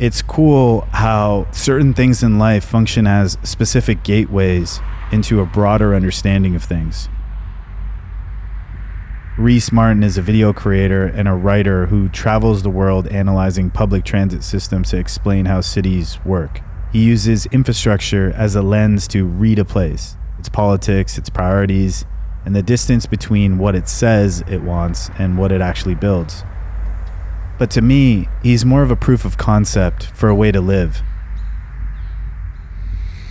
It's cool how certain things in life function as specific gateways into a broader understanding of things. Reece Martin is a video creator and a writer who travels the world analyzing public transit systems to explain how cities work. He uses infrastructure as a lens to read a place, its politics, its priorities, and the distance between what it says it wants and what it actually builds. But to me, he's more of a proof of concept for a way to live.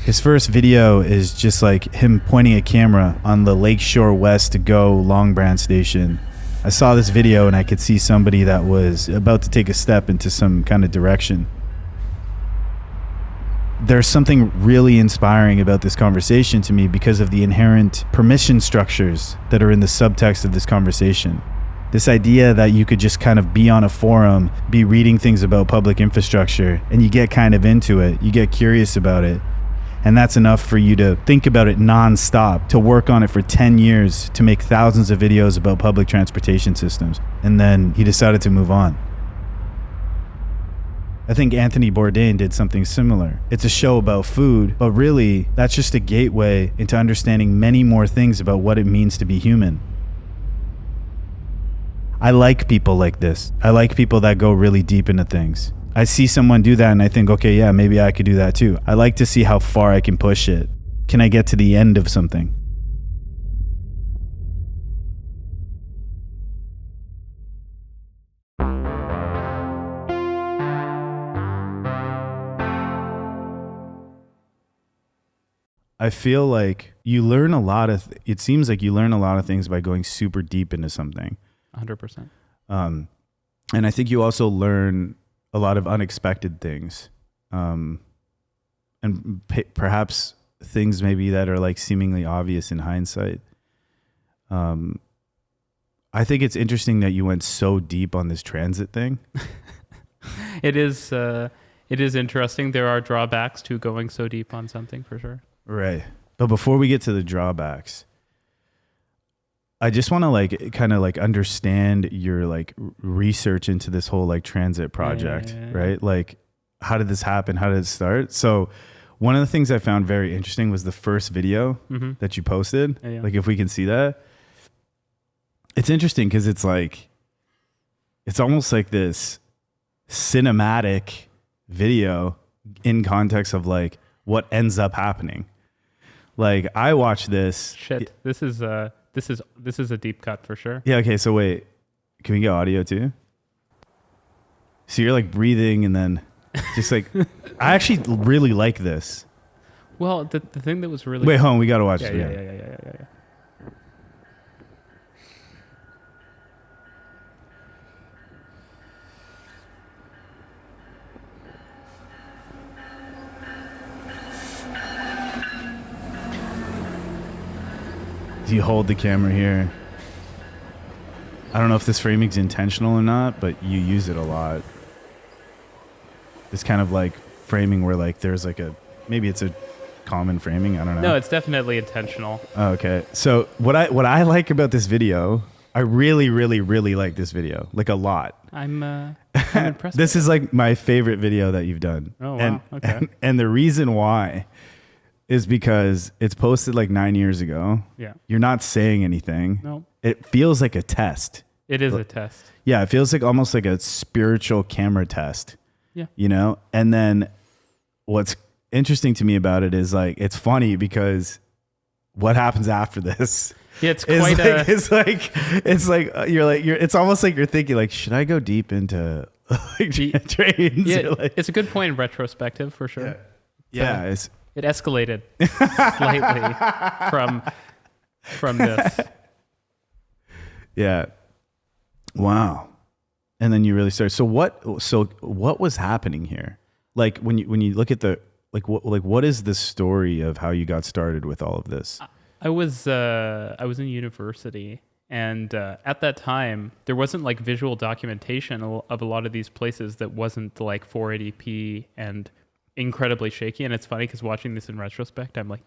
His first video is just like him pointing a camera on the Lakeshore West to Go Longbranch station. I saw this video and I could see somebody that was about to take a step into some kind of direction. There's something really inspiring about this conversation to me because of the inherent permission structures that are in the subtext of this conversation. This idea that you could just kind of be on a forum, be reading things about public infrastructure, and you get kind of into it, you get curious about it, and that's enough for you to think about it nonstop, to work on it for 10 years, to make thousands of videos about public transportation systems. And then he decided to move on. I think Anthony Bourdain did something similar. It's a show about food, but really, that's just a gateway into understanding many more things about what it means to be human. I like people like this. I like people that go really deep into things. I see someone do that and I think, okay, yeah, maybe I could do that too. I like to see how far I can push it. Can I get to the end of something? I feel like you learn a lot of, it seems like you learn a lot of things by going super deep into something. 100%. And I think you also learn a lot of unexpected things. And perhaps things maybe that are like seemingly obvious in hindsight. I think it's interesting that you went so deep on this transit thing. It is interesting. There are drawbacks to going so deep on something for sure. Right. But before we get to the drawbacks, I just want to like kind of like understand your like research into this whole like transit project, right? Like, how did this happen? How did it start? So one of the things I found very interesting was the first video that you posted. Yeah. Like if we can see that, it's interesting because it's like, it's almost like this cinematic video in context of like what ends up happening. Like I watched this. Shit, this is a deep cut for sure. Yeah. Okay. So wait, can we get audio too? So you're like breathing and then just like, I actually really like this. Well, the thing that was really... Wait, hold on. We got to watch it. Yeah. You hold the camera here. I don't know if this framing's intentional or not, but you use it a lot. It's kind of like framing where like there's like a, maybe it's a common framing. I don't know. No, it's definitely intentional. Oh, okay. So what I like about this video, I really like this video, like a lot. I'm impressed. This is like my favorite video that you've done. Oh, wow. Okay. And the reason why is because it's posted like 9 years ago. Yeah. You're not saying anything. No. It feels like a test. It is a test. Yeah. It feels like almost like a spiritual camera test. Yeah. You know? And then what's interesting to me about it is like, it's funny because what happens after this? Yeah, it's quite it's almost like you're thinking like, should I go deep into like trains? Yeah, like, it's a good point in retrospective for sure. Yeah. It escalated slightly from this. Yeah. Wow. And then you really started. So what was happening here? Like when you look at the what is the story of how you got started with all of this? I was in university, and at that time there wasn't like visual documentation of a lot of these places that wasn't like 480p and incredibly shaky. And it's funny because watching this in retrospect, I'm like,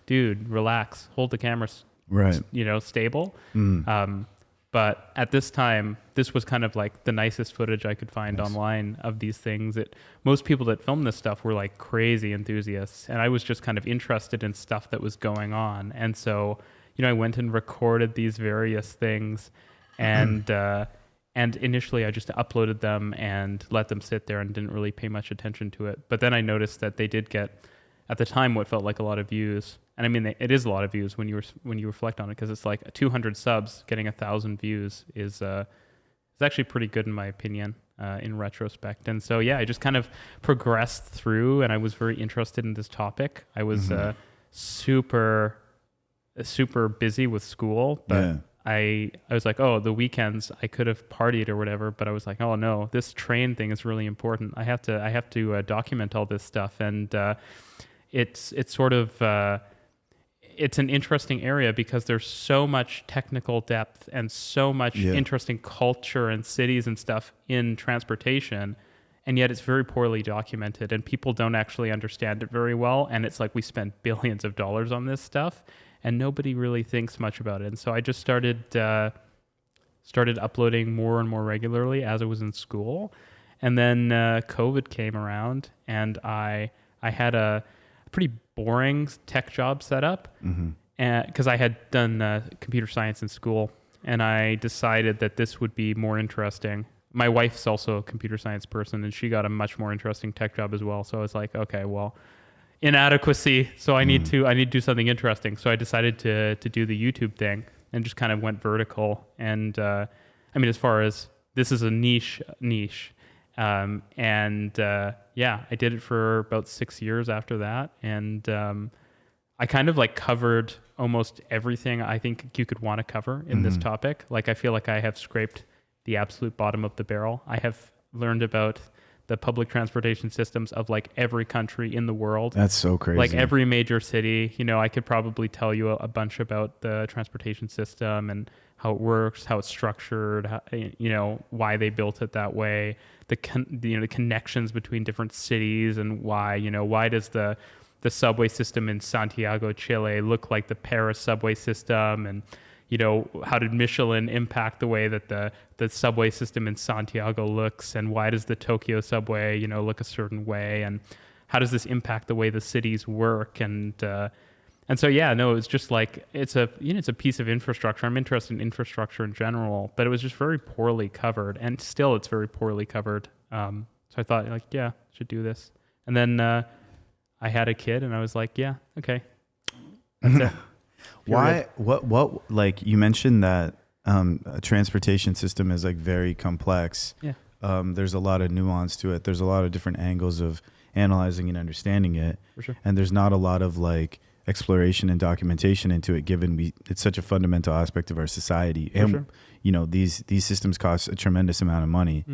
dude, relax, hold the camera, right? Stable. But at this time, this was kind of like the nicest footage I could find Nice. online of these things. Most people that filmed this stuff were like crazy enthusiasts, and I was just kind of interested in stuff that was going on. And so, I went and recorded these various things, and initially I just uploaded them and let them sit there and didn't really pay much attention to it. But then I noticed that they did get, at the time, what felt like a lot of views. And I mean, it is a lot of views when you reflect on it, because it's like 200 subs getting 1,000 views is actually pretty good in my opinion, in retrospect. And so I just kind of progressed through, and I was very interested in this topic. I was super busy with school, but I was like, oh, the weekends I could have partied or whatever, but I was like, oh no, this train thing is really important. I have to document all this stuff, and it's sort of it's an interesting area because there's so much technical depth and so much interesting culture and cities and stuff in transportation, and yet it's very poorly documented, and people don't actually understand it very well. And it's like we spend billions of dollars on this stuff, and nobody really thinks much about it. And so I just started uploading more and more regularly as I was in school, and then COVID came around, and I had a pretty boring tech job set up, because I had done computer science in school, and I decided that this would be more interesting. My wife's also a computer science person, and she got a much more interesting tech job as well. So I was like, okay, well, inadequacy. So I need to do something interesting. So I decided to do the YouTube thing and just kind of went vertical. And I mean, as far as this is a niche. I did it for about 6 years after that. And I kind of like covered almost everything I think you could want to cover in this topic. Like, I feel like I have scraped the absolute bottom of the barrel. I have learned about the public transportation systems of like every country in the world. That's so crazy. Like every major city, I could probably tell you a bunch about the transportation system and how it works, how it's structured, how, why they built it that way, the connections between different cities, and why does the subway system in Santiago, Chile look like the Paris subway system, and how did Michelin impact the way that the subway system in Santiago looks, and why does the Tokyo subway look a certain way, and how does this impact the way the cities work, and so it's just like it's a piece of infrastructure. I'm interested in infrastructure in general, but it was just very poorly covered, and still it's very poorly covered. So I thought, like, I should do this, and then I had a kid, and I was like, yeah, okay, that's it. Why? What? Like, you mentioned that a transportation system is like very complex. Yeah. There's a lot of nuance to it. There's a lot of different angles of analyzing and understanding it. For sure. And there's not a lot of like exploration and documentation into it, given it's such a fundamental aspect of our society. For and sure. These systems cost a tremendous amount of money.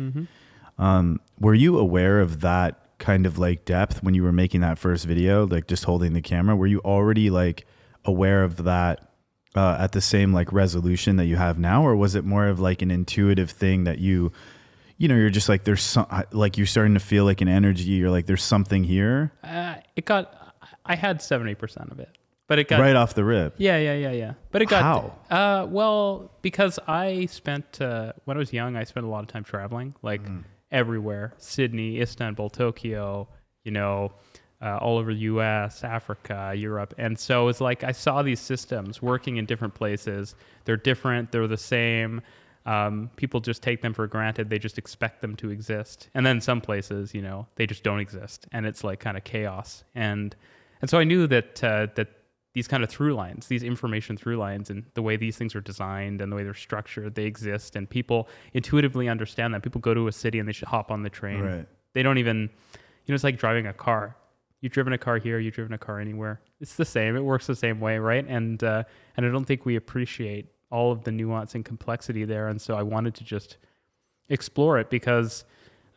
Were you aware of that kind of like depth when you were making that first video, like just holding the camera? Were you already like aware of that at the same like resolution that you have now, or was it more of like an intuitive thing that you're just like, there's some, like you're starting to feel like an energy, you're like, there's something here? I had 70% of it, but it got right off the rip. Yeah. But it got how? Well, because I spent when I was young, I spent a lot of time traveling, like everywhere: Sydney, Istanbul, Tokyo, all over the US, Africa, Europe. And so it's like I saw these systems working in different places. They're different, they're the same. People just take them for granted. They just expect them to exist. And then some places, they just don't exist. And it's like kind of chaos. And so I knew that these kind of through lines, these information through lines, and the way these things are designed and the way they're structured, they exist. And people intuitively understand that. People go to a city and they should hop on the train. Right. They don't even, it's like driving a car. You've driven a car here, you've driven a car anywhere. It's the same. It works the same way, right? And I don't think we appreciate all of the nuance and complexity there. And so I wanted to just explore it because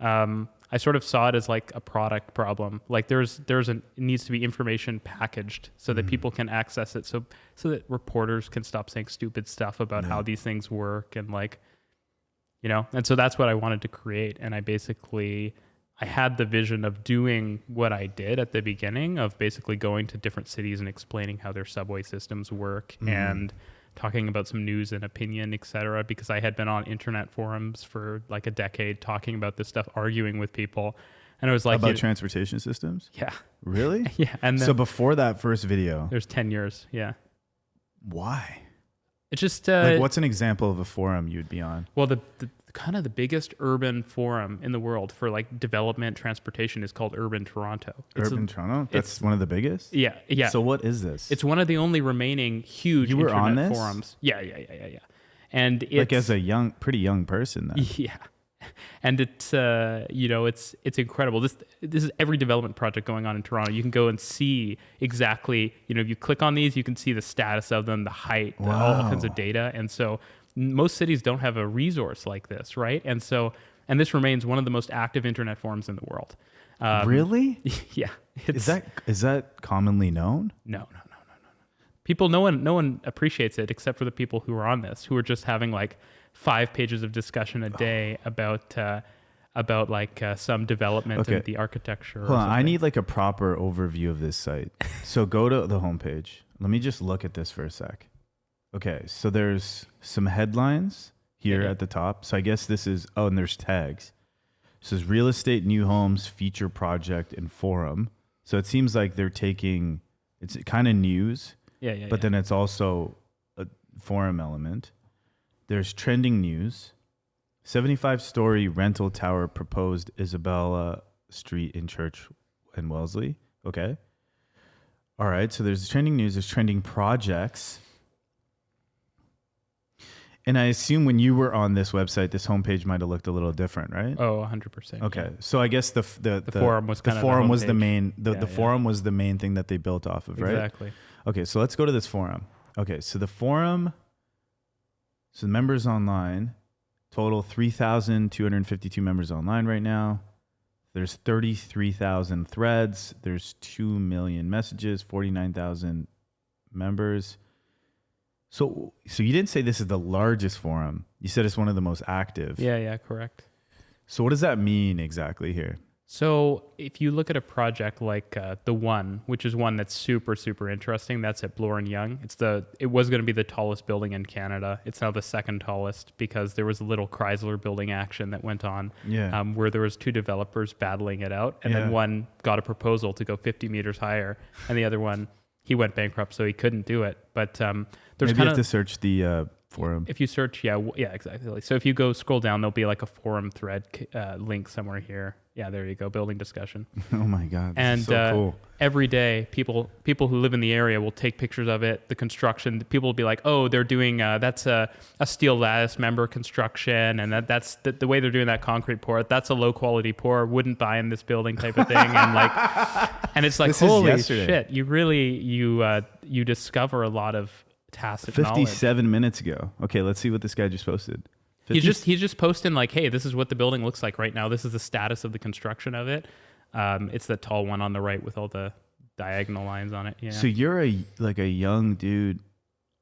I sort of saw it as like a product problem. Like it needs to be information packaged so that people can access it, so that reporters can stop saying stupid stuff about how these things work, and like, and so that's what I wanted to create. And I had the vision of doing what I did at the beginning, of basically going to different cities and explaining how their subway systems work, and talking about some news and opinion, etc. Because I had been on internet forums for like a decade talking about this stuff, arguing with people. And I was like, about transportation systems? Yeah. Really? Yeah. And so before that first video, there's 10 years. Yeah. Why? It's just like, what's an example of a forum you'd be on? Well, the kind of the biggest urban forum in the world for like development transportation is called Urban Toronto. Toronto? That's one of the biggest? Yeah. Yeah. So what is this? It's one of the only remaining huge you were internet on this? forums. Yeah. And it's like as a pretty young person then. Yeah. And it's it's incredible. This is every development project going on in Toronto. You can go and see exactly, if you click on these, you can see the status of them, the height, all kinds of data. And so most cities don't have a resource like this, right? And this remains one of the most active internet forums in the world. Really? Yeah. Is that commonly known? No. People, no one appreciates it except for the people who are on this, who are just having like 5 pages of discussion a day about some development in the architecture. Hold on, I need like a proper overview of this site. So go to the homepage. Let me just look at this for a sec. Okay, so there's some headlines here at the top. So I guess this is, and there's tags. It says real estate, new homes, feature project, and forum. So it seems like they're taking, it's kind of news. But then it's also a forum element. There's trending news. 75-story rental tower proposed Isabella Street in Church and Wellesley. Okay. All right. So there's trending news. There's trending projects. And I assume when you were on this website, this homepage might have looked a little different, right? Oh, 100%. Okay. Yeah. So I guess the forum was kind of the forum was the main forum was the main thing that they built off of, right? Exactly. Okay. So let's go to this forum. Okay. So the forum. So the members online, total 3,252 members online right now. There's 33,000 threads. There's 2 million messages, 49,000 members. So you didn't say this is the largest forum. You said it's one of the most active. Yeah, correct. So what does that mean exactly here? So if you look at a project like The One, which is one that's super, super interesting, that's at Bloor and Yonge. It was going to be the tallest building in Canada. It's now the second tallest because there was a little Chrysler building action that went on where there was 2 developers battling it out. And then one got a proposal to go 50 meters higher. And the other one, he went bankrupt, so he couldn't do it. But there's maybe you have to search the forum. If you search, yeah, exactly. So if you go scroll down, there'll be like a forum thread link somewhere here. Yeah, there you go. Building discussion. Oh my God. And so cool. Every day, people who live in the area will take pictures of it. The construction, people will be like, "Oh, they're doing that's a steel lattice member construction, and that's the way they're doing that concrete pour. That's a low quality pour. Wouldn't buy in this building type of thing." And it's like, holy shit! You really you discover a lot of tacit 57 knowledge. Minutes ago. Okay, let's see what this guy just posted. He's just posting like, hey, this is what the building looks like right now. This is the status of the construction of it. It's the tall one on the right with all the diagonal lines on it. Yeah. So you're a young dude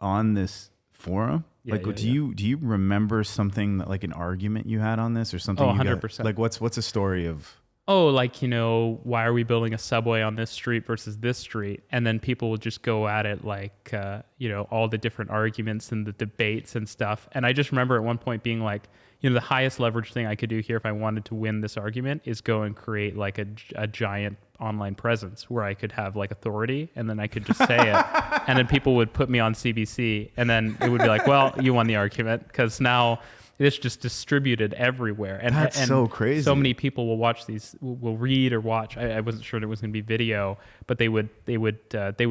on this forum. Do you remember something that, like an argument you had on this or something? Oh, 100%. Like what's a story of? Oh, like, why are we building a subway on this street versus this street? And then people will just go at it like, all the different arguments and the debates and stuff. And I just remember at one point being like, the highest leverage thing I could do here if I wanted to win this argument is go and create like a giant online presence where I could have like authority and then I could just say it. And then people would put me on CBC and then it would be like, well, you won the argument because now it's just distributed everywhere. And that's so crazy. So many people will watch these, will read or watch. I wasn't sure there was going to be video, but they would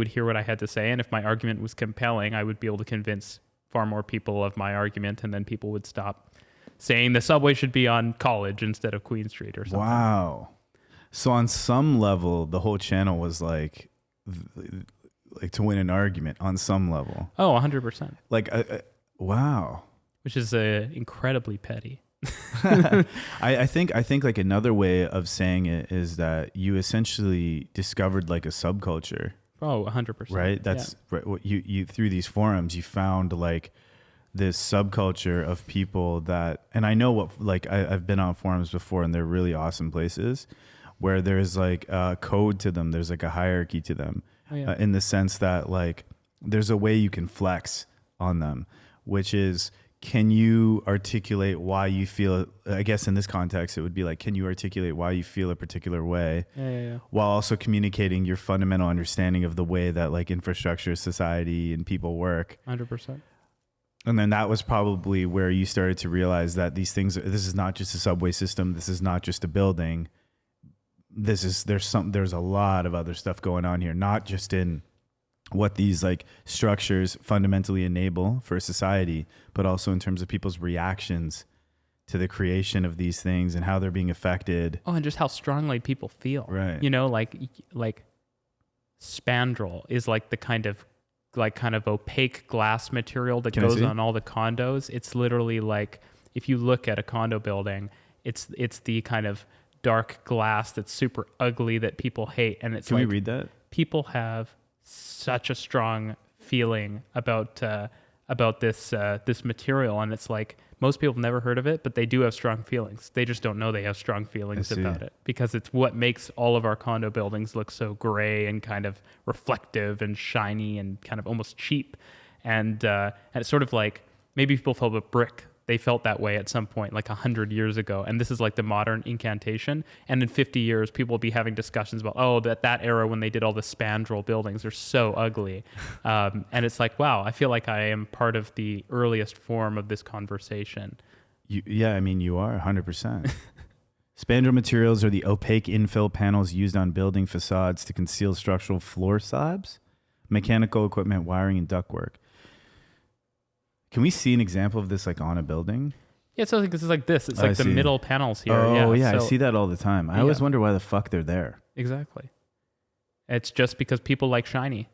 hear what I had to say. And if my argument was compelling, I would be able to convince far more people of my argument. And then people would stop saying the subway should be on College instead of Queen Street or something. Wow. So on some level, the whole channel was like to win an argument on some level. Oh, 100%. Wow. Which is incredibly petty. I think like another way of saying it is that you essentially discovered like a subculture. Oh, 100%. Right? That's right. What you through these forums, you found like this subculture of people that, and I know what, like I've been on forums before and they're really awesome places where there's like a code to them. There's like a hierarchy to them in the sense that like there's a way you can flex on them, which is, can you articulate why you feel, I guess in this context, it would be like, can you articulate why you feel a particular way while also communicating your fundamental understanding of the way that like infrastructure, society, and people work? 100%. And then that was probably where you started to realize that these things, this is not just a subway system. This is not just a building. There's a lot of other stuff going on here, not just in what these like structures fundamentally enable for society, but also in terms of people's reactions to the creation of these things and how they're being affected. Oh, and just how strongly people feel. Right. You know, like spandrel is like the kind of opaque glass material that goes on all the condos. It's literally like, if you look at a condo building, it's the kind of dark glass that's super ugly that people hate. And it's Can like, we read that? People have such a strong feeling about this material, and it's like most people have never heard of it, but they do have strong feelings. They just don't know they have strong feelings about it, because it's what makes all of our condo buildings look so gray and kind of reflective and shiny and kind of almost cheap. And it's sort of like, maybe people felt a brick. They felt that way at some point, like 100 years ago. And this is like the modern incantation. And in 50 years, people will be having discussions about, oh, that era when they did all the spandrel buildings are so ugly. And it's like, wow, I feel like I am part of the earliest form of this conversation. You are 100%. Spandrel materials are the opaque infill panels used on building facades to conceal structural floor slabs, mechanical equipment, wiring, and ductwork. Can we see an example of this like on a building? Yeah, so this is like this. It's like the middle panels here. Oh, yeah, so, I see that all the time. I always wonder why the fuck they're there. Exactly. It's just because people like shiny.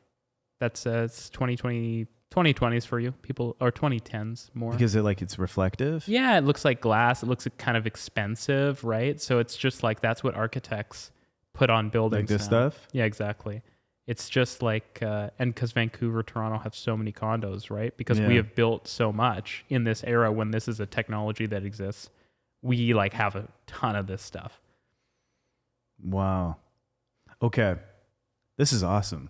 That's it's 2020s for you. People, or 2010s more. Because it's reflective? Yeah, it looks like glass. It looks kind of expensive, right? So it's just like, that's what architects put on buildings. Like this now. stuff? Yeah, exactly. It's just like, and because Vancouver, Toronto have so many condos, right? Because we have built so much in this era when this is a technology that exists. We like have a ton of this stuff. Wow. Okay. This is awesome.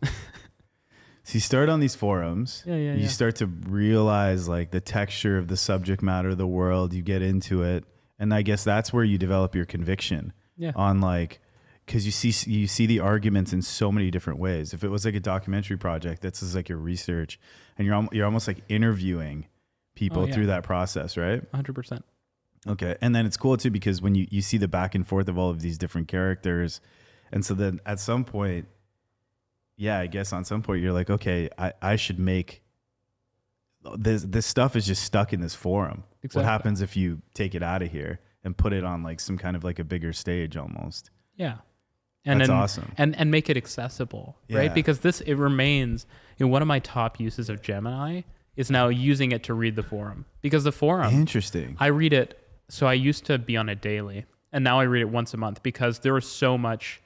So you start on these forums. You start to realize like the texture of the subject matter of the world. You get into it. And I guess that's where you develop your conviction on like, because you see the arguments in so many different ways. If it was like a documentary project, that's just like your research, and you're almost like interviewing people through that process, right? 100%. Okay, and then it's cool too because when you see the back and forth of all of these different characters, and so then at some point, I guess on some point you're like, okay, I should make this stuff is just stuck in this forum. Exactly. What happens if you take it out of here and put it on like some kind of like a bigger stage almost? Yeah. That's awesome. And make it accessible, right? Because it remains, one of my top uses of Gemini is now using it to read the forum. Because the forum, interesting. I read it, so I used to be on it daily, and now I read it once a month because there is so much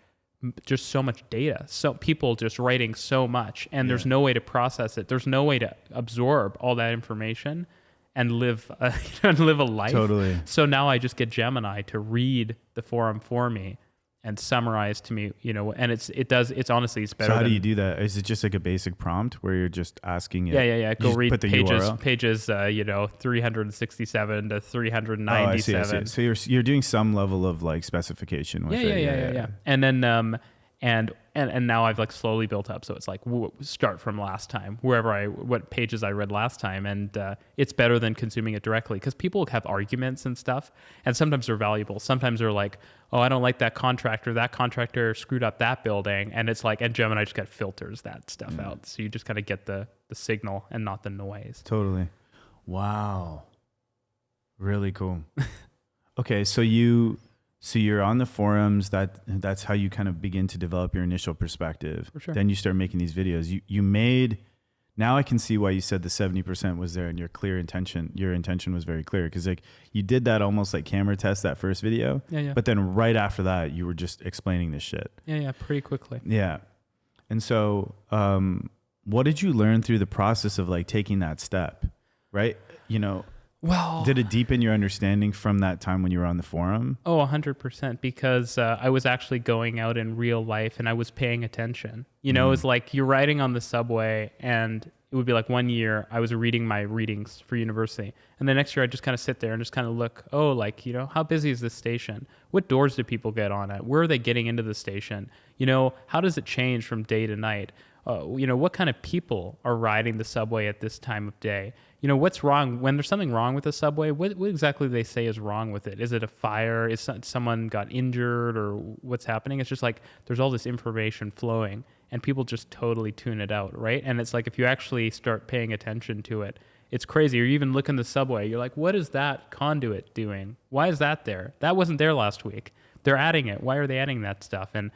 data. So people just writing so much, and there's no way to process it. There's no way to absorb all that information and live a life. Totally. So now I just get Gemini to read the forum for me and summarize to me, and it's honestly, it's better. So how do you do that? Is it just like a basic prompt where you're just asking it? Yeah. Go read pages, URL? 367 to 397. I see. So you're doing some level of like specification with it. Yeah. And then, and now I've like slowly built up. So it's like start from last time, what pages I read last time. And it's better than consuming it directly because people have arguments and stuff. And sometimes they're valuable. Sometimes they're like, oh, I don't like that contractor screwed up that building. And it's like, and Gemini just filters that stuff out. So you just kind of get the signal and not the noise. Totally. Wow. Really cool. Okay. So you're on the forums. That's how you kind of begin to develop your initial perspective. For sure. Then you start making these videos. You made. Now I can see why you said the 70% was there and your intention was very clear. Because like you did that almost like camera test that first video. Yeah. But then right after that, you were just explaining this shit. Yeah. Pretty quickly. Yeah. And so, what did you learn through the process of like taking that step? Right. Well, did it deepen your understanding from that time when you were on the forum? Oh, 100%, because I was actually going out in real life and I was paying attention. It's like you're riding on the subway and it would be like 1 year I was reading my readings for university. And the next year I'd just kind of sit there and just kind of look, oh, like, you know, how busy is this station? What doors do people get on at? Where are they getting into the station? You know, how does it change from day to night? You know, what kind of people are riding the subway at this time of day? You know, what's wrong when there's something wrong with the subway? What exactly do they say is wrong with it? Is it a fire? Is someone got injured, or what's happening? It's just like there's all this information flowing, and people just totally tune it out, right? And it's like if you actually start paying attention to it, it's crazy. Or you even look in the subway, you're like, what is that conduit doing? Why is that there? That wasn't there last week. They're adding it. Why are they adding that stuff? And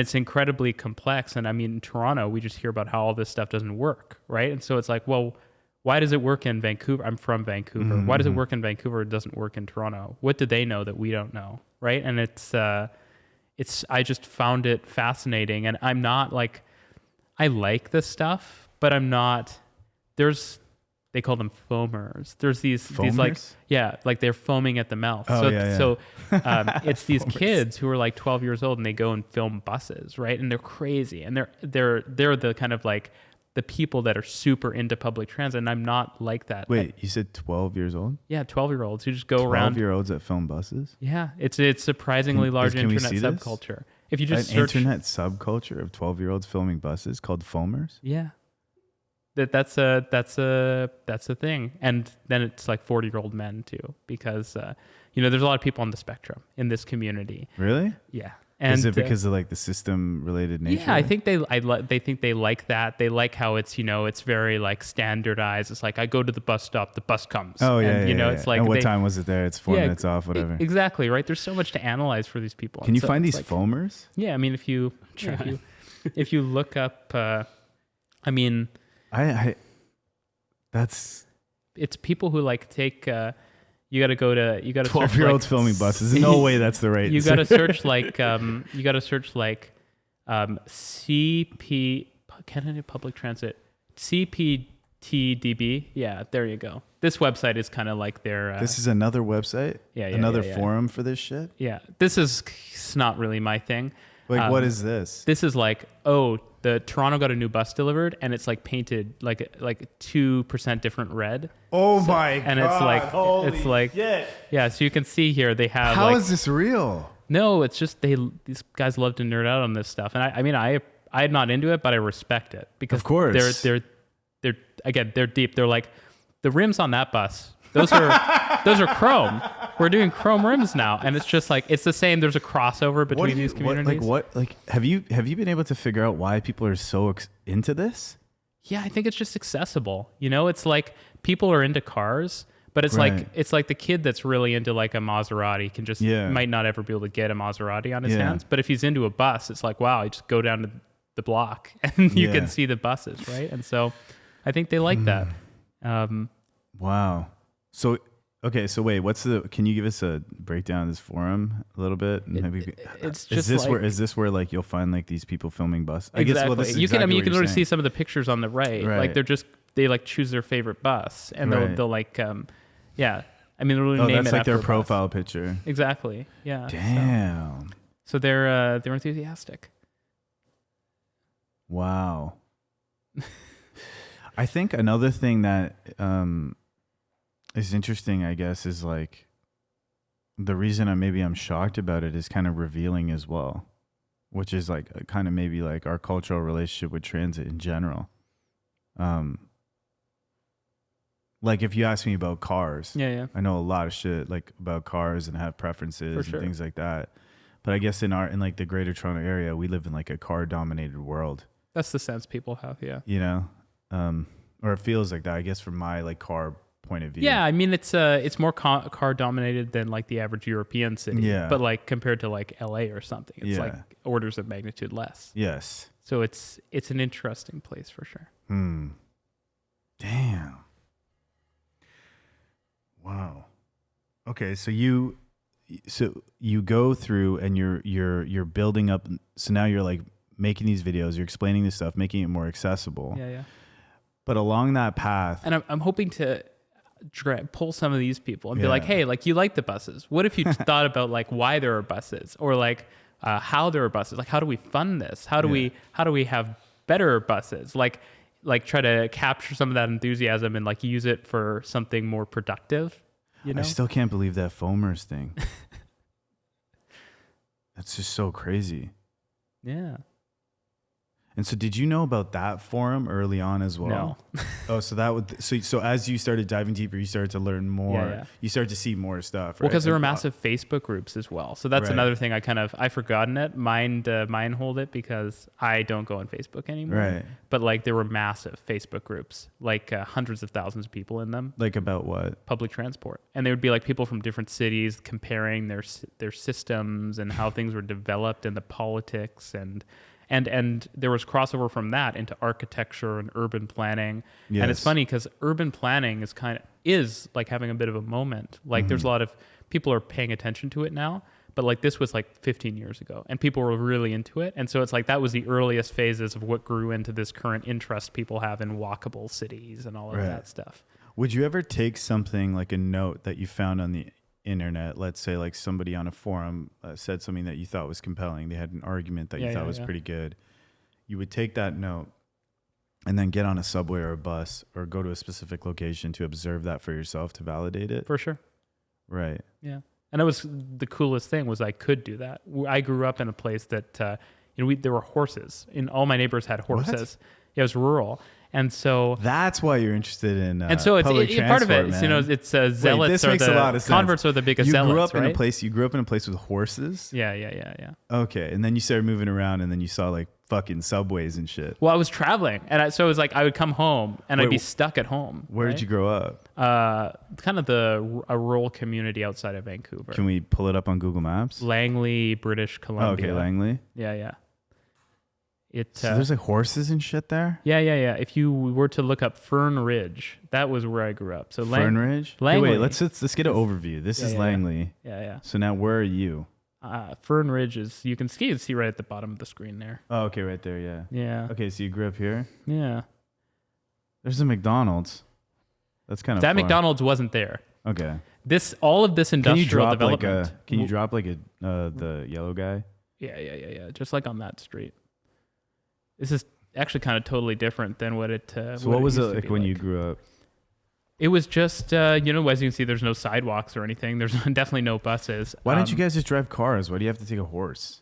it's incredibly complex. And I mean, in Toronto, we just hear about how all this stuff doesn't work, right? And so it's like, well, why does it work in Vancouver? I'm from Vancouver. Mm-hmm. Why does it work in Vancouver? It doesn't work in Toronto. What do they know that we don't know, right? And I just found it fascinating. And I'm not like, I like this stuff, but I'm not, they call them foamers. There's these like, yeah, like they're foaming at the mouth. Oh, so it's these kids who are like 12 years old and they go and film buses, right? And they're crazy. And they're the kind of like the people that are super into public transit. And I'm not like that. Wait, you said 12 years old? Yeah, 12-year-olds who just go around. 12-year-olds that film buses? Yeah, it's surprisingly large internet subculture. If you just search internet subculture of 12-year-olds filming buses called foamers? Yeah. That's a thing. And then it's like 40-year-old men too, because you know, there's a lot of people on the spectrum in this community. Really? Yeah. And is it because of like the system related nature? Yeah, I think they think they like that. They like how it's, you know, it's very like standardized. It's like I go to the bus stop, the bus comes. Oh yeah, and, you know, yeah. It's like and what time was it there? It's 4 minutes off, whatever. Exactly, right? There's so much to analyze for these people. Can you find these foamers? Yeah, I mean, if you look up, I mean, it's people who like take. You got to 12-year-olds like, filming buses. No way that's the right. You got to search like CP Canada Public Transit CPTDB. Yeah, there you go. This website is kind of like their. This is another website. Yeah, another forum for this shit. Yeah, this is not really my thing. Like, what is this? This is like, the Toronto got a new bus delivered, and it's like painted like 2% different red. Oh my god! And it's like shit. Yeah. So you can see here they have. How is this real? No, it's just these guys love to nerd out on this stuff, and I'm not into it, but I respect it because of course they're deep. They're like the rims on that bus. Those are chrome. We're doing chrome rims now, and it's just like it's the same. There's a crossover between these communities. Have you been able to figure out why people are so into this? Yeah, I think it's just accessible. You know, it's like people are into cars, but it's like the kid that's really into like a Maserati can just might not ever be able to get a Maserati on his hands. But if he's into a bus, it's like, wow, you just go down to the block and you can see the buses, right? And so I think they like that. Wow. So, okay. So wait, can you give us a breakdown of this forum a little bit? And it's just is this where like you'll find like these people filming buses? Exactly. I guess, well, this is you can already see some of the pictures on the right. Like they like choose their favorite bus and they'll like, yeah. I mean, they'll really name that's it like after their profile picture. Exactly. Yeah. Damn. So they're enthusiastic. Wow. I think another thing that, is interesting, I guess, is like the reason I'm shocked about it is kind of revealing as well, which is like kind of maybe like our cultural relationship with transit in general. Like if you ask me about cars, I know a lot of shit like about cars and have preferences and things like that. But I guess in like the Greater Toronto area, we live in like a car dominated world. That's the sense people have, yeah. You know, or it feels like that, I guess, from my like car point of view. Yeah, I mean it's more car dominated than like the average European city. Yeah. But like compared to like LA or something, it's like orders of magnitude less. Yes. So it's an interesting place for sure. Damn. Wow. Okay, so you go through and you're building up. So now you're like making these videos, you're explaining this stuff, making it more accessible. Yeah. But along that path, and I'm hoping to pull some of these people and be like, hey, like you like the buses. What if you thought about like why there are buses, or like how there are buses? Like how do we fund this? How do we have better buses? Like like try to capture some of that enthusiasm and like use it for something more productive. You know? I still can't believe that foamers thing. That's just so crazy. Yeah. And so did you know about that forum early on as well? No. Oh, so that would so as you started diving deeper, you started to learn more. Yeah. You started to see more stuff, right? Well, because there were massive Facebook groups as well. So that's Right. another thing I've forgotten it. Mine hold it because I don't go on Facebook anymore. Right. But like there were massive Facebook groups, like hundreds of thousands of people in them. Like about what? Public transport. And they would be like people from different cities comparing their systems and how things were developed and the politics and there was crossover from that into architecture and urban planning. Yes. And it's funny because urban planning is like having a bit of a moment. Like there's a lot of people are paying attention to it now, but like this was like 15 years ago and people were really into it. And so it's like that was the earliest phases of what grew into this current interest people have in walkable cities and all of that stuff. Would you ever take something like a note that you found on the internet, let's say like somebody on a forum said something that you thought was compelling, they had an argument that you thought was pretty good, you would take that note and then get on a subway or a bus or go to a specific location to observe that for yourself to validate it? For sure. Right. Yeah. And that was the coolest thing was I could do that. I grew up in a place that there were horses. All my neighbors had horses. What? Yeah, it was rural. And so that's why you're interested in and so it's public part of it. man. It's zealots. This makes a lot of sense. Converts are the biggest zealots. You grew up in a place with horses. Yeah. Okay, and then you started moving around, and then you saw like fucking subways and shit. Well, I was traveling, and so it was like I would come home, and I'd be stuck at home. Where did you grow up? Kind of a rural community outside of Vancouver. Can we pull it up on Google Maps? Langley, British Columbia. Oh, okay, Langley. Yeah. So there's like horses and shit there? Yeah. If you were to look up Fern Ridge, that was where I grew up. So Fern Ridge? Langley. Hey, wait, let's get an overview. This is Langley. Yeah. So now where are you? Fern Ridge you can see right at the bottom of the screen there. Oh, okay, right there, yeah. Yeah. Okay, so you grew up here? Yeah. There's a McDonald's. That's kind of That far. McDonald's wasn't there. Okay. All of this industrial development. Can you drop like the yellow guy? Yeah. Just like on that street. This is actually kind of totally different than what it. So what was it like when you grew up? It was just as you can see, there's no sidewalks or anything. There's definitely no buses. Why didn't you guys just drive cars? Why do you have to take a horse?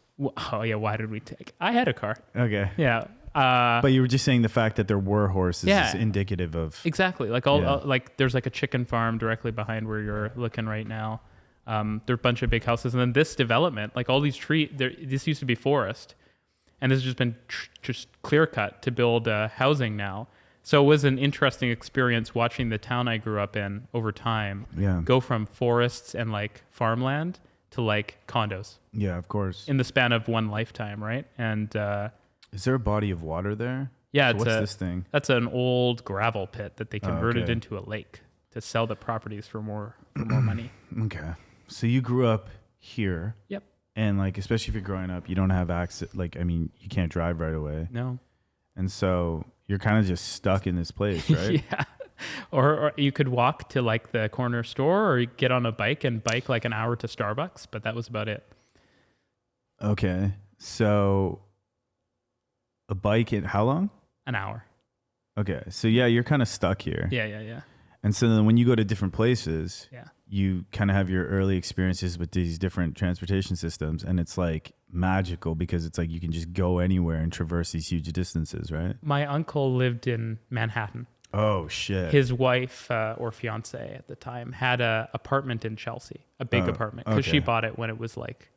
Oh yeah, why did we take? I had a car. Okay. Yeah. But you were just saying the fact that there were horses is indicative of exactly like like there's like a chicken farm directly behind where you're looking right now. There are a bunch of big houses, and then this development, like all these trees. This used to be forest. And this has just been just clear cut to build housing now. So it was an interesting experience watching the town I grew up in over time go from forests and like farmland to like condos. Yeah, of course. In the span of one lifetime, right? And is there a body of water there? Yeah. So what's this thing? That's an old gravel pit that they converted into a lake to sell the properties for more money. Okay. So you grew up here. Yep. And like, especially if you're growing up, you don't have access. Like, I mean, you can't drive right away. No. And so you're kind of just stuck in this place, right? Yeah. Or you could walk to like the corner store, or you get on a bike and bike like an hour to Starbucks, but that was about it. Okay. So a bike in how long? An hour. Okay. So yeah, you're kind of stuck here. Yeah. And so then when you go to different places, yeah, you kind of have your early experiences with these different transportation systems, and it's like magical because it's like you can just go anywhere and traverse these huge distances, right? My uncle lived in Manhattan. Oh shit. His wife or fiance at the time had a apartment in Chelsea, a big apartment, because she bought it when it was like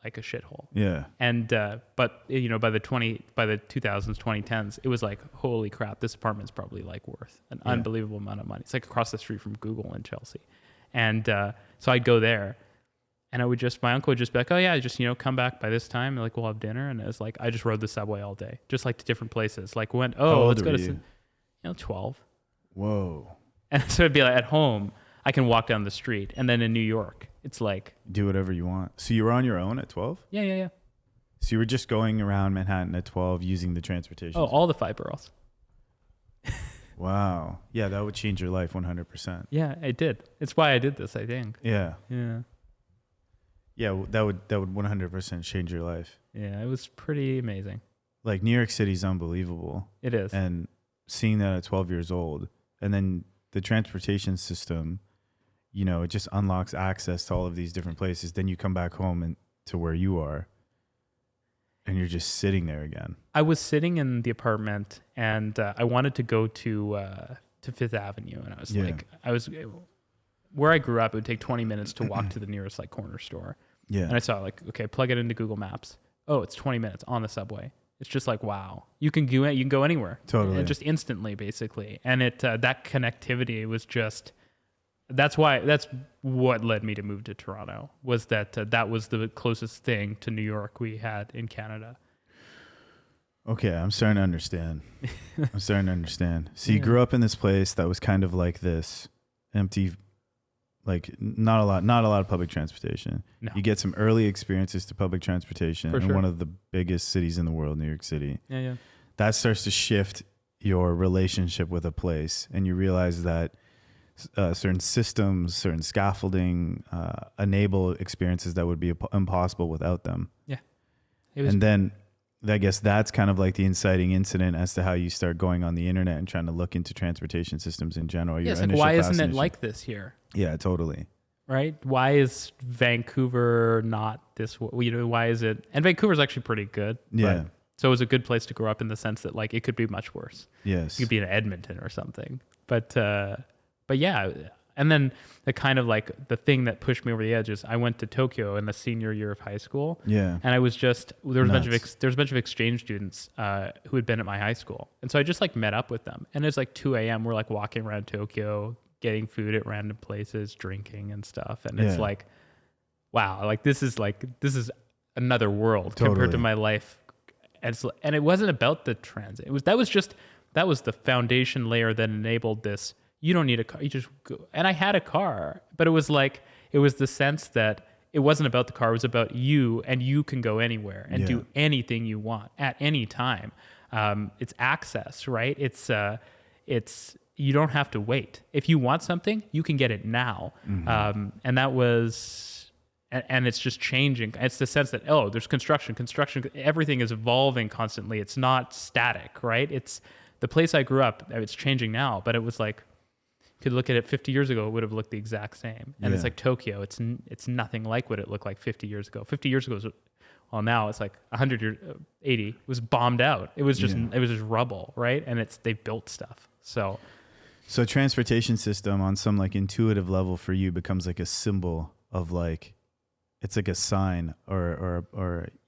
a shithole. Yeah. And but by the 2000s, 2010s, it was like, holy crap, this apartment's probably like worth an unbelievable amount of money. It's like across the street from Google in Chelsea. And so I'd go there, and my uncle would just be like, oh yeah, just come back by this time, and like we'll have dinner. And it was like I just rode the subway all day, just like to different places. Like let's go to 12. Whoa. And so it'd be like at home, I can walk down the street, and then in New York, it's like do whatever you want. So you were on your own at 12? Yeah. So you were just going around Manhattan at 12 using the transportation? Oh, all the 5 boroughs. Wow. Yeah, that would change your life 100%. Yeah, it did. It's why I did this, I think. Yeah. Yeah. Yeah, that would 100% change your life. Yeah, it was pretty amazing. Like New York City's unbelievable. It is. And seeing that at 12 years old, and then the transportation system, you know, it just unlocks access to all of these different places. Then you come back home and to where you are, and you're just sitting there again. I was sitting in the apartment, and I wanted to go to Fifth Avenue, and I was where I grew up. It would take 20 minutes to walk to the nearest like corner store. Yeah. And I saw like, okay, plug it into Google Maps. Oh, it's 20 minutes on the subway. It's just like, wow, you can go anywhere. Totally. Just instantly, basically. And that connectivity was just, that's what led me to move to Toronto, was that was the closest thing to New York we had in Canada. Okay, I'm starting to understand. So you grew up in this place that was kind of like this empty, like not a lot of public transportation. No. You get some early experiences to public transportation in one of the biggest cities in the world, New York City. Yeah. That starts to shift your relationship with a place, and you realize that certain systems, certain scaffolding enable experiences that would be impossible without them. Yeah. And then I guess that's kind of like the inciting incident as to how you start going on the internet and trying to look into transportation systems in general. Yeah, it's like, why isn't it like this here? Yeah, totally. Right? Why is Vancouver not this? Why is it? And Vancouver's actually pretty good. Yeah. So it was a good place to grow up in the sense that like it could be much worse. Yes. You could be in Edmonton or something. But yeah. And then the kind of like the thing that pushed me over the edge is I went to Tokyo in the senior year of high school. Yeah. And I was just, there was a bunch of exchange students who had been at my high school. And so I just like met up with them. And it's like 2 a.m. We're like walking around Tokyo, getting food at random places, drinking and stuff. And it's like, wow, like this is another world compared to my life. And it wasn't about the transit. That was the foundation layer that enabled this. You don't need a car. You just go. And I had a car, but it was the sense that it wasn't about the car. It was about you, and you can go anywhere and do anything you want at any time. It's access, right? It's you don't have to wait. If you want something, you can get it now. Mm-hmm. And that was, and it's just changing. It's the sense that, oh, there's construction, everything is evolving constantly. It's not static, right? It's the place I grew up. It's changing now, but it was like, could look at it 50 years ago, it would have looked the exact same. And it's like Tokyo. It's nothing like what it looked like 50 years ago. 50 years ago was, well, now it's like 100 years, 80 was bombed out. It was just rubble, right? And they built stuff. So transportation system on some like intuitive level for you becomes like a symbol of like, it's like a sign or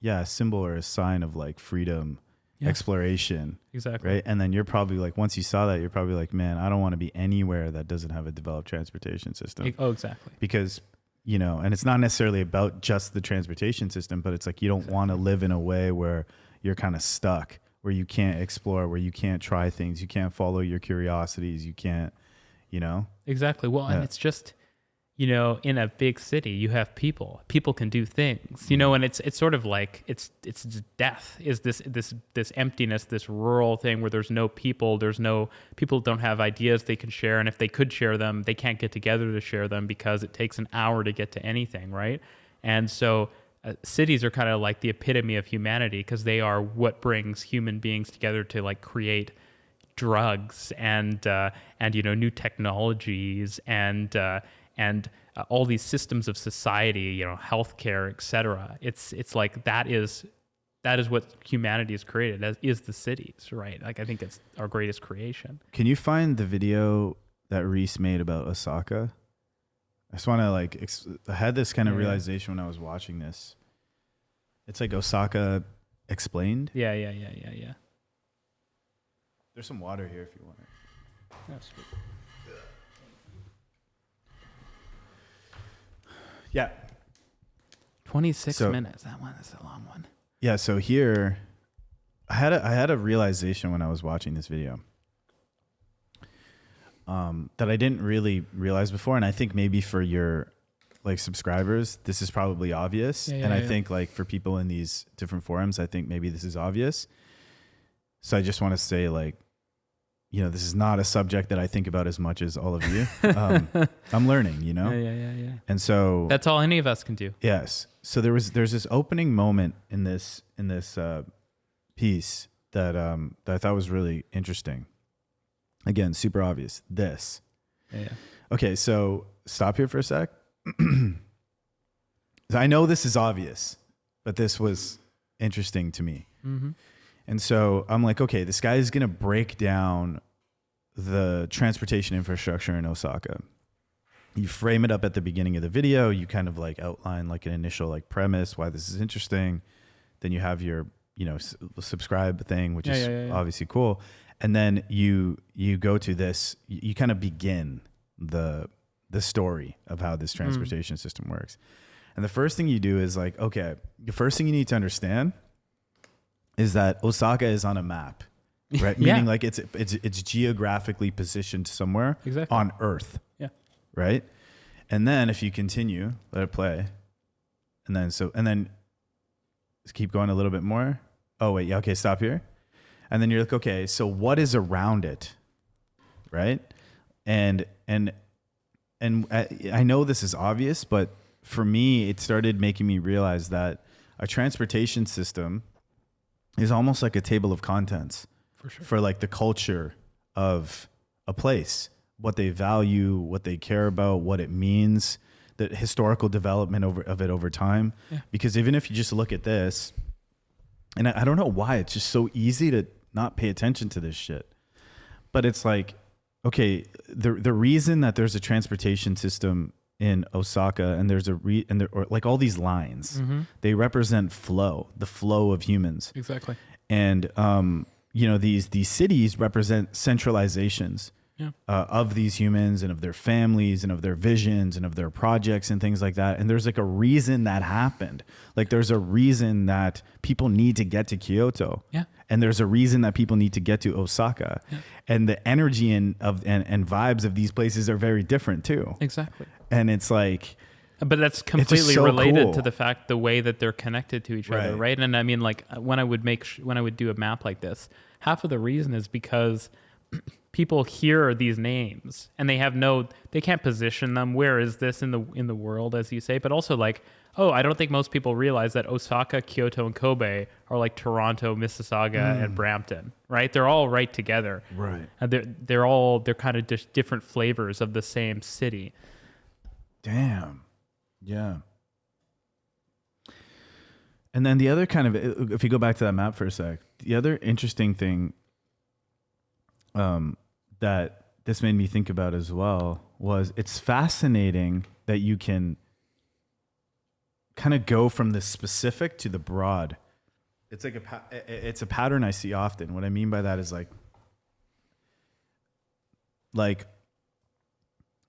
a symbol or a sign of like freedom. Exploration. Exactly. Right. And then you're probably like, once you saw that, you're probably like, man, I don't want to be anywhere that doesn't have a developed transportation system. Oh, exactly. Because, you know, and it's not necessarily about just the transportation system, but it's like, you don't want to live in a way where you're kind of stuck, where you can't explore, where you can't try things, you can't follow your curiosities, you can't, you know? Exactly. Well, and it's just, you know, in a big city, you have people can do things, you know, and it's sort of like, it's death is this emptiness, this rural thing where there's no people don't have ideas they can share. And if they could share them, they can't get together to share them because it takes an hour to get to anything. Right. And so cities are kind of like the epitome of humanity because they are what brings human beings together to like create drugs and you know, new technologies and all these systems of society, you know, healthcare, et cetera. It's like that is what humanity has created, as is the cities, right? Like I think it's our greatest creation. Can you find the video that Reece made about Osaka? I just want to like, I had this kind of realization when I was watching this. It's like Osaka explained. Yeah. There's some water here if you want it. That's sweet. Yeah. 26 minutes. That one is a long one. Yeah. So here, I had a realization when I was watching this video that I didn't really realize before, and I think maybe for your like subscribers, this is probably obvious, and I think like for people in these different forums, I think maybe this is obvious. So I just want to say like, you know, this is not a subject that I think about as much as all of you. I'm learning, you know? Yeah. And so that's all any of us can do. Yes. So there's this opening moment in this piece that I thought was really interesting. Again, super obvious. This. Yeah. Okay, so stop here for a sec. I know this is obvious, but this was interesting to me. Mm-hmm. And so I'm like, okay, this guy is going to break down the transportation infrastructure in Osaka. You frame it up at the beginning of the video. You kind of like outline like an initial like premise, why this is interesting. Then you have your, subscribe thing, which is obviously cool. And then you go to this, you kind of begin the story of how this transportation system works. And the first thing you do is like, okay, the first thing you need to understand is that Osaka is on a map, right? Meaning like it's geographically positioned somewhere on Earth. Yeah. Right. And then if you continue, let it play. And then let's keep going a little bit more. Oh wait. Yeah. Okay. Stop here. And then you're like, okay, so what is around it? Right. And I know this is obvious, but for me, it started making me realize that a transportation system is almost like a table of contents for like the culture of a place, what they value, what they care about, what it means, the historical development of it over time. Yeah. Because even if you just look at this, and I don't know why, it's just so easy to not pay attention to this shit. But it's like, okay, the reason that there's a transportation system in Osaka and there's like all these lines, they represent the flow of humans. Exactly. And, these cities represent centralizations of these humans and of their families and of their visions and of their projects and things like that. And there's like a reason that happened. Like there's a reason that people need to get to Kyoto. Yeah. And there's a reason that people need to get to Osaka. Yeah. And the energy and vibes of these places are very different too. Exactly. And it's like, but that's completely related to the way that they're connected to each other, right? And I mean, like when I would do a map like this, half of the reason is because people hear these names and they can't position them. Where is this in the world, as you say? But also like, I don't think most people realize that Osaka, Kyoto, and Kobe are like Toronto, Mississauga, and Brampton, right? They're all right together. Right. And they're kind of just different flavors of the same city. Damn. Yeah. And then the other kind of, if you go back to that map for a sec, the other interesting thing that this made me think about as well was it's fascinating that you can kind of go from the specific to the broad. It's like it's a pattern I see often. What I mean by that is like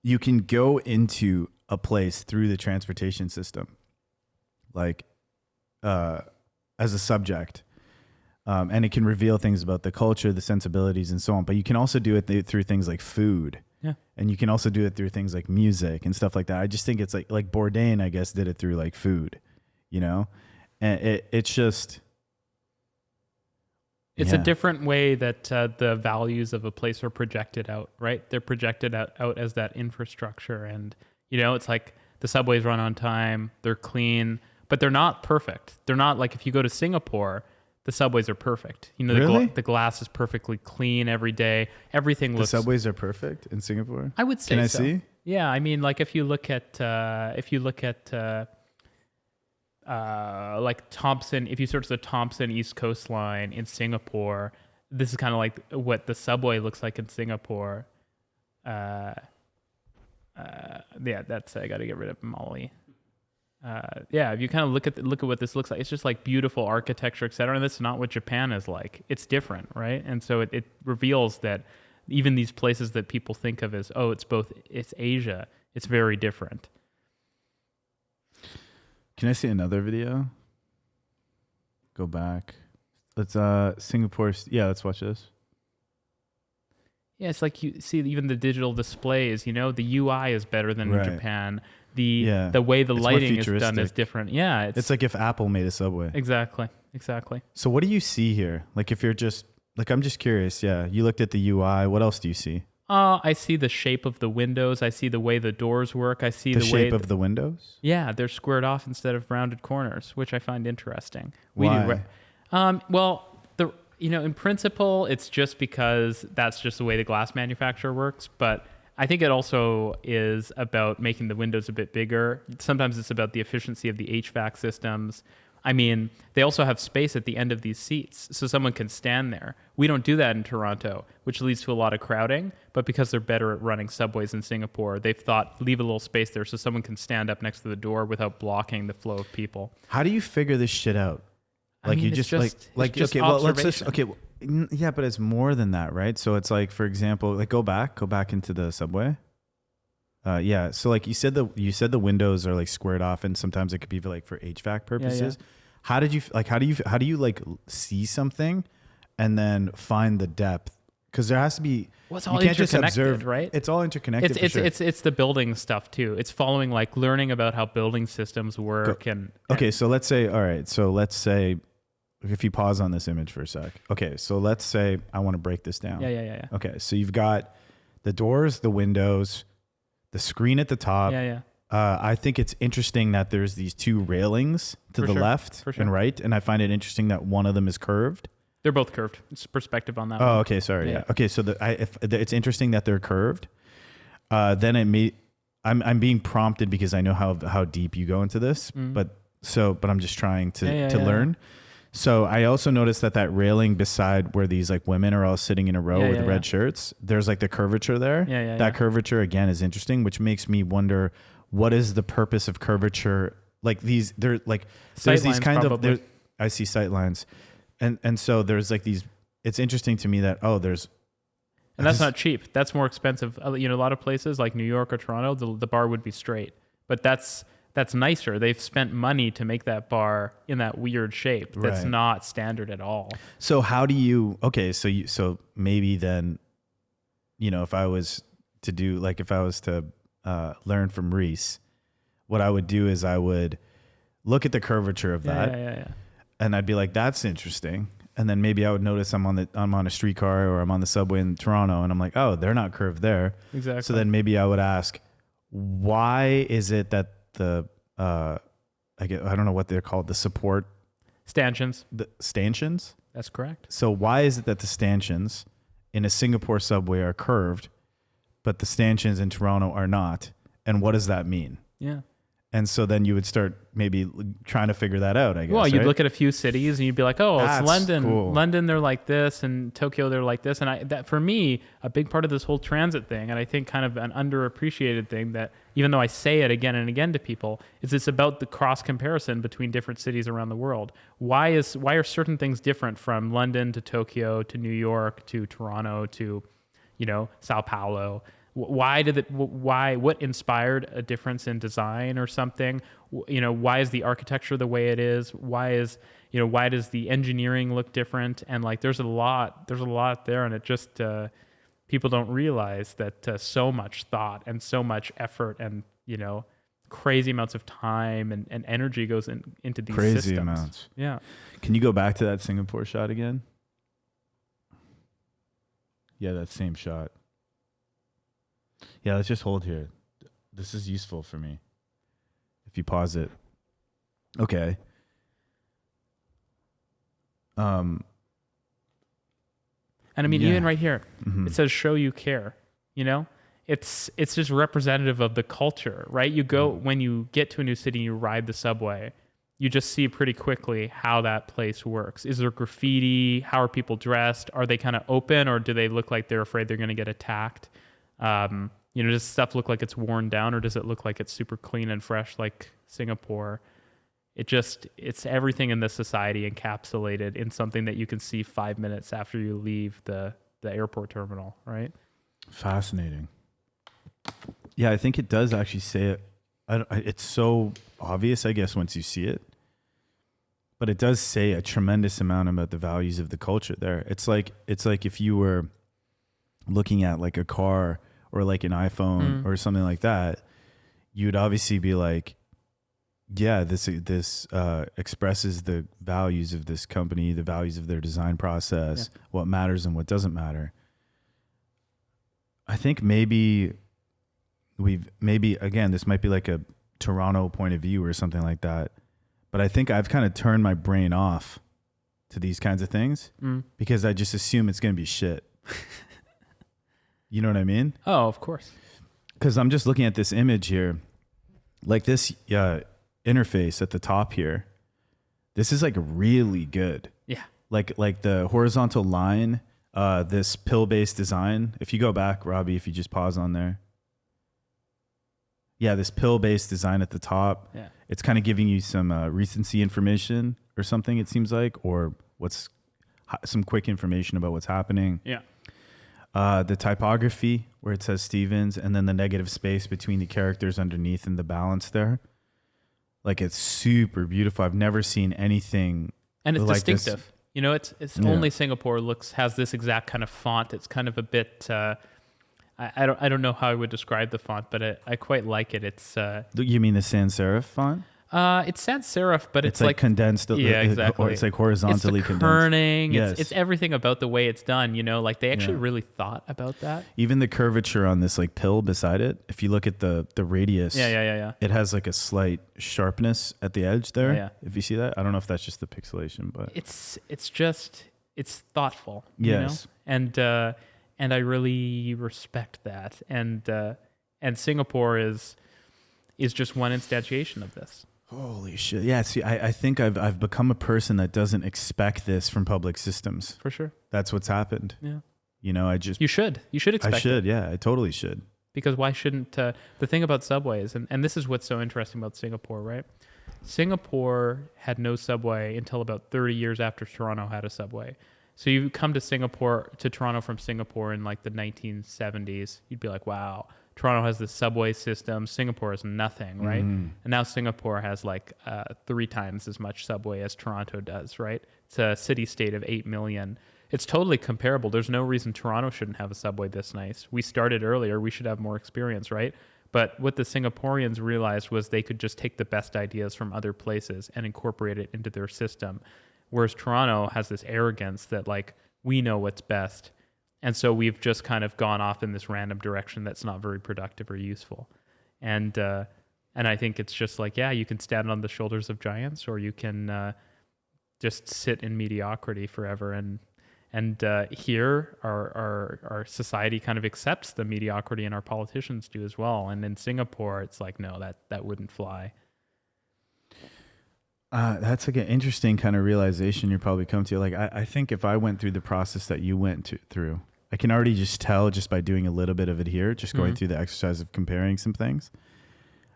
you can go into a place through the transportation system, like as a subject, and it can reveal things about the culture, the sensibilities, and so on. But you can also do it through things like food, and you can also do it through things like music and stuff like that. I just think it's like Bourdain, I guess, did it through like food, and it's just. It's a different way that the values of a place are projected out, right? They're projected out as that infrastructure. And, it's like the subways run on time, they're clean, but they're not perfect. They're not like if you go to Singapore, the subways are perfect. Really? The glass is perfectly clean every day. Everything looks... The subways are perfect in Singapore? I would say so. Can I see? Yeah, I mean, like if you look at like Thompson, if you search the Thompson East Coast line in Singapore, this is kind of like what the subway looks like in Singapore. That's I got to get rid of Molly. If you kind of look at what this looks like, it's just like beautiful architecture, etc. And that's not what Japan is like. It's different, right? And so it reveals that even these places that people think of as it's Asia, it's very different. Can I see another video? Go back. Let's Singapore. Yeah, let's watch this. Yeah, it's like you see even the digital displays, the UI is better than in Japan. The way the lighting is done is different. Yeah, it's like if Apple made a subway. Exactly. So what do you see here? Like if you're just like, I'm just curious. Yeah, you looked at the UI. What else do you see? I see the shape of the windows. I see the way the doors work. I see the shape of the windows. Yeah, they're squared off instead of rounded corners, which I find interesting. Why? In principle, it's just because that's just the way the glass manufacturer works. But I think it also is about making the windows a bit bigger. Sometimes it's about the efficiency of the HVAC systems. I mean, they also have space at the end of these seats, so someone can stand there. We don't do that in Toronto, which leads to a lot of crowding. But because they're better at running subways in Singapore, they've thought, leave a little space there so someone can stand up next to the door without blocking the flow of people. How do you figure this shit out? Like, you just okay, well, let's just, okay, well, yeah, but it's more than that, right? So it's like, for example, like go back into the subway. Yeah. So like you said the windows are like squared off, and sometimes it could be like for HVAC purposes. Yeah. How do you like see something and then find the depth? Because there has to be. Well, it's all interconnected, right? It's all interconnected. It's the building stuff too. It's following, like, learning about how building systems work. Okay, so let's say, all right. So let's say, if you pause on this image for a sec. Okay, so let's say I want to break this down. Yeah. Okay, so you've got the doors, the windows, the screen at the top. Yeah. I think it's interesting that there's these two railings to the left and right, and I find it interesting that one of them is curved. They're both curved. It's perspective on that. Oh, okay. Sorry. Yeah. Okay. So it's interesting that they're curved. Then I'm being prompted because I know how deep you go into this, but I'm just trying to learn. So I also noticed that railing beside where these like women are all sitting in a row with red shirts, there's like the curvature there. That curvature again is interesting, which makes me wonder, what is the purpose of curvature? Like they're like, there's these kind probably. Of, I see sight lines. And so there's like these, it's interesting to me that, and that's not cheap. That's more expensive. A lot of places like New York or Toronto, the bar would be straight, but that's nicer. They've spent money to make that bar in that weird shape. That's not standard at all. So how do you, so maybe then, if I was to learn from Reece, what I would do is I would look at the curvature of that. Yeah. And I'd be like, that's interesting. And then maybe I would notice I'm on a streetcar or I'm on the subway in Toronto, and I'm like, oh, they're not curved there. Exactly. So then maybe I would ask, why is it that the I don't know what they're called, the support stanchions. The stanchions? That's correct. So why is it that the stanchions in a Singapore subway are curved, but the stanchions in Toronto are not? And what does that mean? Yeah. And so then you would start maybe trying to figure that out, I guess. Well, you'd look at a few cities and you'd be like, oh, that's it's London. Cool. London, they're like this, and Tokyo, they're like this. And that for me, a big part of this whole transit thing, and I think kind of an underappreciated thing that, even though I say it again and again to people, is it's about the cross comparison between different cities around the world. Why are certain things different from London to Tokyo to New York to Toronto to, Sao Paulo? What inspired a difference in design or something? Why is the architecture the way it is? Why does the engineering look different? And like, there's a lot there, and it just, people don't realize that so much thought and so much effort and, crazy amounts of time and energy goes into these crazy systems. Amounts. Yeah. Can you go back to that Singapore shot again? Yeah, that same shot. Yeah, let's just hold here. This is useful for me. If you pause it. Okay. And I mean, even right here, it says show you care, It's just representative of the culture, right? You go, when you get to a new city and you ride the subway, you just see pretty quickly how that place works. Is there graffiti? How are people dressed? Are they kind of open, or do they look like they're afraid they're going to get attacked? Does stuff look like it's worn down, or does it look like it's super clean and fresh like Singapore? It's everything in this society encapsulated in something that you can see 5 minutes after you leave the airport terminal, right? Fascinating. Yeah, I think it does actually say it. It's so obvious, I guess, once you see it. But it does say a tremendous amount about the values of the culture there. It's like if you were looking at like a car or like an iPhone or something like that, you'd obviously be like, yeah, this expresses the values of this company, the values of their design process, what matters and what doesn't matter. I think maybe again, this might be like a Toronto point of view or something like that, but I think I've kind of turned my brain off to these kinds of things because I just assume it's going to be shit. You know what I mean? Oh, of course. Because I'm just looking at this image here, like this interface at the top here. This is like really good. Yeah. Like the horizontal line, this pill-based design. If you go back, Robbie, if you just pause on there. Yeah, this pill-based design at the top. Yeah. It's kind of giving you some recency information or something, it seems like, or some quick information about what's happening. Yeah. The typography where it says Stevens, and then the negative space between the characters underneath and the balance there. Like, it's super beautiful. I've never seen anything and it's like distinctive. This. You know, it's only Singapore has this exact kind of font. It's kind of a bit. I don't know how I would describe the font, but I quite like it. It's. You mean the sans serif font? It's sans serif, but it's like condensed. Yeah, exactly. Or it's like horizontally it's the condensed. kerning. Yes. It's everything about the way it's done. You know, like they actually really thought about that. Even the curvature on this like pill beside it. If you look at the radius, it has like a slight sharpness at the edge there. Yeah. If you see that, I don't know if that's just the pixelation, but it's thoughtful. Yes, you know? And I really respect that. And Singapore is just one instantiation of this. Holy shit. Yeah, see, I think I've become a person that doesn't expect this from public systems. For sure. That's what's happened. Yeah. You know, You should expect I should, it. yeah, I totally should. Because why shouldn't, the thing about subways, and this is what's so interesting about Singapore, right? Singapore had no subway until about 30 years after Toronto had a subway. So you come to Toronto from Singapore in like the 1970s, you'd be like, wow, Toronto has this subway system. Singapore has nothing, right? And now Singapore has like 3 times as much subway as Toronto does, right? It's a city-state of 8 million. It's totally comparable. There's no reason Toronto shouldn't have a subway this nice. We started earlier. We should have more experience, right? But what the Singaporeans realized was they could just take the best ideas from other places and incorporate it into their system. Whereas Toronto has this arrogance that like, we know what's best. And so we've just kind of gone off in this random direction that's not very productive or useful. And I think it's just like, yeah, you can stand on the shoulders of giants, or you can just sit in mediocrity forever. And here, our society kind of accepts the mediocrity, and our politicians do as well. And in Singapore, it's like, no, that wouldn't fly. That's like an interesting kind of realization you probably come to. Like, I think if I went through the process that you went through, I can already just tell just by doing a little bit of it here, just going through the exercise of comparing some things,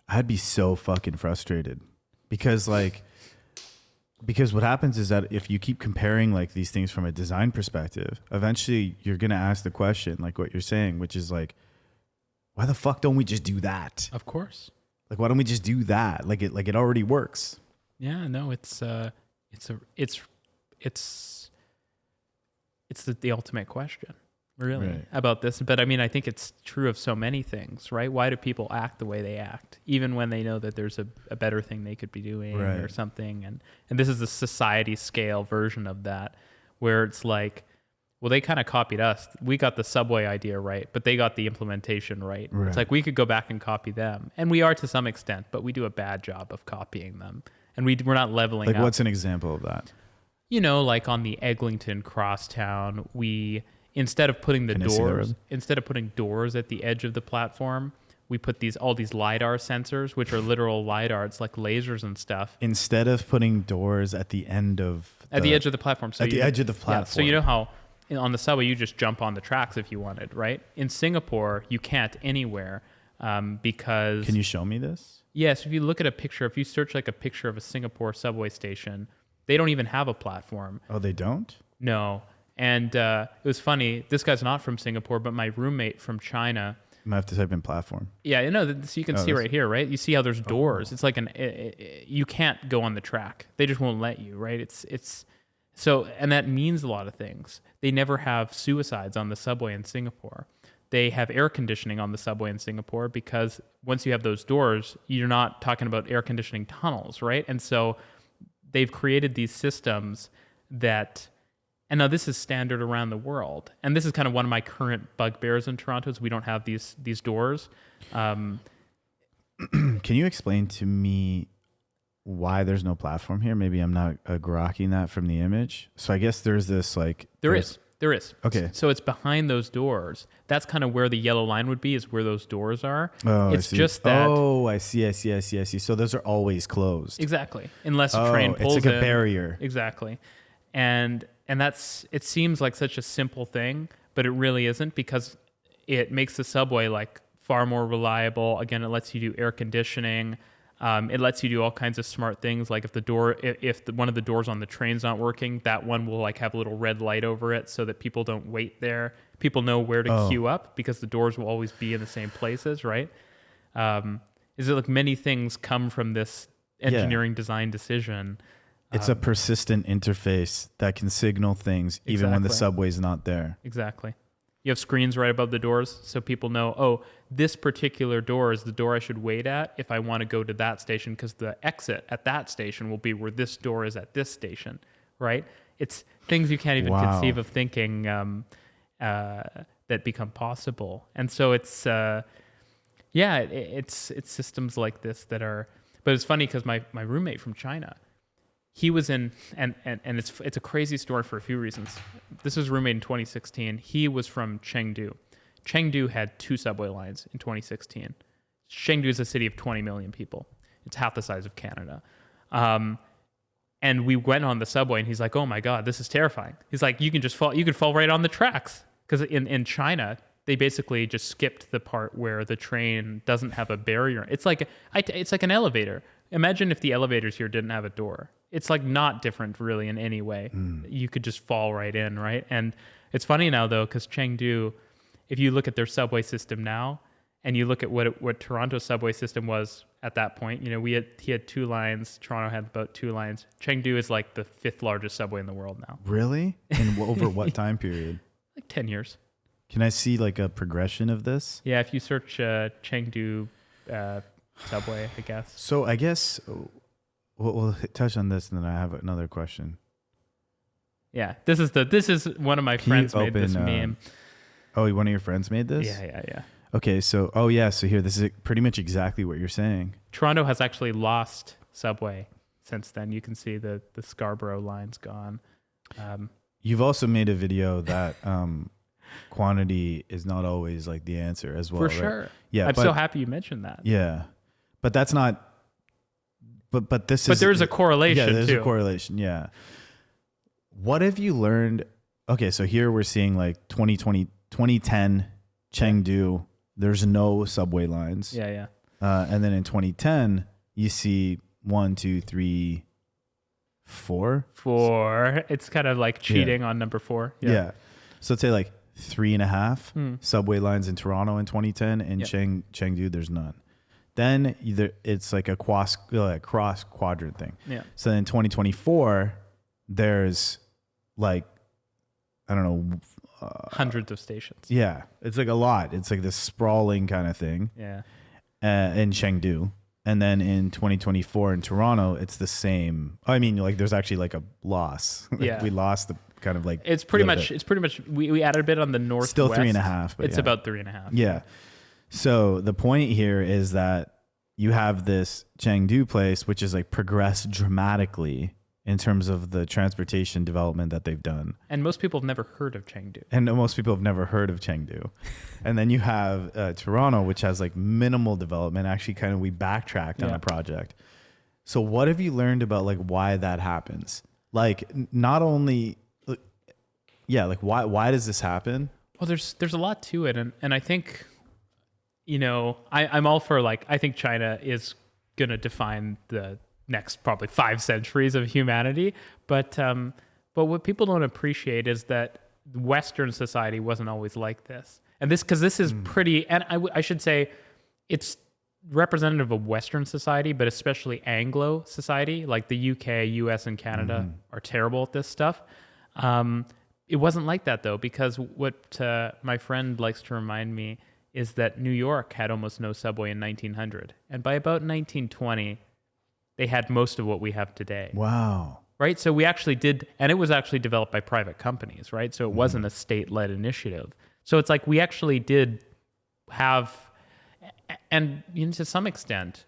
I'd be so fucking frustrated because what happens is that if you keep comparing like these things from a design perspective, eventually you're going to ask the question, like what you're saying, which is like, why the fuck don't we just do that? Of course. Like, why don't we just do that? Like it already works. Yeah, no, it's the ultimate question, really, about this. But I mean, I think it's true of so many things, right? Why do people act the way they act, even when they know that there's a better thing they could be doing or something? And this is the society scale version of that, where it's like, well, they kind of copied us. We got the subway idea right, but they got the implementation right. It's like we could go back and copy them. And we are to some extent, but we do a bad job of copying them. And we're not leveling up. Like, what's an example of that? You know, like on the Eglinton Crosstown, instead of putting doors at the edge of the platform, we put all these LiDAR sensors, which are literal LiDAR. It's like lasers and stuff. Instead of putting doors at the end of at the edge of the platform. So edge of the platform. Yeah, so you know how on the subway you just jump on the tracks if you wanted, right? In Singapore, you can't anywhere because. Can you show me this? Yes, if you look at if you search like a picture of a Singapore subway station, they don't even have a platform. Oh, they don't? No. And it was funny. This guy's not from Singapore, but my roommate from China. I have to type in platform. Yeah, you know, so you can see right here, right? You see how there's doors. It's like you can't go on the track. They just won't let you, right? It's so, and that means a lot of things. They never have suicides on the subway in Singapore. They have air conditioning on the subway in Singapore because once you have those doors, you're not talking about air conditioning tunnels, right? And so they've created these systems that, and now this is standard around the world. And this is kind of one of my current bugbears in Toronto is we don't have these doors. Can you explain to me why there's no platform here. Maybe I'm not grokking that from the image. So I guess there's this like There is. Okay. So it's behind those doors. That's kind of where the yellow line would be, is where those doors are. Oh, it's I see. just that. Oh, I see. So those are always closed. Exactly. Unless a train pulls it's like in. a barrier. Exactly. And it seems like such a simple thing, but it really isn't, because it makes the subway like far more reliable. Again, it lets you do air conditioning. It lets you do all kinds of smart things. Like if one of the doors on the train's not working, that one will like have a little red light over it so that people don't wait there. People know where to queue up because the doors will always be in the same places, right? Is it like many things come from this engineering design decision? It's a persistent interface that can signal things even when the subway's not there. Exactly. You have screens right above the doors so people know, oh, this particular door is the door I should wait at if I want to go to that station, because the exit at that station will be where this door is at this station, right? It's things you can't even conceive of thinking that become possible. And so it's systems like this that are, but it's funny because my roommate from China, he was in, and it's a crazy story for a few reasons. This was a roommate in 2016. He was from Chengdu. Chengdu had 2 subway lines in 2016. Chengdu is a city of 20 million people. It's half the size of Canada. And we went on the subway, and he's like, "Oh my God, this is terrifying." He's like, "You could fall right on the tracks." Because in China, they basically just skipped the part where the train doesn't have a barrier. It's like an elevator. Imagine if the elevators here didn't have a door. It's like not different really in any way. You could just fall right in, right? And it's funny now though, because Chengdu, if you look at their subway system now, and you look at what Toronto's subway system was at that point, you know, he had 2 lines. Toronto had about 2 lines. Chengdu is like the 5th largest subway in the world now. Really? And over what time period? Like 10 years. Can I see like a progression of this? Yeah, if you search Chengdu subway, I guess. So I guess we'll touch on this, and then I have another question. Yeah, this is one of my friends made this meme. Oh, one of your friends made this? Yeah. Okay, so so here, this is pretty much exactly what you're saying. Toronto has actually lost subway since then. You can see the Scarborough line's gone. You've also made a video that quantity is not always like the answer as well. For right? sure. Yeah, I'm so happy you mentioned that. Yeah, but that's not. But this is. But there's a correlation. Yeah, there's too. a correlation. Yeah. What have you learned? Okay, so here we're seeing like 2010 Chengdu. There's no subway lines. Yeah. And then in 2010, you see 1, 2, 3, 4. 4. It's kind of like cheating on number 4. Yeah. So let's say like 3.5 subway lines in Toronto in 2010, and Chengdu there's none. Then it's like a cross quadrant thing. Yeah. So then in 2024, there's like, I don't know, hundreds of stations. Yeah, it's like a lot. It's like this sprawling kind of thing. Yeah. In Chengdu, and then in 2024 in Toronto, it's the same. I mean, like there's actually like a loss. Like we lost the kind of like. It's pretty much. We added a bit on the northwest. Still 3.5. But it's about 3.5. Yeah. So the point here is that you have this Chengdu place, which is like progressed dramatically in terms of the transportation development that they've done. And most people have never heard of Chengdu. And then you have Toronto, which has like minimal development. Actually, kind of we backtracked on a project. So what have you learned about like why that happens? Like not only, like why does this happen? Well, there's a lot to it. And I think, you know, I'm all for like, I think China is going to define the next probably 5 centuries of humanity. But what people don't appreciate is that Western society wasn't always like this. And this is pretty, and I should say it's representative of Western society, but especially Anglo society, like the UK, US, and Canada are terrible at this stuff. It wasn't like that though, because what my friend likes to remind me is that New York had almost no subway in 1900. And by about 1920, they had most of what we have today. Wow. Right? So we actually did, and it was actually developed by private companies, right? So it wasn't a state-led initiative. So it's like we actually did have, and you know, to some extent,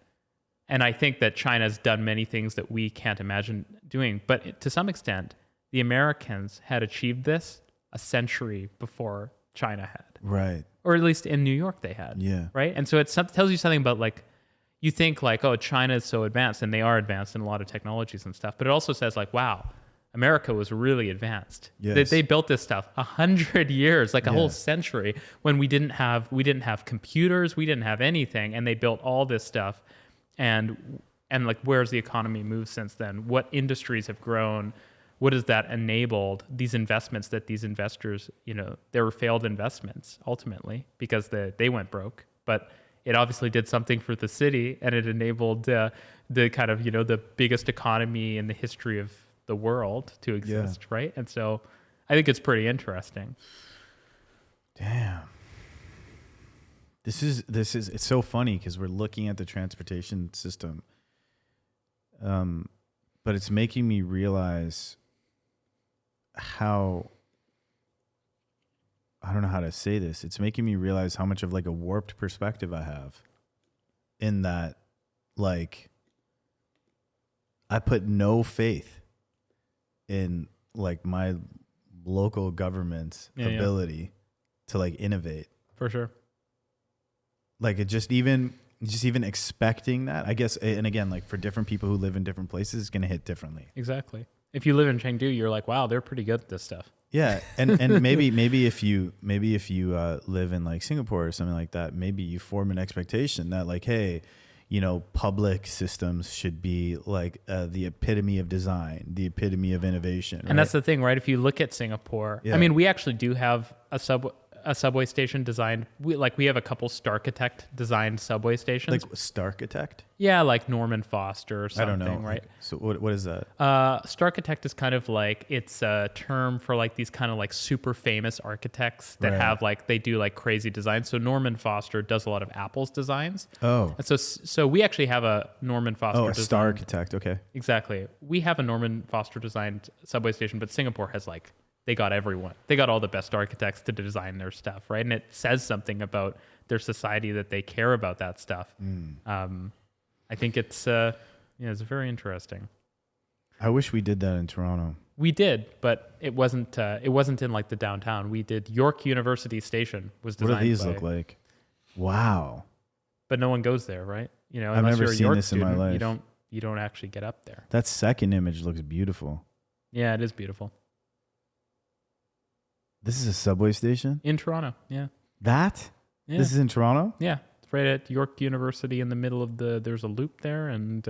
And I think that China's done many things that we can't imagine doing. But to some extent, the Americans had achieved this a century before China had. Right. Or at least in New York they had. Yeah. Right? And so it tells you something about like, you think like, oh, China is so advanced, and they are advanced in a lot of technologies and stuff. But it also says like, wow, America was really advanced. Yes. They built this stuff 100 years, like a Yeah. whole century, when we didn't have computers, we didn't have anything, and they built all this stuff. And like, where's the economy moved since then? What industries have grown? What has that enabled? These investments that these investors, they were failed investments ultimately because they went broke, but it obviously did something for the city, and it enabled the kind of, the biggest economy in the history of the world to exist, right? And so I think it's pretty interesting. Damn. This is it's so funny because we're looking at the transportation system, but it's making me realize how, I don't know how to say this. It's making me realize how much of like a warped perspective I have, in that, like, I put no faith in like my local government's ability to like innovate. For sure. Like, it just even expecting that, I guess. And again, like, for different people who live in different places, it's going to hit differently. Exactly. If you live in Chengdu, you're like, wow, they're pretty good at this stuff. Yeah. And maybe if you live in like Singapore or something like that, maybe you form an expectation that like, hey, public systems should be like the epitome of design, the epitome of innovation. And that's the thing, right? If you look at Singapore, I mean, we actually do have a subway station designed. We have a couple Starchitect designed subway stations. Like Starchitect? Yeah, like Norman Foster or something. I don't know. Right? So what is that? Starchitect is kind of like, it's a term for like these kind of like super famous architects that have like, they do like crazy designs. So Norman Foster does a lot of Apple's designs. Oh. And so we actually have a Norman Foster a Starchitect. Okay. Exactly. We have a Norman Foster designed subway station, but Singapore has like, they got everyone. They got all the best architects to design their stuff, right? And it says something about their society that they care about that stuff. I think it's very interesting. I wish we did that in Toronto. We did, but it wasn't in like the downtown. We did York University Station was designed. What do these look like? Wow. But no one goes there, right? I've never seen this in my life. You don't actually get up there. That second image looks beautiful. Yeah, it is beautiful. This is a subway station? In Toronto, yeah. That? Yeah. This is in Toronto? Yeah. It's right at York University in the middle of there's a loop there, and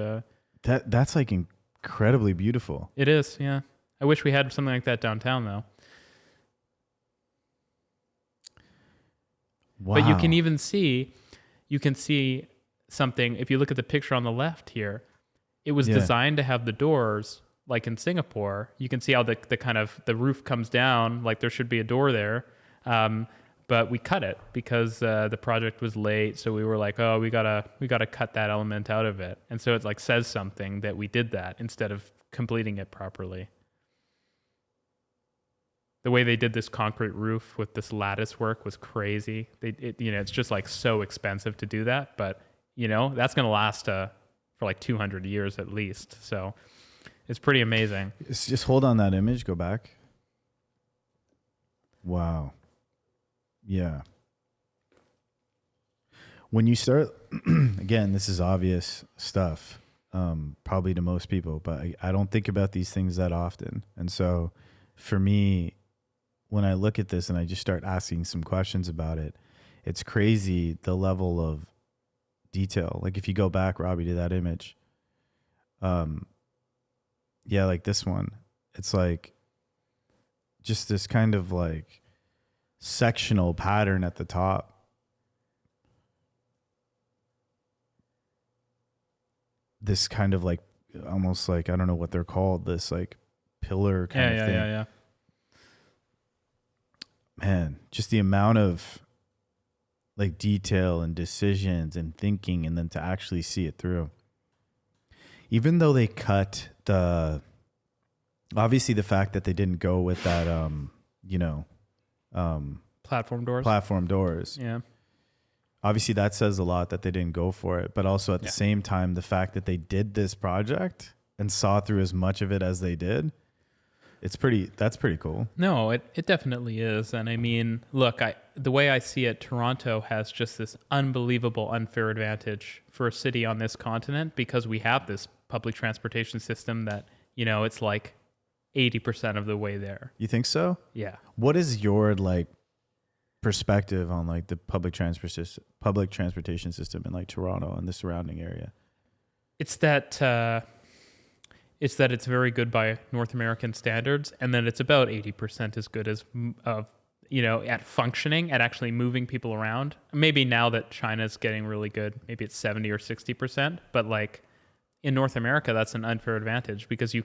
that's like incredibly beautiful. It is, yeah. I wish we had something like that downtown though. Wow. But you can see something if you look at the picture on the left here. It was designed to have the doors like in Singapore. You can see how the kind of the roof comes down, like there should be a door there. But we cut it because the project was late. So we were like, oh, we gotta cut that element out of it. And so it like says something that we did that instead of completing it properly. The way they did this concrete roof with this lattice work was crazy. It's just like so expensive to do that, but that's going to last for like 200 years at least. So it's pretty amazing. Just hold on that image. Go back. Wow. Yeah. When you start, again, this is obvious stuff, probably to most people, but I don't think about these things that often. And so for me, when I look at this and I just start asking some questions about it, it's crazy the level of detail. Like if you go back, Robbie, to that image, like this one, it's like just this kind of like sectional pattern at the top. This kind of like almost like, I don't know what they're called, this like pillar kind of thing. Yeah. Man, just the amount of like detail and decisions and thinking, and then to actually see it through. Even though they cut obviously the fact that they didn't go with that, platform doors. Platform doors. Yeah. obviously that says a lot that they didn't go for it, but also at the same time, the fact that they did this project and saw through as much of it as they did, that's pretty cool. No, it definitely is. And I mean, look, the way I see it, Toronto has just this unbelievable unfair advantage for a city on this continent because we have this public transportation system that, you know, it's like 80% of the way there. You think so? Yeah. What is your like perspective on like the public transportation system in like Toronto and the surrounding area? It's that it's very good by North American standards, and then it's about 80% as good as you know, at functioning, at actually moving people around. Maybe now that China's getting really good, maybe it's 70 or 60%, but like in North America, that's an unfair advantage because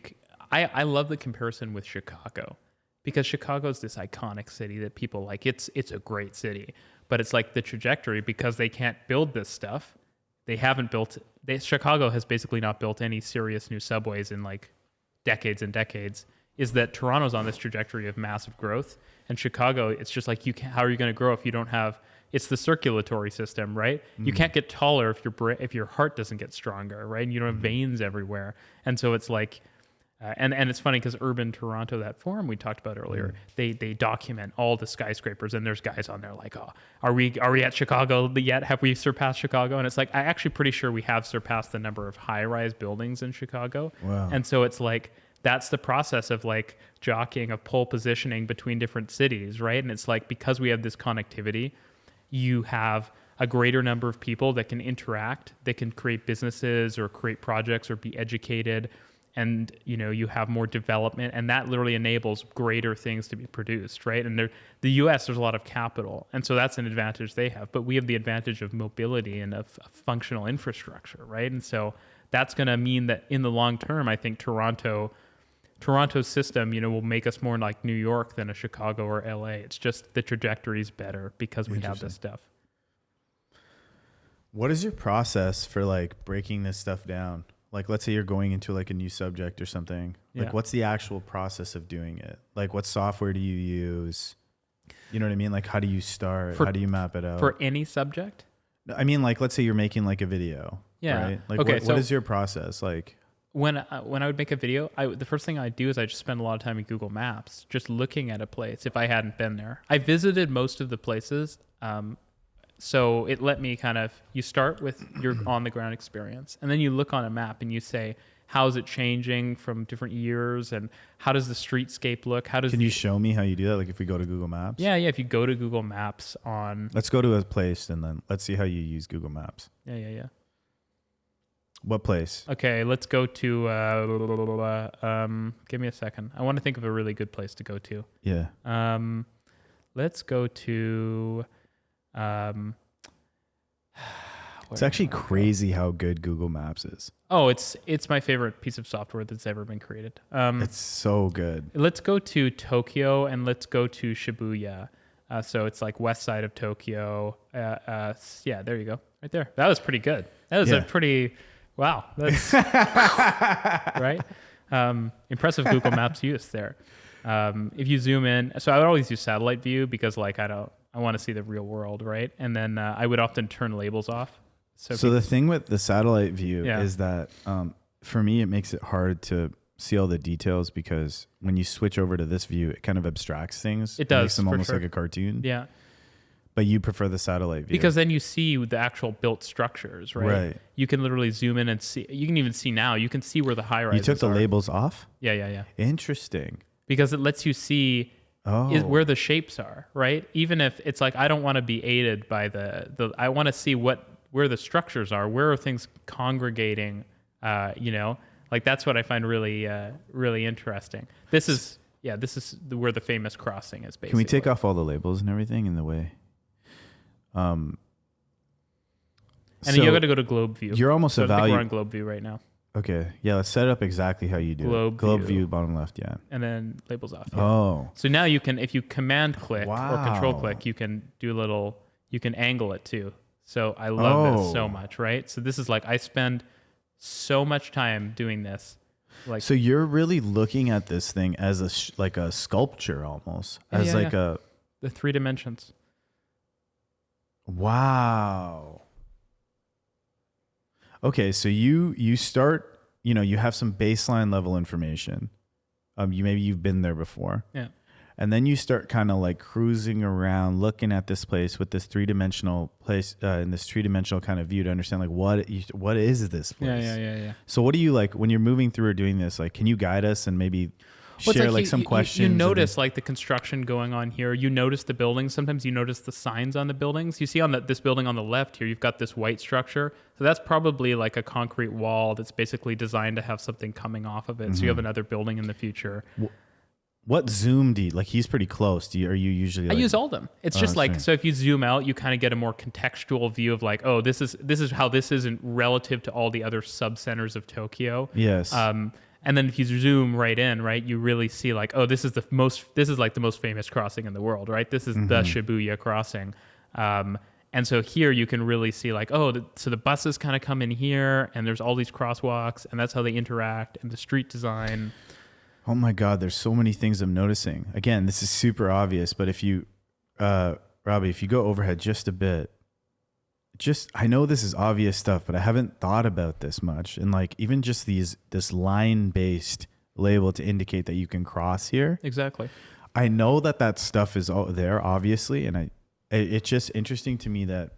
I love the comparison with Chicago, because Chicago is this iconic city that people like. It's a great city, but it's like the trajectory, because they can't build this stuff. They haven't built. Chicago has basically not built any serious new subways in like decades and decades. Is that Toronto's on this trajectory of massive growth, and Chicago, it's just like how are you going to grow if you don't have? It's the circulatory system, right? You can't get taller if your heart doesn't get stronger, right? And you don't have veins everywhere, and so it's like. And it's funny because Urban Toronto, that forum we talked about earlier, they document all the skyscrapers, and there's guys on there like, oh, are we at Chicago yet? Have we surpassed Chicago? And it's like, I'm actually pretty sure we have surpassed the number of high-rise buildings in Chicago. Wow. And so it's like, that's the process of like jockeying, of pole positioning between different cities, right? And it's like, because we have this connectivity, you have a greater number of people that can interact, that can create businesses or create projects or be educated. And, you know, you have more development, and that literally enables greater things to be produced, right? And the U.S., there's a lot of capital, and so that's an advantage they have. But we have the advantage of mobility and of functional infrastructure, right? And so that's going to mean that in the long term, I think Toronto's system, you know, will make us more like New York than a Chicago or L.A. It's just the trajectory is better because we have this stuff. What is your process for like breaking this stuff down? Like, let's say you're going into like a new subject or something. Like, what's the actual process of doing it? Like, what software do you use? You know what I mean? Like, how do you start? How do you map it out? For any subject? I mean, like, let's say you're making like a video. Yeah. Right? Like, okay, what is your process? Like, when I would make a video, the first thing I'd do is I just spend a lot of time in Google Maps, just looking at a place if I hadn't been there. I visited most of the places. So it let me you start with your on the ground experience, and then you look on a map and you say, how is it changing from different years, and how does the streetscape look? Can you show me how you do that? Like if we go to Google Maps? Yeah. If you go to Google Maps let's go to a place and then let's see how you use Google Maps. Yeah. What place? Okay, let's go to, give me a second. I want to think of a really good place to go to. Yeah. Let's go to, it's actually crazy how good Google Maps is. Oh, it's my favorite piece of software that's ever been created. It's so good. Let's go to Tokyo and let's go to Shibuya. So it's like west side of Tokyo. Yeah, there you go. Right there. That was pretty good. That was a pretty, wow. That's right. Impressive Google Maps use there. If you zoom in, so I would always use satellite view because like I want to see the real world, right? And then I would often turn labels off. So the thing with the satellite view is that for me, it makes it hard to see all the details because when you switch over to this view, it kind of abstracts things. It does. Makes them almost like a cartoon. Yeah. But you prefer the satellite view. Because then you see the actual built structures, right? Right. You can literally zoom in and see. You can even see now. You can see where the high rises are. You took the labels off? Yeah. Interesting. Because it lets you see where the shapes are, right? Even if it's like, I don't want to be aided by I want to see where the structures are. Where are things congregating? Like that's what I find really, really interesting. This is where the famous crossing is basically. Can we take off all the labels and everything in the way? And then you got to go to Globe View. You're almost I think we're on Globe View right now. Okay. Yeah, let's set it up exactly how you do it. Globe view, bottom left, yeah. And then labels off. Yeah. Oh. So now you can, if you command click or control click, you can you can angle it too. So I love this so much, right? So this is like, I spend so much time doing this. Like, so you're really looking at this thing as like a sculpture almost, the 3 dimensions. Wow. Okay, so you start, you have some baseline level information. You've been there before. Yeah. And then you start kind of like cruising around, looking at this place with this three-dimensional place, in this three-dimensional kind of view to understand like what is this place? Yeah. So what do you like when you're moving through or doing this? Like, can you guide us and maybe share like some questions? You notice like the construction going on here. You notice the buildings. Sometimes you notice the signs on the buildings. You see on this building on the left here, you've got this white structure. So that's probably like a concrete wall that's basically designed to have something coming off of it. Mm-hmm. So you have another building in the future. What zoom do you like? He's pretty close. Are you usually? I use all of them. It's just like, so if you zoom out, you kind of get a more contextual view of like, oh, this is how this isn't relative to all the other sub-centers of Tokyo. Yes. And then if you zoom right in, right, you really see like, oh, this is like the most famous crossing in the world, right? This is the Shibuya crossing. And so here you can really see like, oh, so the buses kind of come in here and there's all these crosswalks and that's how they interact and the street design. Oh my God, there's so many things I'm noticing. Again, this is super obvious, but if you, Robbie, if you go overhead just a bit, I know this is obvious stuff, but I haven't thought about this much. And like, even just this line-based label to indicate that you can cross here. Exactly. I know that stuff is all there, obviously. And it's just interesting to me that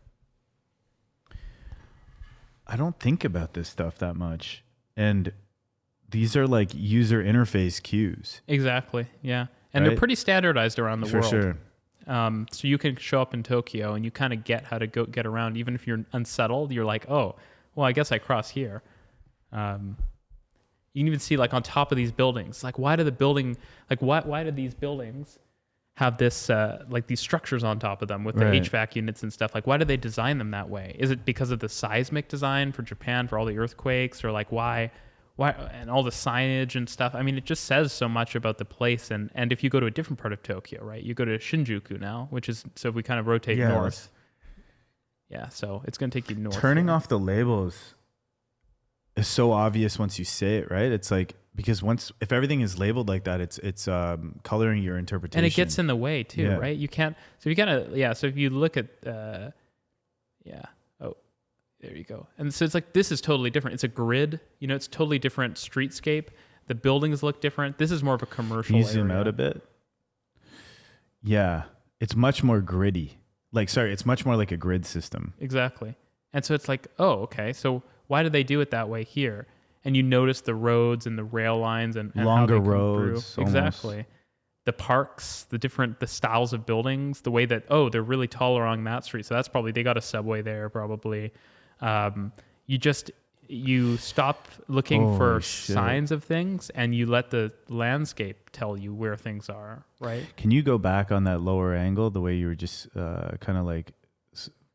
I don't think about this stuff that much. And these are like user interface cues. Exactly. Yeah. And they're pretty standardized around the world. For sure. So you can show up in Tokyo and you kind of get how to get around. Even if you're unsettled, you're like, oh, well, I guess I cross here. You can even see like on top of these buildings, like why do these buildings have this, like these structures on top of them with the HVAC units and stuff? Like, why did they design them that way? Is it because of the seismic design for Japan for all the earthquakes, or like why and all the signage and stuff? I mean, it just says so much about the place. And if you go to a different part of Tokyo, right, you go to Shinjuku now, so if we kind of rotate north. Yeah, so it's going to take you north. Turning off the labels is so obvious once you say it, right? It's like, because if everything is labeled like that, it's coloring your interpretation. And it gets in the way too, right? You can't, so you gotta, so if you look at, there you go. And so it's like, this is totally different. It's a grid, it's totally different streetscape. The buildings look different. This is more of a commercial area. Can you zoom out a bit? Yeah. It's much more gritty. It's much more like a grid system. Exactly. And so it's like, oh, okay. So why do they do it that way here? And you notice the roads and the rail lines and longer how they come roads. through. Exactly. The parks, the styles of buildings, the way that, oh, they're really tall along that street. So that's probably, they got a subway there probably. You stop looking for signs of things and you let the landscape tell you where things are, right? Can you go back on that lower angle, the way you were just kind of like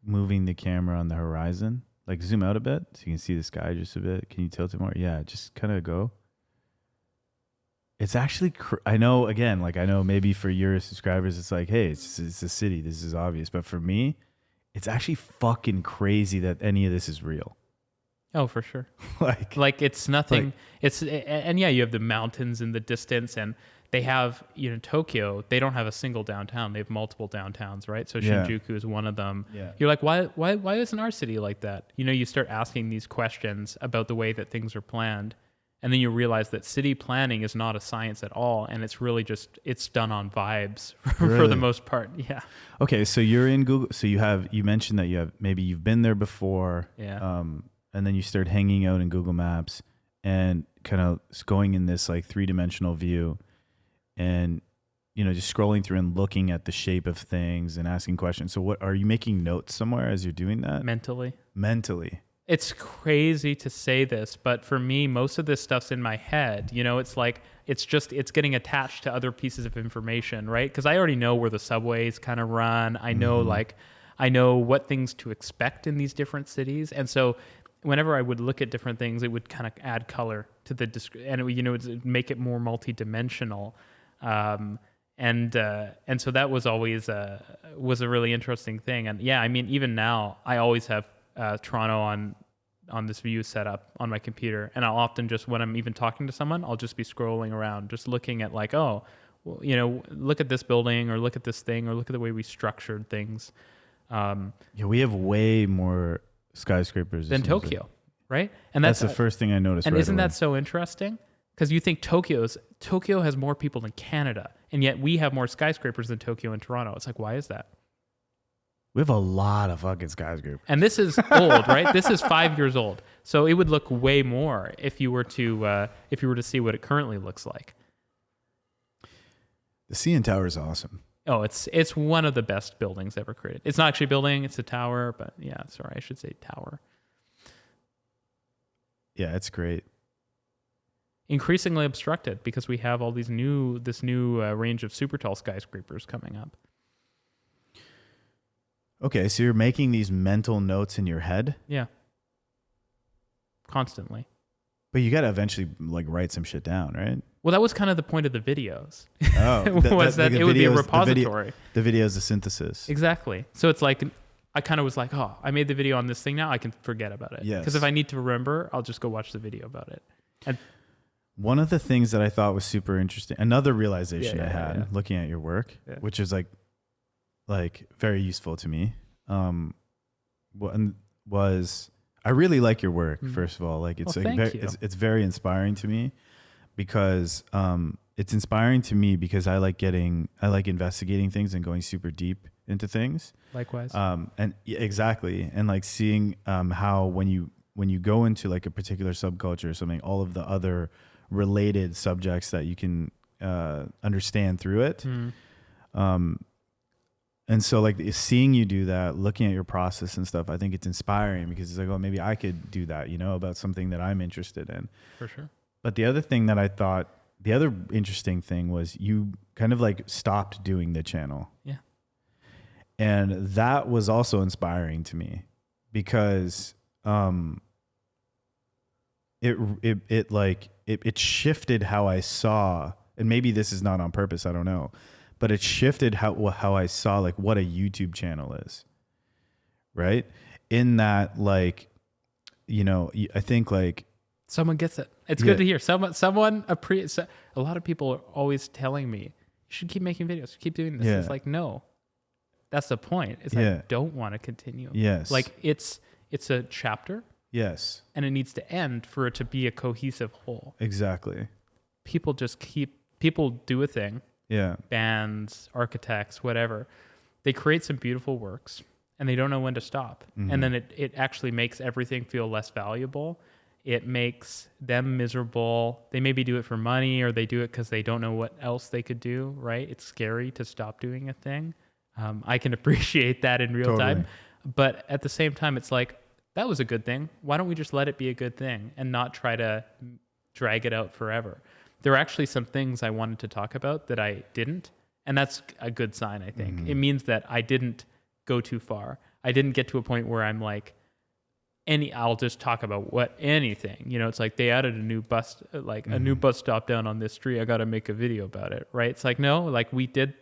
moving the camera on the horizon? Like zoom out a bit so you can see the sky just a bit. Can you tilt it more? Yeah, just kind of go. It's actually, I know maybe for your subscribers, it's like, hey, it's a city. This is obvious. But for me, it's actually fucking crazy that any of this is real. Oh, for sure. like it's nothing. You have the mountains in the distance, and they have, Tokyo, they don't have a single downtown. They have multiple downtowns, right? So Shinjuku is one of them. Yeah. You're like, why isn't our city like that? You start asking these questions about the way that things are planned. And then you realize that city planning is not a science at all. And it's really it's done on vibes for the most part. Yeah. Okay. So you're in Google. So you mentioned that you've been there before. Yeah. And then you start hanging out in Google Maps and kind of going in this like 3-dimensional view and, just scrolling through and looking at the shape of things and asking questions. So what, are you making notes somewhere as you're doing that? Mentally. It's crazy to say this, but for me, most of this stuff's in my head. It's like, it's getting attached to other pieces of information, right? Because I already know where the subways kind of run. I know, I know what things to expect in these different cities. And so whenever I would look at different things, it would kind of add color to the and it would make it more multidimensional. And so that was always was a really interesting thing. And yeah, I mean, even now, I always have Toronto on this view set up on my computer, and I'll often just, when I'm even talking to someone, I'll just be scrolling around, just looking at like, oh, well, look at this building, or look at this thing, or look at the way we structured things. Yeah, we have way more skyscrapers than Tokyo, right? And that's the first thing I noticed. And right isn't away. that so interesting? Because you think Tokyo has more people than Canada, and yet we have more skyscrapers than Tokyo and Toronto. It's like, why is that? We have a lot of fucking skyscrapers. And this is old, right? This is 5 years old, so it would look way more if you were to see what it currently looks like. The CN Tower is awesome. Oh, it's one of the best buildings ever created. It's not actually a building; it's a tower. But yeah, sorry, I should say tower. Yeah, it's great. Increasingly obstructed because we have all this new range of super tall skyscrapers coming up. Okay, so you're making these mental notes in your head? Yeah. Constantly. But you got to eventually like write some shit down, right? Well, that was kind of the point of the videos. Oh, that it would be a repository. The video is the synthesis. Exactly. So it's like, I kind of was like, oh, I made the video on this thing now. I can forget about it. Yes. Because if I need to remember, I'll just go watch the video about it. And one of the things that I thought was super interesting, another realization I had looking at your work, which is like very useful to me, was I really like your work. First of all, like it's it's very inspiring to me because it's inspiring to me because I like investigating things and going super deep into things. Likewise. And exactly, and like seeing how when you go into like a particular subculture or something, all of the other related subjects that you can understand through it. And so like seeing you do that, looking at your process and stuff, I think it's inspiring because it's like, oh, maybe I could do that, about something that I'm interested in. For sure. But the other thing that I thought, the other interesting thing was you kind of like stopped doing the channel. Yeah. And that was also inspiring to me because it shifted how I saw, and maybe this is not on purpose, I don't know, but it shifted how I saw like what a YouTube channel is, right? In that, like, I think like someone gets it. It's good to hear. A lot of people are always telling me, you should keep making videos, keep doing this. It's like, no, that's the point. It's I don't want to continue. Yes. Like it's a chapter. Yes. And it needs to end for it to be a cohesive whole. Exactly. People do a thing. Yeah. Bands, architects, whatever. They create some beautiful works and they don't know when to stop. Mm-hmm. And then it actually makes everything feel less valuable. It makes them miserable. They maybe do it for money or they do it because they don't know what else they could do, right? It's scary to stop doing a thing. I can appreciate that in real time. But at the same time, it's like, that was a good thing. Why don't we just let it be a good thing and not try to drag it out forever? There are actually some things I wanted to talk about that I didn't, and that's a good sign, I think. Mm-hmm. It means that I didn't go too far. I didn't get to a point where I'm like, I'll just talk about anything. It's like they added a new bus, a new bus stop down on this street. I got to make a video about it, right? It's like, no, like we did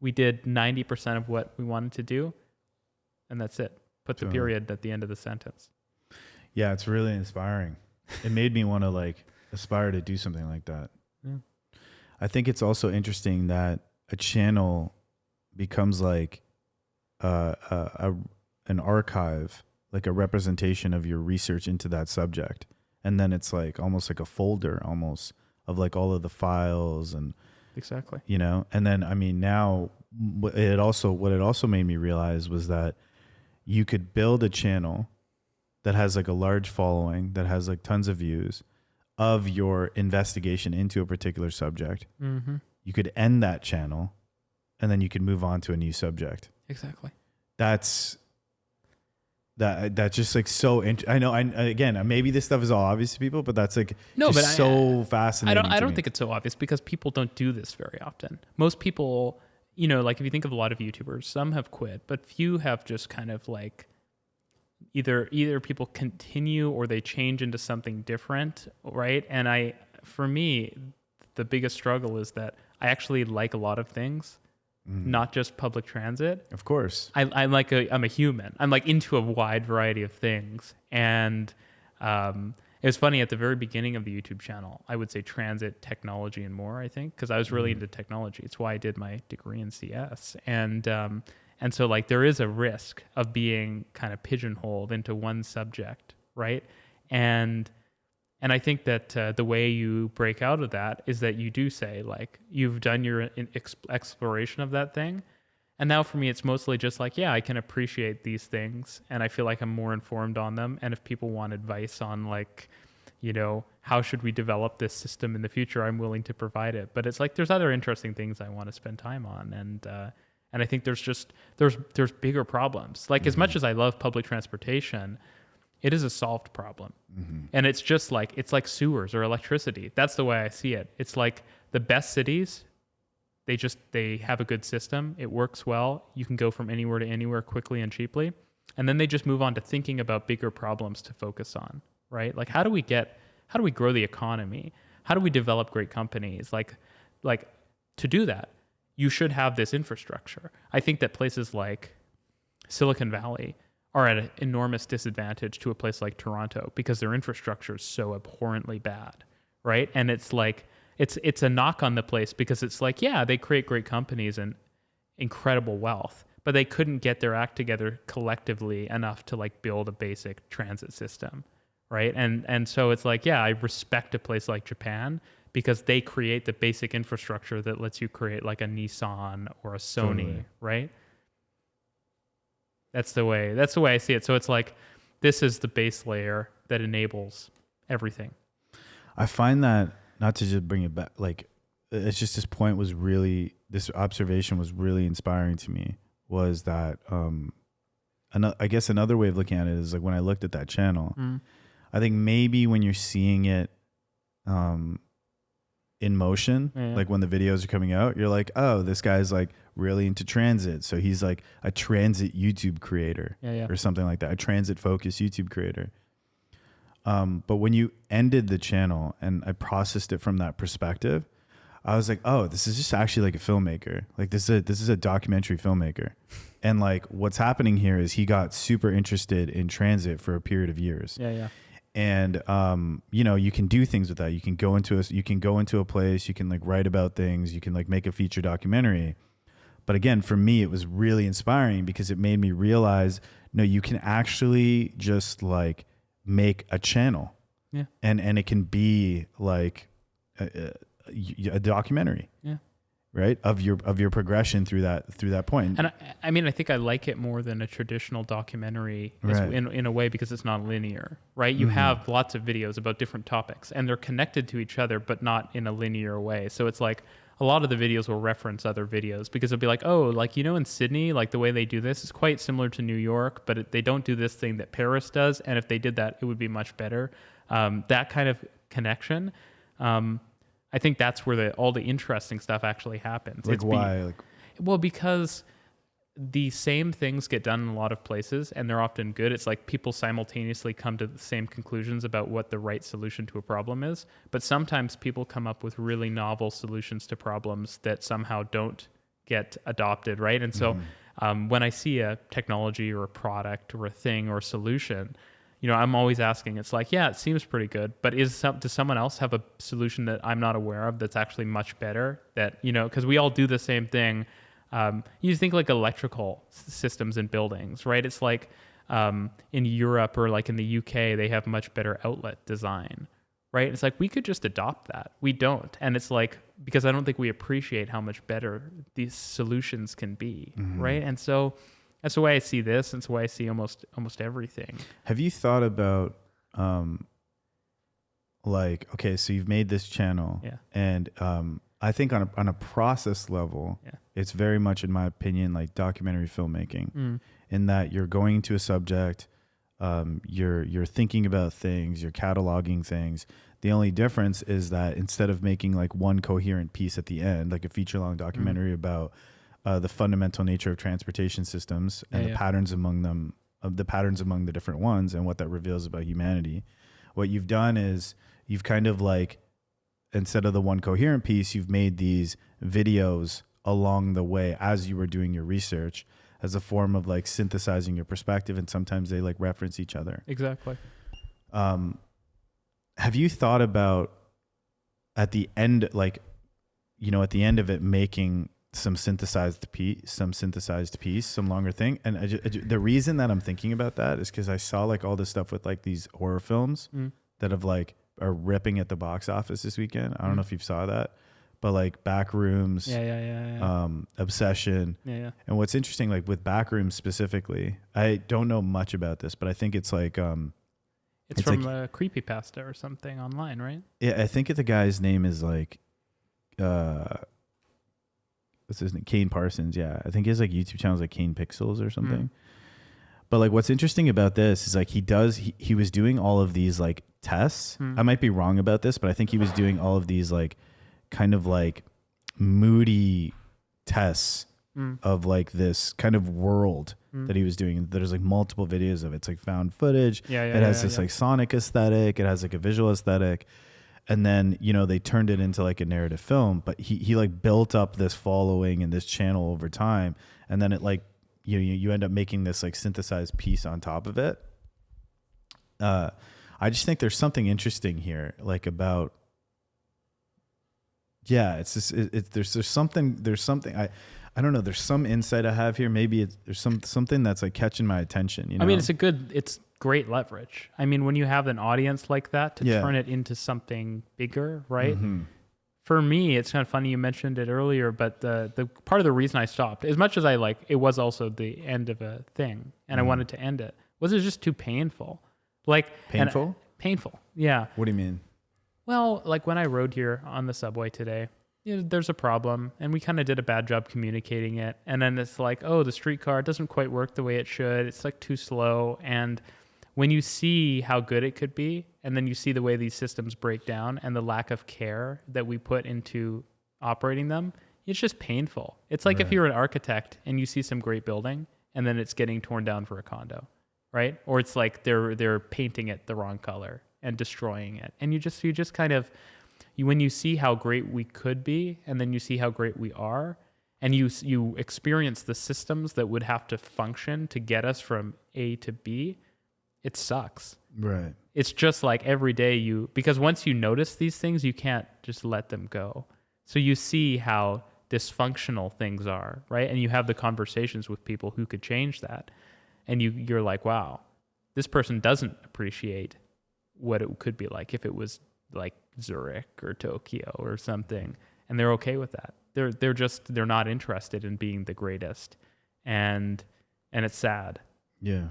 90% of what we wanted to do, and that's it. Put the period at the end of the sentence. Yeah, it's really inspiring. It made me want to like aspire to do something like that. Yeah. I think it's also interesting that a channel becomes like an archive, like a representation of your research into that subject. And then it's like almost like a folder almost of like all of the files and exactly. And then I mean now what it also made me realize was that you could build a channel that has like a large following, that has like tons of views of your investigation into a particular subject. Mm-hmm. You could end that channel and then you could move on to a new subject. Exactly. That's just like so I know again, maybe this stuff is all obvious to people, but that's like so fascinating. I don't think it's so obvious because people don't do this very often. Most people, like if you think of a lot of YouTubers, some have quit, but few have just kind of like either people continue or they change into something different, right? And for me, the biggest struggle is that I actually like a lot of things, not just public transit. Of course. I'm a human. I'm like into a wide variety of things. And it was funny at the very beginning of the YouTube channel, I would say transit, technology, and more, I think, because I was really into technology. It's why I did my degree in CS. And And so like there is a risk of being kind of pigeonholed into one subject, right? And I think that the way you break out of that is that you do say, like, you've done your exploration of that thing. And now for me, it's mostly just like, yeah, I can appreciate these things and I feel like I'm more informed on them. And if people want advice on, like, you know, how should we develop this system in the future, I'm willing to provide it. But it's like there's other interesting things I want to spend time on. And I think there's bigger problems. Like, as much as I love public transportation, it is a solved problem. And it's just like, it's like sewers or electricity. That's the way I see it. It's like the best cities, they have a good system. It works well. You can go from anywhere to anywhere quickly and cheaply. And then they just move on to thinking about bigger problems to focus on, right? Like, how do we grow the economy? How do we develop great companies? Like to do that, you should have this infrastructure. I think that places like Silicon Valley are at an enormous disadvantage to a place like Toronto because their infrastructure is so abhorrently bad, right? And it's like, it's a knock on the place because it's like, yeah, they create great companies and incredible wealth, but they couldn't get their act together collectively enough to like build a basic transit system, right? And so it's like, yeah, I respect a place like Japan because they create the basic infrastructure that lets you create like a Nissan or a Sony, right? That's the way I see it. So it's like, this is the base layer that enables everything. I find that, not to just bring it back, like, it's just this observation was really inspiring to me, was that, I guess another way of looking at it is like when I looked at that channel, I think maybe when you're seeing it in motion, like when the videos are coming out, you're like, oh, this guy's like really into transit. So he's like a transit YouTube creator or something like that, a transit focused YouTube creator. But when you ended the channel and I processed it from that perspective, I was like, oh, this is just actually like a filmmaker. Like this is a documentary filmmaker. And like what's happening here is he got super interested in transit for a period of years. And you know, you can do things with that. You can go into a place, you can like write about things, you can like make a feature documentary. But again, for me, it was really inspiring because it made me realize, no, you can actually just like make a channel, and it can be like a documentary, right, of your progression through that point. And I mean, I think I like it more than a traditional documentary, in a way, because it's not linear, right? You have lots of videos about different topics, and they're connected to each other, but not in a linear way. So it's like a lot of the videos will reference other videos because it'll be like, oh, like, you know, in Sydney, like the way they do this is quite similar to New York, but they don't do this thing that Paris does. And if they did that, it would be much better. That kind of connection. I think that's where all the interesting stuff actually happens. Like why? Well, because the same things get done in a lot of places and they're often good. It's like people simultaneously come to the same conclusions about what the right solution to a problem is. But sometimes people come up with really novel solutions to problems that somehow don't get adopted, right? And so when I see a technology or a product or a thing or a solution, you know, I'm always asking, it's like, yeah, it seems pretty good, but does someone else have a solution that I'm not aware of that's actually much better? That, you know, because we all do the same thing. You think like electrical systems in buildings, right? It's like in Europe or like in the UK, they have much better outlet design, right? It's like we could just adopt that. We don't. And it's like, because I don't think we appreciate how much better these solutions can be, right? And so that's the way I see this. And it's the way I see almost everything. Have you thought about like, okay, so you've made this channel and I think on a process level, it's very much, in my opinion, like documentary filmmaking, in that you're going to a subject, you're thinking about things, you're cataloging things. The only difference is that instead of making like one coherent piece at the end, like a feature-long documentary about the fundamental nature of transportation systems and the patterns among them, the patterns among the different ones, and what that reveals about humanity, what you've done is you've kind of like, instead of the one coherent piece, you've made these videos along the way as you were doing your research as a form of like synthesizing your perspective. And sometimes they like reference each other. Exactly. Have you thought about at the end, like, you know, at the end of it, making some synthesized piece, some longer thing. And the reason that I'm thinking about that is because I saw like all this stuff with like these horror films that have like are ripping at the box office this weekend. I don't know if you saw that, but like Backrooms, Obsession. Yeah. And what's interesting, like with Backrooms specifically, I don't know much about this, but I think it's like, it's from a creepypasta or something online, right? Yeah, I think the guy's name is like, what's his name? Kane Parsons. Yeah, I think his like YouTube channel is like Kane Pixels or something. But like, what's interesting about this is like he was doing all of these like tests. I might be wrong about this, but I think he was doing all of these like kind of like moody tests of like this kind of world that he was doing. There's like multiple videos of it. It's like found footage. It has this like sonic aesthetic. It has like a visual aesthetic. And then, you know, they turned it into like a narrative film, but he like built up this following and this channel over time. And then it like, you end up making this like synthesized piece on top of it. I just think there's something interesting here, like about, it's just, there's something, I don't know. There's some insight I have here. Maybe there's something that's like catching my attention. You know? I mean, it's great leverage. I mean, when you have an audience like that to turn it into something bigger, right? For me, it's kind of funny you mentioned it earlier, but the part of the reason I stopped, as much as I like, it was also the end of a thing, and I wanted to end it, was just too painful. Like painful? Painful. Yeah. What do you mean? Well, like when I rode here on the subway today, there's a problem, and we kind of did a bad job communicating it. And then it's like, oh, the streetcar doesn't quite work the way it should. It's like too slow. And when you see how good it could be, and then you see the way these systems break down and the lack of care that we put into operating them, it's just painful. It's like if you're an architect and you see some great building and then it's getting torn down for a condo, right? Or it's like they're painting it the wrong color and destroying it. And you just kind of, when you see how great we could be, and then you see how great we are, and you experience the systems that would have to function to get us from A to B, it sucks. Right. It's just like every day because once you notice these things, you can't just let them go. So you see how dysfunctional things are, right? And you have the conversations with people who could change that. And you're like, wow, this person doesn't appreciate what it could be like if it was like Zurich or Tokyo or something, and they're okay with that. They're not interested in being the greatest, and it's sad. Yeah.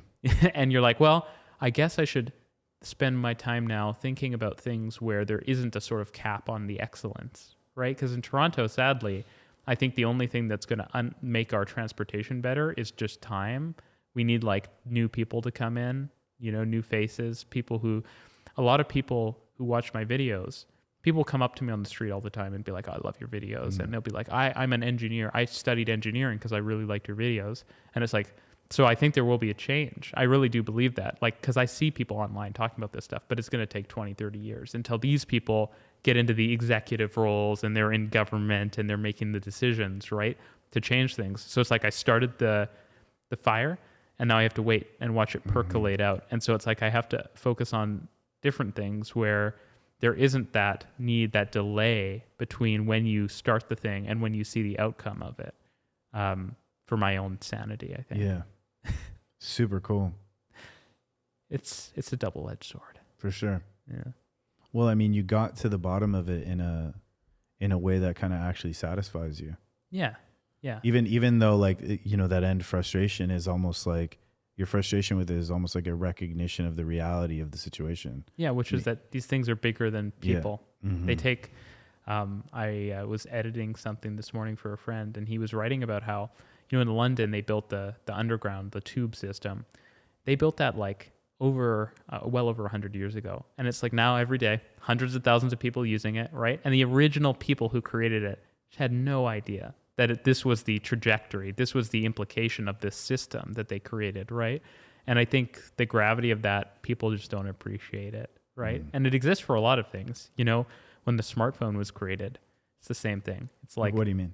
And you're like, well, I guess I should spend my time now thinking about things where there isn't a sort of cap on the excellence, right? Because in Toronto, sadly, I think the only thing that's going to make our transportation better is just time. We need like new people to come in, new faces, a lot of people who watch my videos, people come up to me on the street all the time and be like, oh, I love your videos. And they'll be like, I'm an engineer. I studied engineering because I really liked your videos. And it's like, so I think there will be a change. I really do believe that. Like, because I see people online talking about this stuff, but it's going to take 20, 30 years until these people get into the executive roles and they're in government and they're making the decisions, right, to change things. So it's like I started the fire, and now I have to wait and watch it percolate out. And so it's like I have to focus on different things where there isn't that need, that delay between when you start the thing and when you see the outcome of it, for my own sanity, I think. Yeah. Super cool. It's a double-edged sword. For sure. Yeah. Well, I mean, you got to the bottom of it in a way that kind of actually satisfies you. Yeah. Yeah. Even though like, that end frustration is almost like, your frustration with it is almost like a recognition of the reality of the situation. Yeah, which is that these things are bigger than people. Yeah. Mm-hmm. They take, I was editing something this morning for a friend, and he was writing about how, in London, they built the underground, the tube system. They built that like well over 100 years ago. And it's like now every day, hundreds of thousands of people using it, right? And the original people who created it had no idea that this was the trajectory, this was the implication of this system that they created, right? And I think the gravity of that, people just don't appreciate it, right? And it exists for a lot of things. When the smartphone was created, it's the same thing. It's like, what do you mean?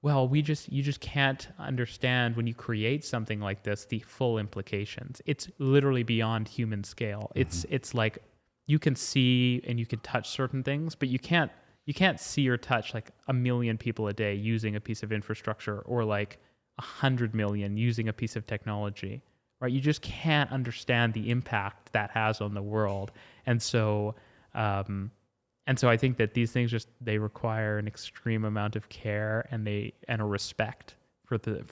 Well, you just can't understand when you create something like this, the full implications. It's literally beyond human scale. It's like you can see and you can touch certain things, but you can't you can't see or touch like 1 million people a day using a piece of infrastructure, or like 100 million using a piece of technology, right? You just can't understand the impact that has on the world. And so I think that these things they require an extreme amount of care and a respect for the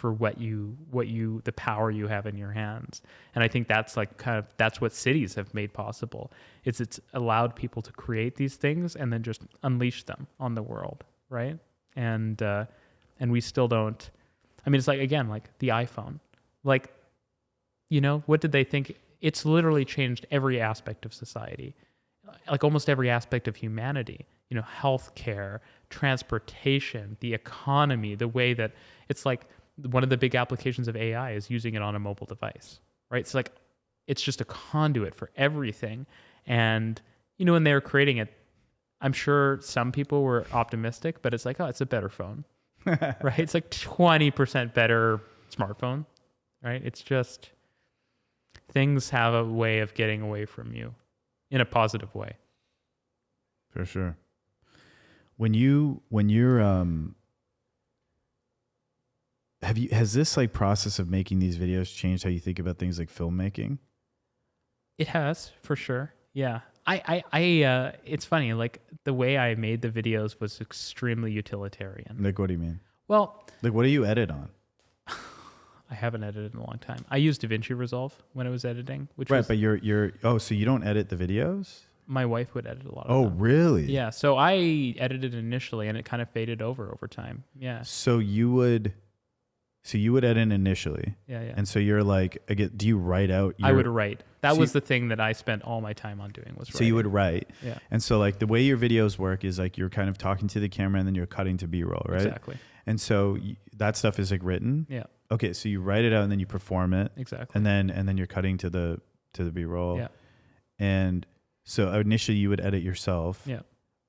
power you have in your hands. And I think that's like that's what cities have made possible. It's allowed people to create these things and then just unleash them on the world, right? And we still don't. I mean, it's like, again, like the iPhone. Like, what did they think? It's literally changed every aspect of society, like almost every aspect of humanity. Healthcare, transportation, the economy, the way that it's like one of the big applications of AI is using it on a mobile device, right? It's like, it's just a conduit for everything. And, when they were creating it, I'm sure some people were optimistic, but it's like, oh, it's a better phone, right? It's like 20% better smartphone, right? It's just, things have a way of getting away from you in a positive way. For sure. When you're has this like process of making these videos changed how you think about things like filmmaking? It has, for sure. Yeah. I it's funny, like the way I made the videos was extremely utilitarian. Like, what do you mean? Well, like, what do you edit on? I haven't edited in a long time. I used DaVinci Resolve when I was editing, which right, was, but so you don't edit the videos? My wife would edit a lot of them. Oh, really? Yeah. So I edited initially, and it kind of faded over time. Yeah. So you would edit initially. Yeah. And so you're like, again, do you write out? I would write. That was the thing that I spent all my time on doing, was writing. So you would write. Yeah. And so like the way your videos work is like you're kind of talking to the camera and then you're cutting to B-roll, right? Exactly. And so that stuff is like written. Yeah. Okay, so you write it out and then you perform it. Exactly. And then you're cutting to the B-roll. Yeah. And so initially you would edit yourself. Yeah.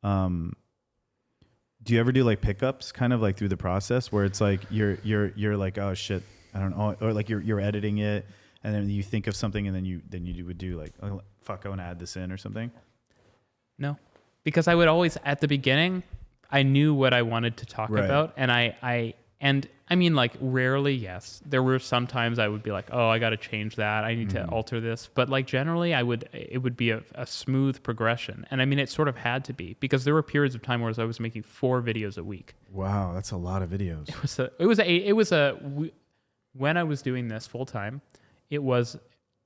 Do you ever do like pickups kind of like through the process where it's like you're like, oh shit, I don't know, or like you're editing it and then you think of something and then you would do like, oh, fuck, I want to add this in or something? No. Because I would always, at the beginning, I knew what I wanted to talk about, and I mean, like, rarely, yes. There were some times I would be like, oh, I got to change that. I need to alter this. But like generally, it would be a smooth progression. And I mean, it sort of had to be, because there were periods of time where I was making 4 videos a week. Wow, that's a lot of videos. When I was doing this full time, it was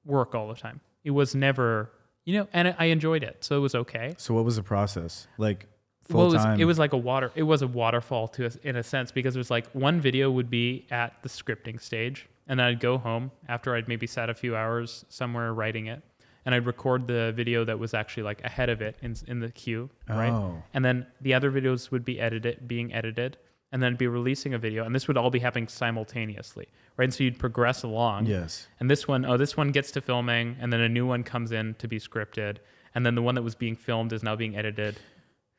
work all the time. It was never, and I enjoyed it. So it was okay. So what was the process? Like, well, it was like it was a waterfall in a sense, because it was like one video would be at the scripting stage, and then I'd go home after I'd maybe sat a few hours somewhere writing it, and I'd record the video that was actually like ahead of it in the queue, right? Oh. And then the other videos would be being edited, and then be releasing a video, and this would all be happening simultaneously, right? And so you'd progress along. Yes. And this one gets to filming, and then a new one comes in to be scripted, and then the one that was being filmed is now being edited.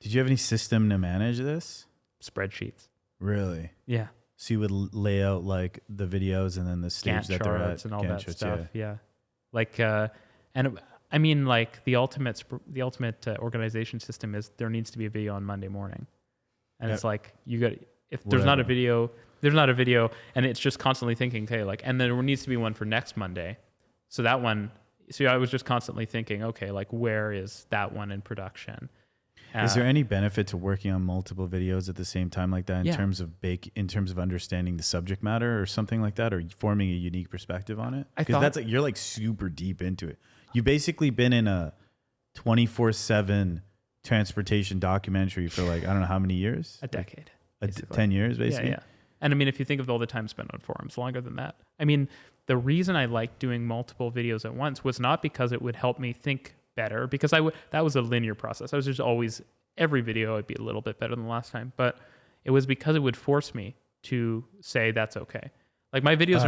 Did you have any system to manage this? Spreadsheets. Really? Yeah. So you would lay out like the videos and then the stage Gantt that they're at, and all Gantt that charts, stuff. Yeah. Like, and I mean, like the ultimate organization system is there needs to be a video on Monday morning, and it's like if there's not a video, and it's just constantly thinking, okay, like, and then there needs to be one for next Monday, so that one. So I was just constantly thinking, okay, like, where is that one in production? Is there any benefit to working on multiple videos at the same time like that in terms of understanding the subject matter or something like that, or forming a unique perspective on it? Because that's like, you're like super deep into it. You've basically been in a 24/7 transportation documentary for like, I don't know how many years? A decade. 10 years, basically? Yeah. And I mean, if you think of all the time spent on forums, longer than that. I mean, the reason I liked doing multiple videos at once was not because it would help me think better, because that was a linear process. I was just always, every video would be a little bit better than the last time, but it was because it would force me to say that's okay. Like, my videos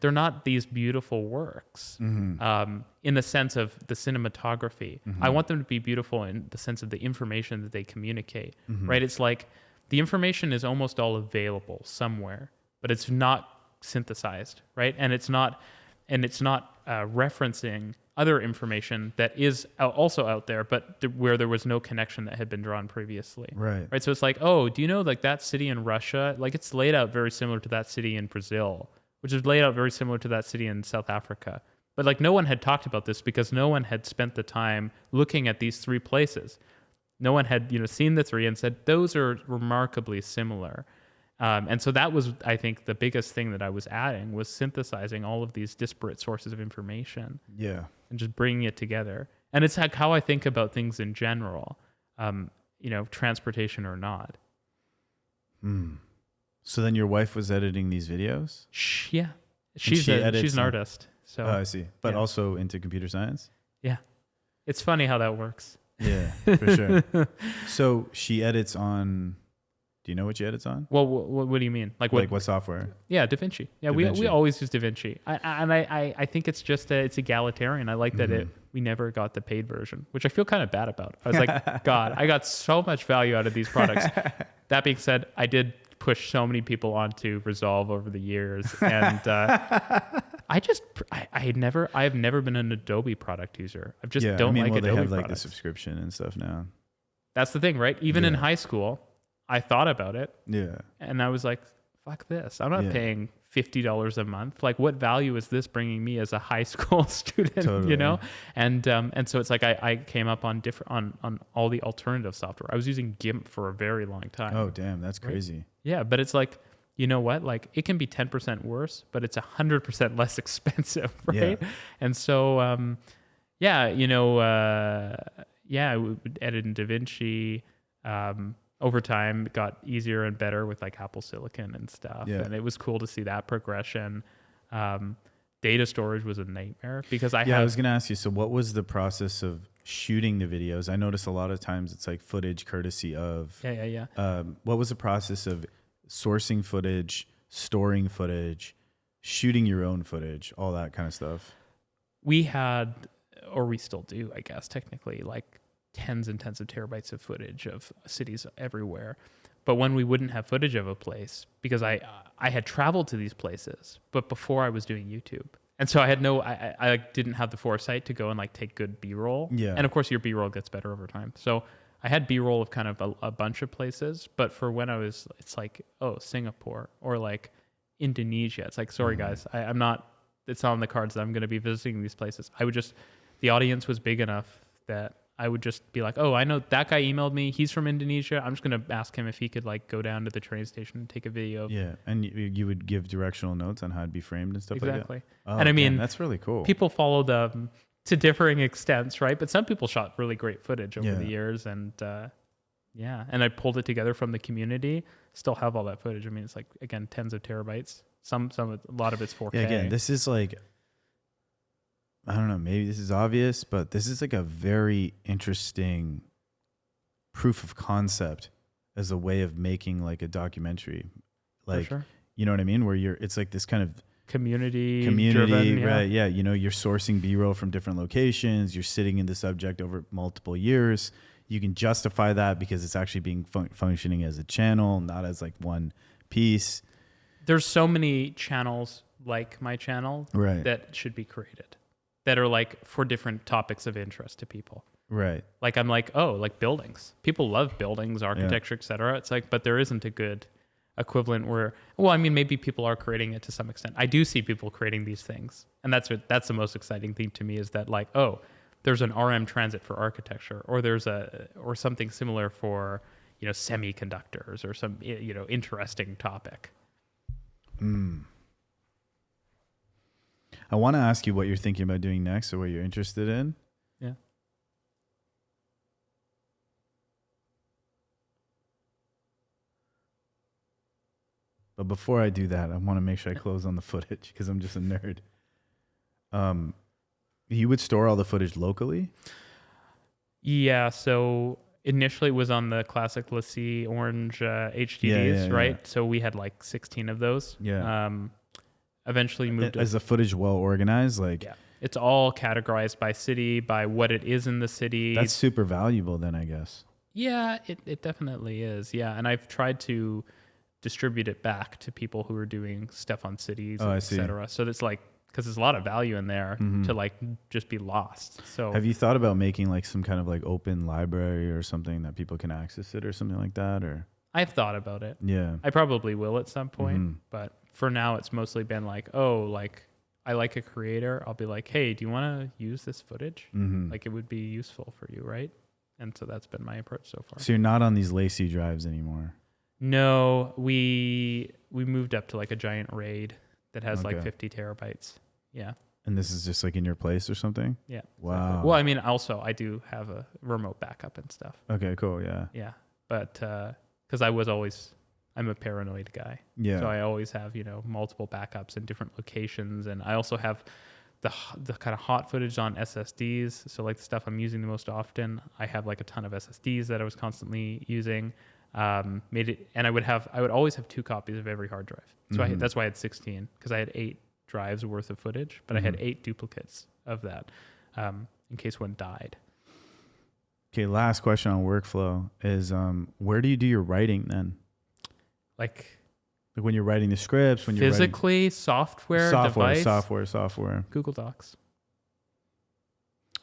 they're not these beautiful works in the sense of the cinematography. I want them to be beautiful in the sense of the information that they communicate, right? It's like the information is almost all available somewhere, but it's not synthesized, right? And it's not referencing other information that is also out there, but where there was no connection that had been drawn previously. Right. Right. So it's like, oh, do you know like that city in Russia? Like it's laid out very similar to that city in Brazil, which is laid out very similar to that city in South Africa. But like no one had talked about this because no one had spent the time looking at these three places. No one had, seen the three and said, those are remarkably similar. And so that was, I think, the biggest thing that I was adding was synthesizing all of these disparate sources of information. Yeah. And just bringing it together. And it's like how I think about things in general, transportation or not. So then your wife was editing these videos? Yeah. She's an artist. So I see. But also into computer science? Yeah. It's funny how that works. Yeah, for sure. So she edits on... Do you know what she edits on? Well, what do you mean? Like what software? Yeah, DaVinci. Yeah, DaVinci. we always use DaVinci. I think it's just it's egalitarian. I like that we never got the paid version, which I feel kind of bad about. I was like, God, I got so much value out of these products. That being said, I did push so many people onto Resolve over the years, and I've never been an Adobe product user. I just don't like Adobe they have products. like the subscription and stuff now. That's the thing, right? Even in high school, I thought about it. Yeah. And I was like, fuck this. I'm not paying $50 a month. Like, what value is this bringing me as a high school student, Totally. And so it's like I came up on on all the alternative software. I was using GIMP for a very long time. Oh, damn. That's crazy. Right? Yeah. But it's like, you know what? Like, it can be 10% worse, but it's 100% less expensive, right? Yeah. And so, I would edit in DaVinci. Over time, it got easier and better with like Apple Silicon and stuff. Yeah. And it was cool to see that progression. Data storage was a nightmare because I was going to ask you, so what was the process of shooting the videos? I notice a lot of times it's like footage courtesy of. Yeah. What was the process of sourcing footage, storing footage, shooting your own footage, all that kind of stuff? We had, or we still do, I guess, technically, like tens and tens of terabytes of footage of cities everywhere. But when we wouldn't have footage of a place, because I had traveled to these places, but before I was doing YouTube. And so I had I didn't have the foresight to go and like take good B-roll. Yeah. And of course your B-roll gets better over time. So I had B-roll of kind of a bunch of places, but for when it's like, oh, Singapore or like Indonesia. It's like, sorry guys, I'm not, it's not on the cards that I'm going to be visiting these places. The audience was big enough that I would just be like, oh, I know that guy emailed me. He's from Indonesia. I'm just going to ask him if he could like go down to the train station and take a video. Yeah. And you would give directional notes on how it'd be framed and stuff like that. Exactly. Oh, and I mean, that's really cool. People followed to differing extents, right? But some people shot really great footage over the years. And and I pulled it together from the community. Still have all that footage. I mean, it's like, again, tens of terabytes. A lot of it's 4K. Yeah, again, this is like, I don't know, maybe this is obvious, but this is like a very interesting proof of concept as a way of making like a documentary. Like, For sure. You know what I mean? Where it's like this kind of community driven, right? Yeah. You know, you're sourcing B-roll from different locations. You're sitting in the subject over multiple years. You can justify that because it's actually being functioning as a channel, not as like one piece. There's so many channels like my channel that should be created that are like for different topics of interest to people. Right. Like I'm like, oh, like buildings. People love buildings, architecture, et cetera. It's like, but there isn't a good equivalent where, well, I mean, maybe people are creating it to some extent. I do see people creating these things. And that's the most exciting thing to me is that like, oh, there's an RMTransit for architecture, or or something similar for, semiconductors or some, interesting topic. I want to ask you what you're thinking about doing next or what you're interested in. Yeah. But before I do that, I want to make sure I close on the footage because I'm just a nerd. You would store all the footage locally? Yeah. So initially it was on the classic LaCie orange HDDs, right? Yeah. So we had like 16 of those. Yeah. Eventually moved. Is the footage well organized? Like, yeah, it's all categorized by city, by what it is in the city. That's super valuable then, I guess. Yeah, it definitely is. Yeah. And I've tried to distribute it back to people who are doing stuff on cities, et cetera. So it's like because there's a lot of value in there to like just be lost. So have you thought about making like some kind of like open library or something that people can access it or something like that? Or I've thought about it. yeah, I probably will at some point, but for now it's mostly been like, oh, like I like a creator. I'll be like, hey, do you want to use this footage? Like it would be useful for you, right? And so that's been my approach so far. so you're not on these lacy drives anymore. No, we moved up to like a giant RAID that has like Okay. 50 terabytes. Yeah. And this is just like in your place or something? Yeah. Wow. Exactly. Well, I mean, also I do have a remote backup and stuff. Okay, cool. Yeah. Yeah. But because I'm a paranoid guy. Yeah. So I always have, multiple backups in different locations. And I also have the kind of hot footage on SSDs. So like the stuff I'm using the most often, I have like a ton of SSDs that I was constantly using. And I would always have 2 copies of every hard drive. So that's why I had 16, because I had 8 drives worth of footage, but I had 8 duplicates of that in case one died. Okay, last question on workflow is where do you do your writing then? Like when you're writing the scripts, when you're physically, software, device, software. Google Docs.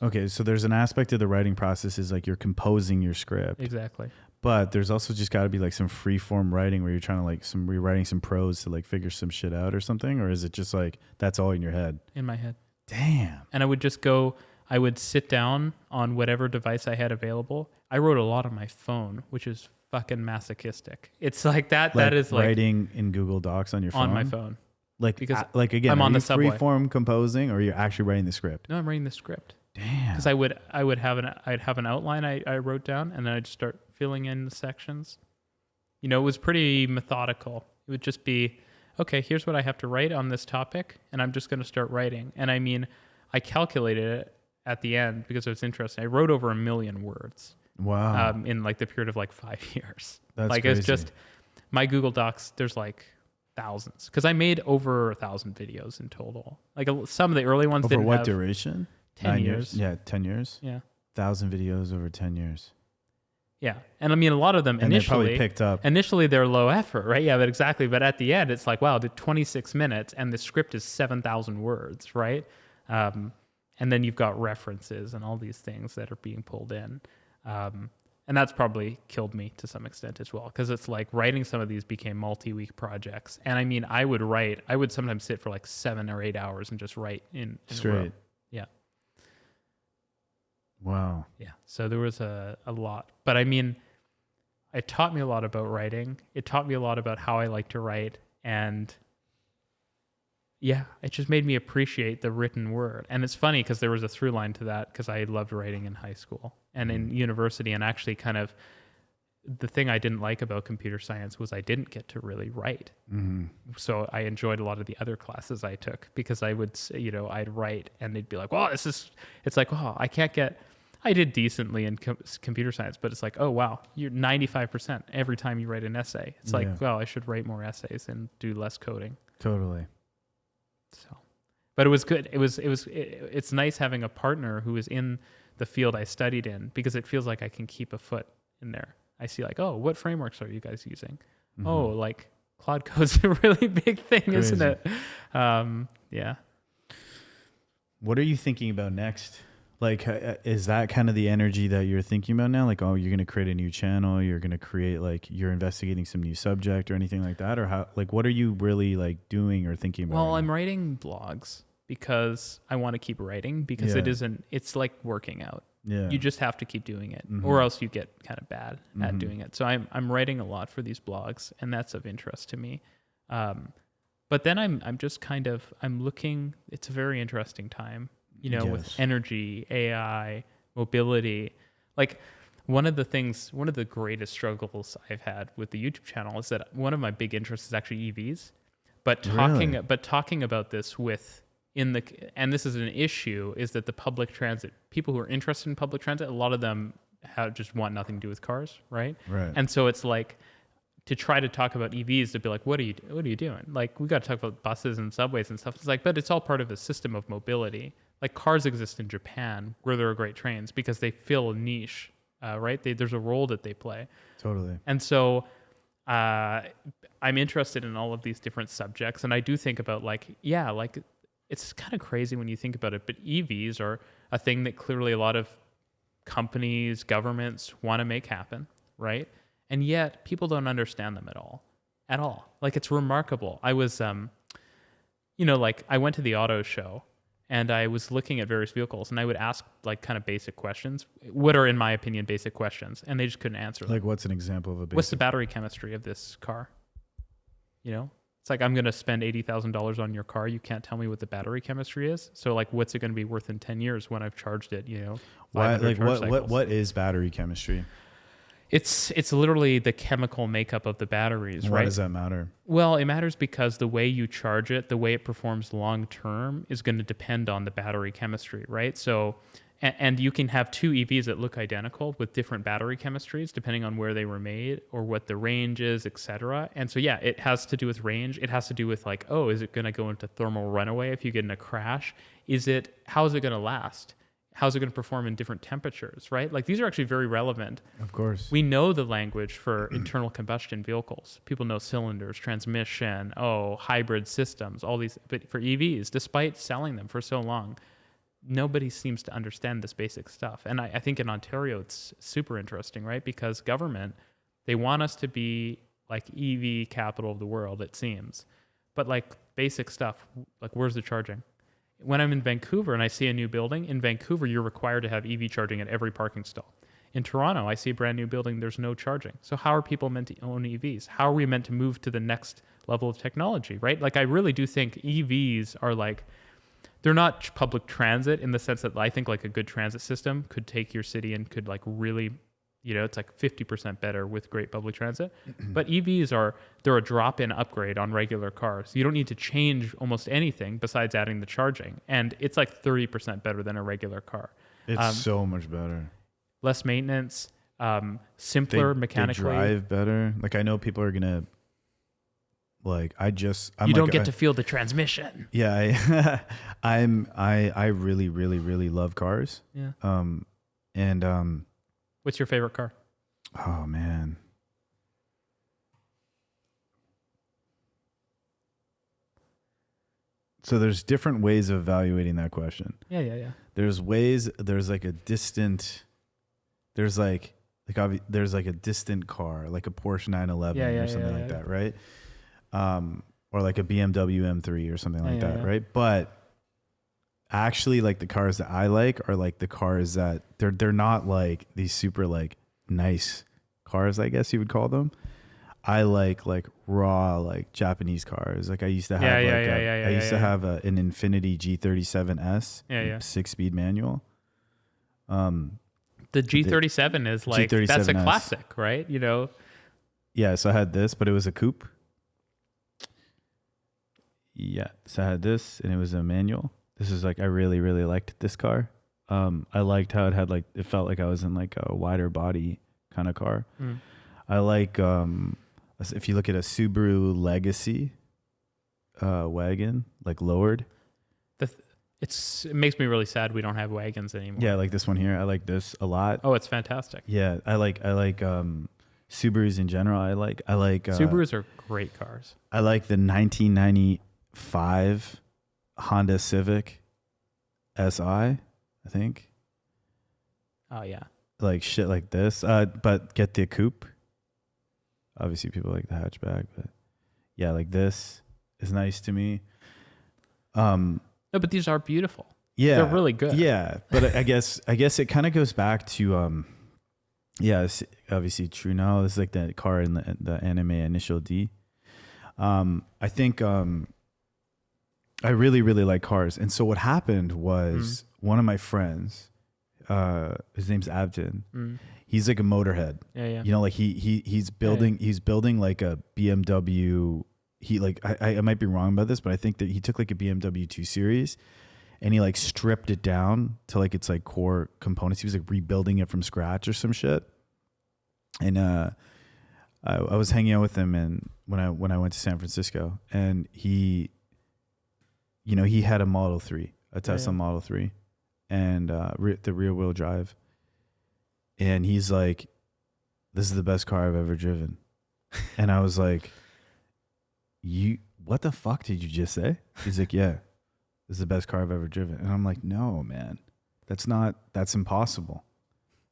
Okay, so there's an aspect of the writing process is like you're composing your script. Exactly. But there's also just got to be like some free form writing where you're trying to like rewriting some prose to like figure some shit out or something, or is it just like that's all in your head? In my head. Damn. And I would sit down on whatever device I had available. I wrote a lot on my phone, which is fucking masochistic. It's like that. Like that is like writing in Google Docs on your phone. on my phone. Like Because like again, I'm are on the you subway. free form composing or you're actually writing the script? No, I'm writing the script. Damn. Because I'd have an outline I wrote down, and then I'd start filling in the sections. It was pretty methodical. It would just be, okay, here's what I have to write on this topic, and I'm just going to start writing. And I mean, I calculated it at the end because it was interesting. I wrote over 1 million words. Wow. In like the period of like 5 years. That's like crazy. It's just my Google Docs. There's like thousands because I made over 1,000 videos in total. Like some of the early ones Over didn't what have duration? 10 9 years. Yeah, 10 years. Yeah. 1,000 videos over 10 years. Yeah. And I mean, a lot of them And they initially probably picked up. Initially, they're low effort, right? Yeah, but exactly. But at the end, it's like, wow, the 26 minutes and the script is 7,000 words, right? And then you've got references and all these things that are being pulled in. And that's probably killed me to some extent as well, because it's like writing some of these became multi-week projects. And I mean, I would sometimes sit for like 7 or 8 hours and just write in a row. Yeah. Wow. Yeah. So there was a lot. But I mean, it taught me a lot about writing. It taught me a lot about how I like to write. And yeah, it just made me appreciate the written word. And it's funny because there was a through line to that because I loved writing in high school and in university. And actually kind of the thing I didn't like about computer science was I didn't get to really write. So I enjoyed a lot of the other classes I took because I would, I'd write and they'd be like, well, it's like, oh, I did decently in computer science, but it's like, oh, wow, you're 95% every time you write an essay. It's like, well, I should write more essays and do less coding. Totally. So, but it was good. It's nice having a partner who is in the field I studied in because it feels like I can keep a foot in there. I see like, oh, what frameworks are you guys using? Oh, like Cloud Code's a really big thing, Crazy. isn't it? Yeah. What are you thinking about next? Like, is that kind of the energy that you're thinking about now? Like, oh, you're going to create a new channel. You're going to create, like, you're investigating some new subject or anything like that? Or how, like, what are you really like doing or thinking about? Well, I'm writing blogs because I want to keep writing because it's like working out. Yeah. You just have to keep doing it or else you get kind of bad at doing it. So I'm writing a lot for these blogs and that's of interest to me. But then I'm just kind of, I'm looking, it's a very interesting time. With energy, AI, mobility. Like one of the greatest struggles I've had with the YouTube channel is that one of my big interests is actually EVs. But talking about this and this is an issue, is that the public transit, people who are interested in public transit, a lot of them just want nothing to do with cars, right? Right. And so it's like, to try to talk about EVs, to be like, what are you doing? Like, we got to talk about buses and subways and stuff. It's like, but it's all part of a system of mobility. Like cars exist in Japan where there are great trains because they fill a niche, right? There's a role that they play. Totally. And so I'm interested in all of these different subjects. And I do think about like it's kind of crazy when you think about it, but EVs are a thing that clearly a lot of companies, governments want to make happen, right? And yet people don't understand them at all. Like, it's remarkable. I was, like, I went to the auto show and I was looking at various vehicles and I would ask like kind of basic questions. What are, in my opinion, basic questions? And they just couldn't answer them. Like, what's an example of a basic? What's the battery chemistry of this car? It's like, I'm going to spend $80,000 on your car. You can't tell me what the battery chemistry is. So like, what's it going to be worth in 10 years when I've charged it, Why, like what is battery chemistry? It's literally the chemical makeup of the batteries, right? Why does that matter? Well, it matters because the way you charge it, the way it performs long term is going to depend on the battery chemistry, right? So, and you can have two EVs that look identical with different battery chemistries depending on where they were made or what the range is, etc. And so, yeah, it has to do with range. It has to do with like, is it going to go into thermal runaway if you get in a crash? How is it going to last? How's it going to perform in different temperatures, right? Like, these are actually very relevant. Of course. We know the language for internal combustion vehicles. People know cylinders, transmission, hybrid systems, all these. But for EVs, despite selling them for so long, nobody seems to understand this basic stuff. And I think in Ontario, it's super interesting, right? Because government, they want us to be like EV capital of the world, it seems. But like basic stuff, like where's the charging? When I'm in Vancouver and I see a new building, in Vancouver, you're required to have EV charging at every parking stall. In Toronto, I see a brand new building, there's no charging. So how are people meant to own EVs? How are we meant to move to the next level of technology, right? Like, I really do think EVs are like, they're not public transit in the sense that I think like a good transit system could take your city and could like really, it's like 50% better with great public transit. But EVs they're a drop-in upgrade on regular cars. You don't need to change almost anything besides adding the charging. And it's like 30% better than a regular car. It's so much better. Less maintenance, simpler mechanically. They drive better. Like, I know people are going to, like, you don't get to feel the transmission. Yeah. I really, really, really love cars. Yeah. What's your favorite car? Oh, man. So there's different ways of evaluating that question. Yeah. There's like a distant car, like a Porsche 911 or something like that, right? Or like a BMW M3 or something like that, right? But actually, like, the cars that I like are like the cars that they're not like these super like nice cars, I guess you would call them. I like raw, like, Japanese cars. Like, I used to have to have an Infiniti G37S, 6-speed manual. The G37 is like, G37S. That's a classic, right? Yeah, so I had this, but it was a coupe. Yeah, so I had this, and it was a manual. This is like, I really, really liked this car. I liked how it had like, it felt like I was in like a wider body kind of car. I like, if you look at a Subaru Legacy wagon, like lowered. It makes me really sad we don't have wagons anymore. Yeah, like this one here. I like this a lot. Oh, it's fantastic. Yeah, I like Subarus in general. I like Subarus are great cars. I like the 1995 Honda Civic SI, I think. Oh yeah. Like shit like this. But get the coupe. Obviously people like the hatchback, but yeah, like this is nice to me. No, but these are beautiful. Yeah. They're really good. Yeah. But I guess it kind of goes back to it's obviously true now. This is like the car in the anime Initial D. I think I really, really like cars. And so what happened was one of my friends, his name's Abdin. He's like a motorhead. Yeah. Like he's building like a BMW. I might be wrong about this, but I think that he took like a BMW 2 Series and he like stripped it down to like its like core components. He was like rebuilding it from scratch or some shit. And I was hanging out with him and when I went to San Francisco, and he had a Model 3, a Tesla Model 3, and the rear wheel drive. And he's like, "This is the best car I've ever driven." And I was like, what the fuck did you just say? He's like, "Yeah." This is the best car I've ever driven. And I'm like, no, man, that's impossible.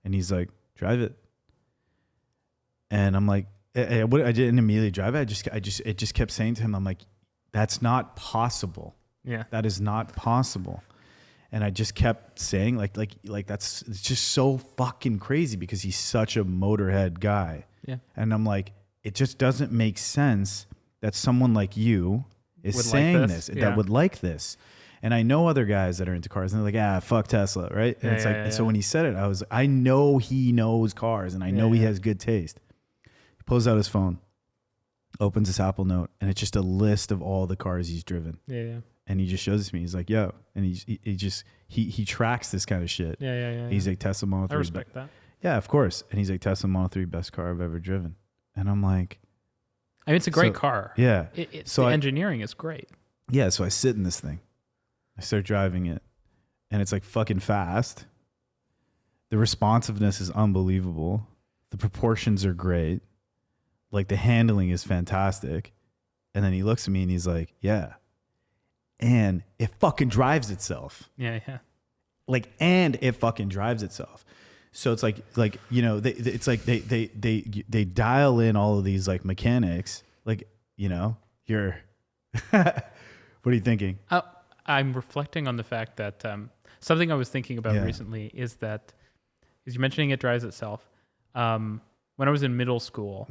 And he's like, drive it. And I'm like, I didn't immediately drive it. It just kept saying to him, I'm like, that's not possible. Yeah. That is not possible. And I just kept saying it's just so fucking crazy because he's such a motorhead guy. Yeah. And I'm like, it just doesn't make sense that someone like you is saying this that would like this. And I know other guys that are into cars and they're like, fuck Tesla, right? And so when he said it, I know he knows cars and I know he has good taste. He pulls out his phone, opens his Apple Note, and it's just a list of all the cars he's driven. Yeah. And he just shows it to me. He's like, yo. And he tracks this kind of shit. Yeah. He's like, Tesla Model 3. I respect that. Yeah, of course. And he's like, Tesla Model 3, best car I've ever driven. And I'm like, I mean, it's a great car. Yeah. The engineering is great. Yeah. So I sit in this thing. I start driving it. And it's like fucking fast. The responsiveness is unbelievable. The proportions are great. Like the handling is fantastic. And then he looks at me and he's like, yeah. And it fucking drives itself. Yeah. And it fucking drives itself. So it's like it's like they dial in all of these like mechanics. Like, you're what are you thinking? I'm reflecting on the fact that something I was thinking about recently is you're mentioning it drives itself. When I was in middle school,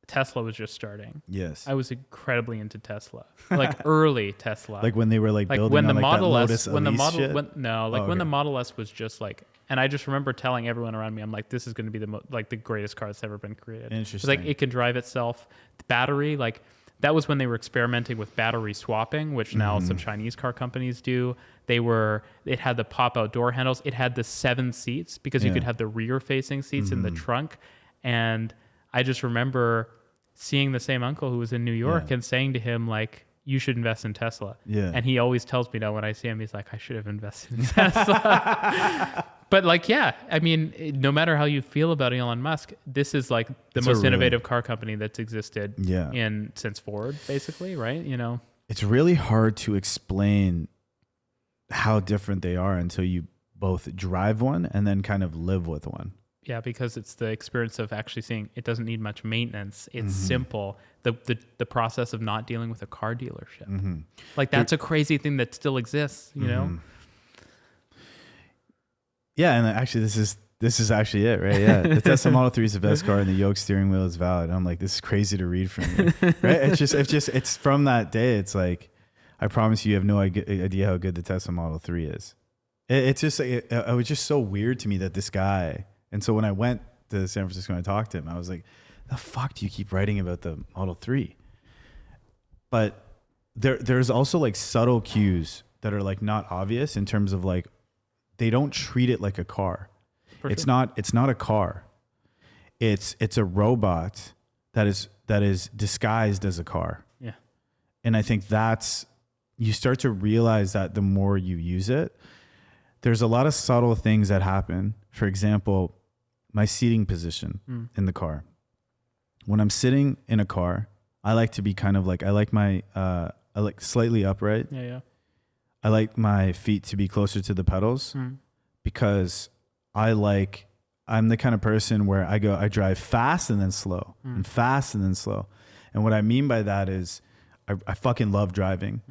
Tesla was just starting. Yes. I was incredibly into Tesla, like early Tesla. Like when they were like building when on the like Model that S, Lotus when the Elise Model, shit? when the Model S was just like, and I just remember telling everyone around me, I'm like, this is going to be the greatest car that's ever been created. Interesting. It's like it can drive itself. The battery, like that was when they were experimenting with battery swapping, which now some Chinese car companies do. It had the pop-out door handles. It had the 7 seats because you could have the rear-facing seats in the trunk. And I just remember seeing the same uncle who was in New York and saying to him, like, you should invest in Tesla. Yeah. And he always tells me now when I see him, he's like, I should have invested in Tesla. But like, yeah, I mean, no matter how you feel about Elon Musk, this is like the most innovative car company that's existed since Ford, basically, right? It's really hard to explain how different they are until you both drive one and then kind of live with one. Yeah, because it's the experience of actually seeing it doesn't need much maintenance. It's simple. The process of not dealing with a car dealership. Like that's a crazy thing that still exists, you know? Yeah, and actually this is actually it, right? Yeah. The Tesla Model 3 is the best car and the yoke steering wheel is valid. And I'm like, this is crazy to read from you. Right? It's from that day. It's like, I promise you have no idea how good the Tesla Model 3 is. It was just so weird to me that this guy. And so when I went to San Francisco and I talked to him, I was like, the fuck do you keep writing about the Model 3? But there's also like subtle cues that are like not obvious in terms of like, they don't treat it like a car. It's not a car. It's a robot that is disguised as a car. Yeah. And I think you start to realize that the more you use it, there's a lot of subtle things that happen. For example, my seating position in the car. When I'm sitting in a car, I like to be kind of like, I like slightly upright. Yeah. I like my feet to be closer to the pedals because I'm the kind of person where I drive fast and then slow and fast and then slow. And what I mean by that is I fucking love driving.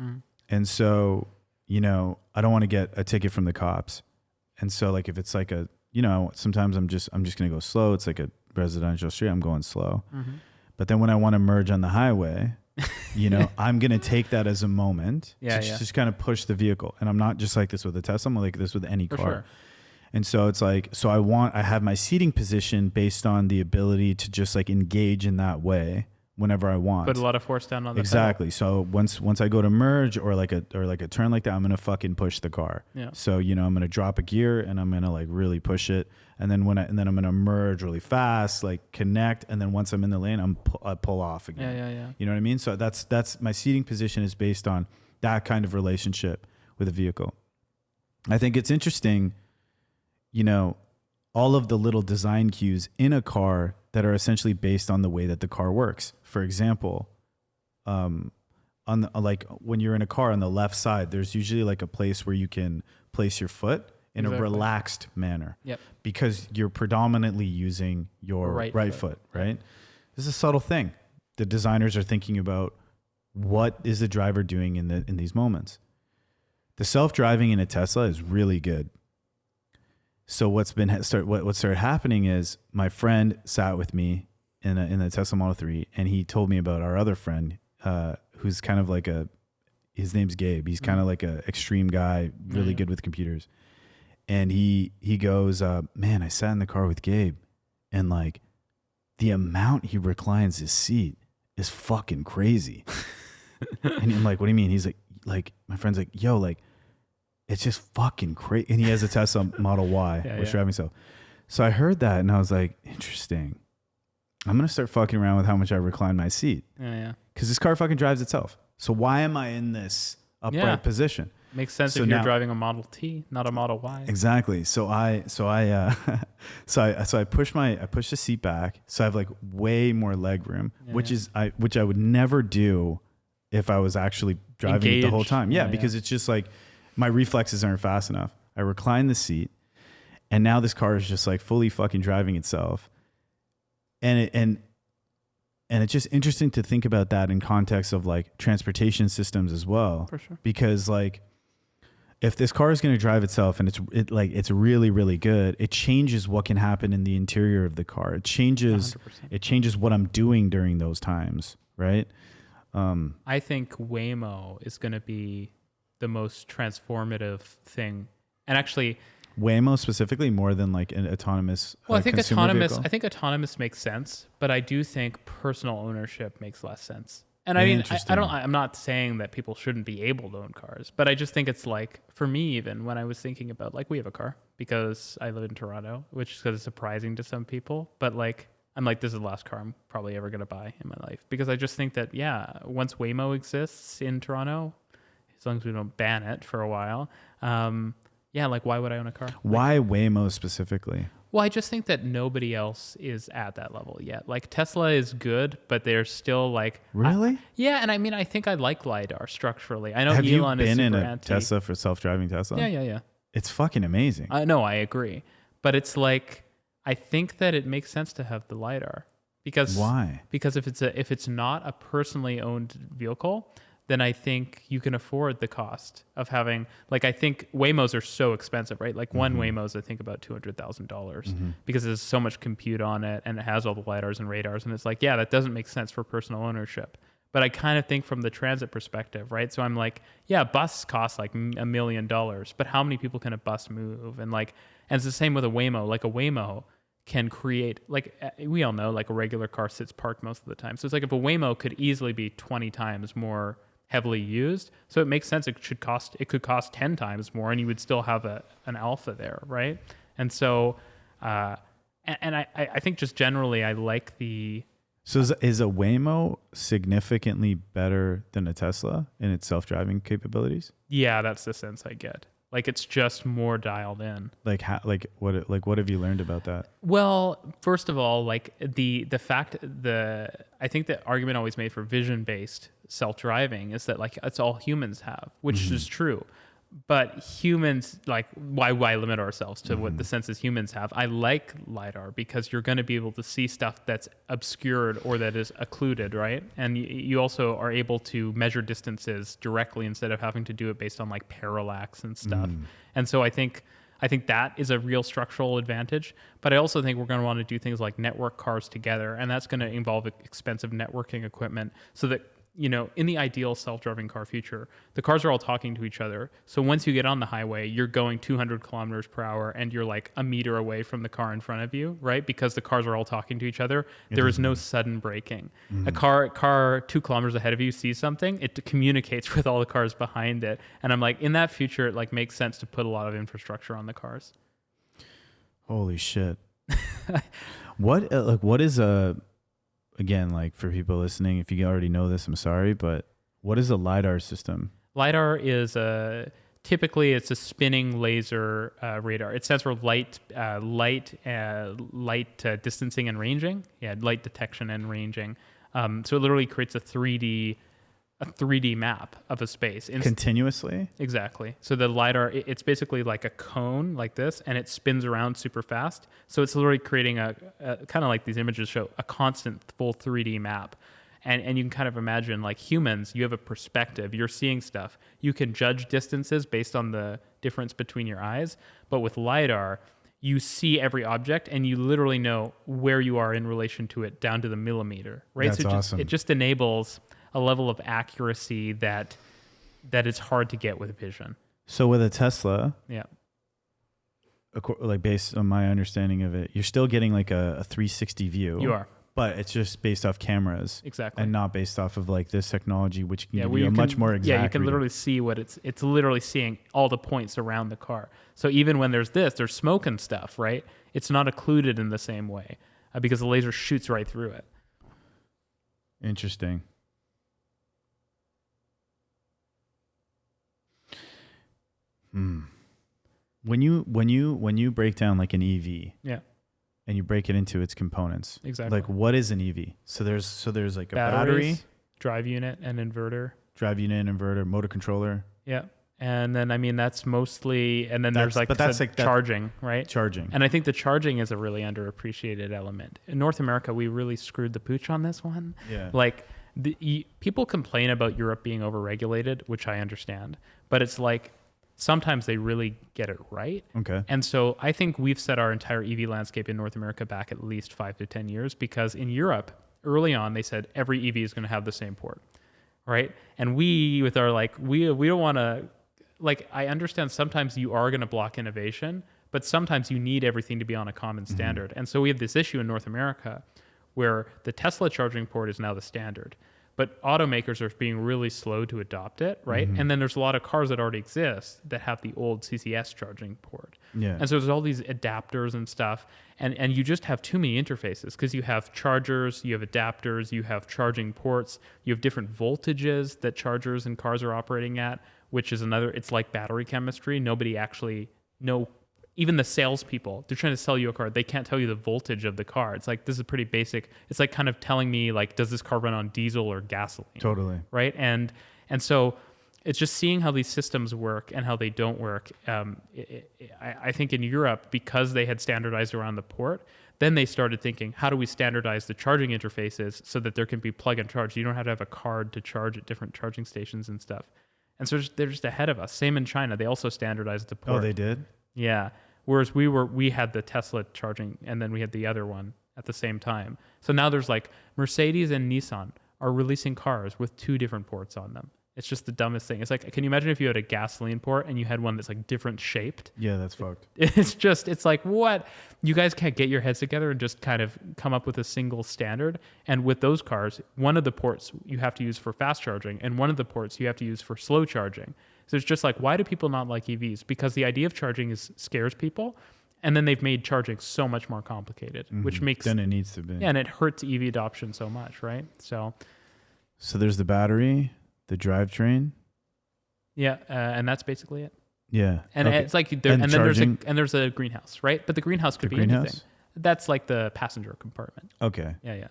And so, I don't want to get a ticket from the cops. And so like, if it's like sometimes I'm just going to go slow. It's like a residential street. I'm going slow. But then when I want to merge on the highway, I'm going to take that as a moment to just kind of push the vehicle. And I'm not just like this with a Tesla. I'm like this with any car. Sure. And so it's like, I have my seating position based on the ability to just like engage in that way whenever I want. Put a lot of force down on the Exactly. So once I go to merge or like a turn like that, I'm going to fucking push the car. Yeah. So, I'm going to drop a gear and I'm going to like really push it. And then I'm going to merge really fast, like connect. And then once I'm in the lane, I pull off again. Yeah. You know what I mean? So that's my seating position is based on that kind of relationship with a vehicle. I think it's interesting, all of the little design cues in a car that are essentially based on the way that the car works. For example, a on the, like when you're in a car on the left side, there's usually like a place where you can place your foot in a relaxed manner. Yep. Because you're predominantly using your right foot, right? This is a subtle thing. The designers are thinking about what is the driver doing in these moments. The self-driving in a Tesla is really good. So what started happening is my friend sat with me in the Tesla Model 3, and he told me about our other friend who's kind of like his name's Gabe. He's kind of like a extreme guy, really good with computers. And he goes, man, I sat in the car with Gabe, and like the amount he reclines his seat is fucking crazy. And I'm like, what do you mean? He's like my friend's like, yo, like it's just fucking crazy. And he has a Tesla Model Y, which driving himself. So I heard that and I was like, interesting. I'm gonna start fucking around with how much I recline my seat. Yeah. Because this car fucking drives itself. So why am I in this upright position? Makes sense if you're driving a Model T, not a Model Y. Exactly. So I push the seat back, so I have like way more leg room, which I would never do if I was actually driving it the whole time. Because it's just like my reflexes aren't fast enough. I recline the seat, and now this car is just like fully fucking driving itself. And it's just interesting to think about that in context of like transportation systems as well. For sure. Because like if this car is going to drive itself and it's really, really good, it changes what can happen in the interior of the car. It changes 100%. It changes what I'm doing during those times, right? I think Waymo is going to be the most transformative thing. And actually, Waymo specifically more than like an autonomous. Well, I think autonomous makes sense, but I do think personal ownership makes less sense. And I mean, I'm not saying that people shouldn't be able to own cars, but I just think it's like, for me, even when I was thinking about like, we have a car because I live in Toronto, which is kind of surprising to some people, but like, I'm like, this is the last car I'm probably ever going to buy in my life, because I just think that, once Waymo exists in Toronto, as long as we don't ban it for a while, like, why would I own a car? Why Waymo specifically? Well, I just think that nobody else is at that level yet. Like, Tesla is good, but they're still like... Really? And I mean, I think I like LiDAR structurally. I know Have Elon you is been super in a anti. Tesla for self-driving Tesla? Yeah. It's fucking amazing. No, I agree. But it's like, I think that it makes sense to have the LiDAR. Because why? Because if it's not a personally owned vehicle, then I think you can afford the cost of having, like, I think Waymos are so expensive, right? Like one Waymo's, I think, about $200,000 because there's so much compute on it and it has all the LiDARs and radars. And it's like, that doesn't make sense for personal ownership. But I kind of think from the transit perspective, right? So I'm like, bus costs like $1 million, but how many people can a bus move? And it's the same with a Waymo. Like a Waymo can create, like, we all know, like a regular car sits parked most of the time. So it's like if a Waymo could easily be 20 times more heavily used, so it makes sense it could cost 10 times more, and you would still have an alpha there, right? And so I think just generally I like the... So is a Waymo significantly better than a Tesla in its self-driving capabilities? Yeah, that's the sense I get. Like, it's just more dialed in. Like how? What have you learned about that? Well, first of all, like the fact, I think the argument always made for vision-based self-driving is that like it's all humans have, which is true. But humans, like, why limit ourselves to what the senses humans have? I like LiDAR because you're going to be able to see stuff that's obscured or that is occluded, right? And you also are able to measure distances directly instead of having to do it based on like parallax and stuff. And so I think that is a real structural advantage. But I also think we're going to want to do things like network cars together, and that's going to involve expensive networking equipment so that, in the ideal self-driving car future, the cars are all talking to each other. So once you get on the highway, you're going 200 kilometers per hour and you're like a meter away from the car in front of you, right? Because the cars are all talking to each other. There is no sudden braking. A car 2 kilometers ahead of you sees something, it communicates with all the cars behind it. And I'm like, in that future, it like makes sense to put a lot of infrastructure on the cars. Holy shit. What is again, like for people listening, if you already know this, I'm sorry, but what is a LiDAR system? LiDAR is typically it's a spinning laser radar. It stands for light distancing and ranging. Yeah, light detection and ranging. So it literally creates a 3D a 3D map of a space. Continuously? Exactly. So the LiDAR, it's basically like a cone like this, and it spins around super fast. So it's literally creating a kind of like these images show, a constant full 3D map. And you can kind of imagine, like humans, you have a perspective, you're seeing stuff. You can judge distances based on the difference between your eyes. But with LiDAR, you see every object and you literally know where you are in relation to it down to the millimeter, right? That's awesome. It just enables a level of accuracy that is hard to get with vision. So with a Tesla, Yeah. like based on my understanding of it, you're still getting like a 360 view. You are. But it's just based off cameras. Exactly. And not based off of like this technology, which can give where you a much more exact Yeah, you can reading. literally see what it's literally seeing all the points around the car. So even when there's smoke and stuff, right? It's not occluded in the same way because the laser shoots right through it. Interesting. When you break down like an EV, yeah, and you break it into its components, exactly. Like what is an EV? So there's like a Batteries, battery, drive unit, and inverter. drive unit, inverter, motor controller, Yeah, and then I mean that's mostly, and then there's like, charging, right? charging. And I think the charging is a really underappreciated element. In North America, we really screwed the pooch on this one. Yeah. Like people complain about Europe being overregulated, which I understand, but it's like sometimes they really get it right. Okay. And so I think we've set our entire EV landscape in North America back at least 5 to 10 years, because in Europe, early on, they said every EV is going to have the same port, right? And we, with our we don't want to, I understand sometimes you are going to block innovation, but sometimes you need everything to be on a common standard. And so we have this issue in North America where the Tesla charging port is now the standard, but automakers are being really slow to adopt it, right? And then there's a lot of cars that already exist that have the old CCS charging port. Yeah. And so there's all these adapters and stuff, and you just have too many interfaces because you have chargers, you have adapters, you have charging ports, you have different voltages that chargers and cars are operating at, which is it's like battery chemistry. Nobody actually even the salespeople, they're trying to sell you a car, they can't tell you the voltage of the car. It's like, this is pretty basic. It's like kind of telling me, like, does this car run on diesel or gasoline? Totally. Right? And so it's just seeing how these systems work and how they don't work. I think in Europe, because they had standardized around the port, then they started thinking, how do we standardize the charging interfaces so that there can be plug and charge? You don't have to have a card to charge at different charging stations and stuff. And so they're just ahead of us. Same in China. They also standardized the port. Oh, they did? Yeah. Whereas we had the Tesla charging, and then we had the other one at the same time. So now there's like Mercedes and Nissan are releasing cars with 2 different ports on them. It's just the dumbest thing. It's like, can you imagine if you had a gasoline port and you had one that's like different shaped? Yeah, that's fucked. It's like, what? You guys can't get your heads together and just kind of come up with a single standard. And with those cars, one of the ports you have to use for fast charging, and one of the ports you have to use for slow charging. So it's just like, why do people not like EVs? Because the idea of charging scares people, and then they've made charging so much more complicated, which makes Then it needs to be. Yeah, and it hurts EV adoption so much, right? So there's the battery, the drivetrain. Yeah, and that's basically it. Yeah, and okay. it's like and then there's a greenhouse, right? But the greenhouse could be greenhouse? anything. That's like the passenger compartment. Okay. Yeah.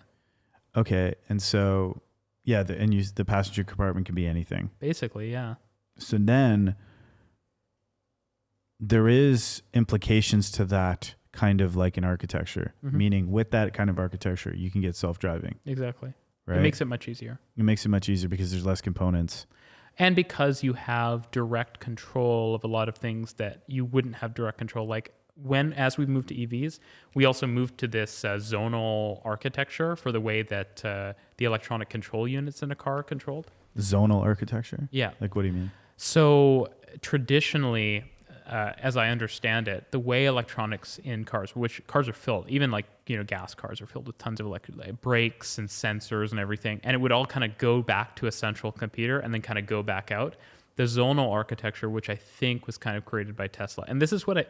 Okay, and so the passenger compartment can be anything. Basically, yeah. So then there is implications to that kind of like an architecture, meaning with that kind of architecture, you can get self-driving. Exactly. Right? It makes it much easier. It makes it much easier because there's less components. And because you have direct control of a lot of things that you wouldn't have direct control. Like as we moved to EVs, we also moved to this zonal architecture for the way that the electronic control units in a car are controlled. Zonal architecture? Yeah. Like, what do you mean? So traditionally, as I understand it, the way electronics in cars, which cars are filled, even like, gas cars are filled with tons of electric brakes and sensors and everything, and it would all kind of go back to a central computer and then kind of go back out. The zonal architecture, which I think was kind of created by Tesla, and this is what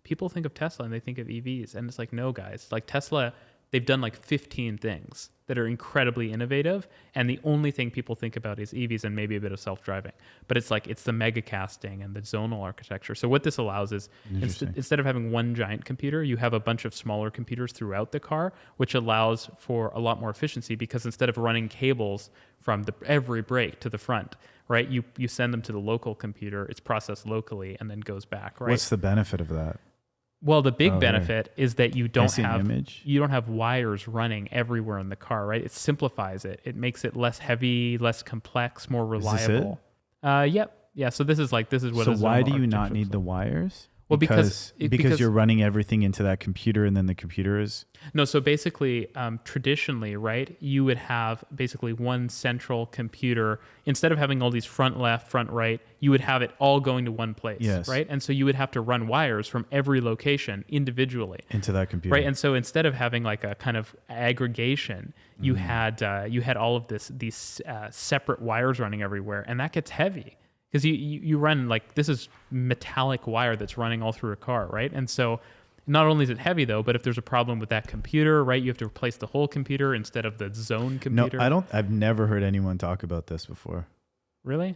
people think of Tesla and they think of EVs, and it's like, no, guys, like Tesla they've done like 15 things that are incredibly innovative, and the only thing people think about is EVs and maybe a bit of self-driving. But it's the mega casting and the zonal architecture. So what this allows is instead of having one giant computer, you have a bunch of smaller computers throughout the car, which allows for a lot more efficiency, because instead of running cables from every brake to the front, right, you send them to the local computer, it's processed locally and then goes back, right? What's the benefit of that? Well, the big benefit is that you don't have wires running everywhere in the car, right? It simplifies it. It makes it less heavy, less complex, more reliable. Yep. Yeah. So this is what. So why do you not need the wires? Well, because you're running everything into that computer, and then the computer is... No, so basically, traditionally, right, you would have basically one central computer. Instead of having all these front left, front right, you would have it all going to one place, right? And so you would have to run wires from every location individually into that computer, right? And so instead of having like a kind of aggregation, you had all of these separate wires running everywhere, and that gets heavy. Because you run this is metallic wire that's running all through a car, right? And so not only is it heavy though, but if there's a problem with that computer, right, you have to replace the whole computer instead of the zone computer. No, I've never heard anyone talk about this before. Really?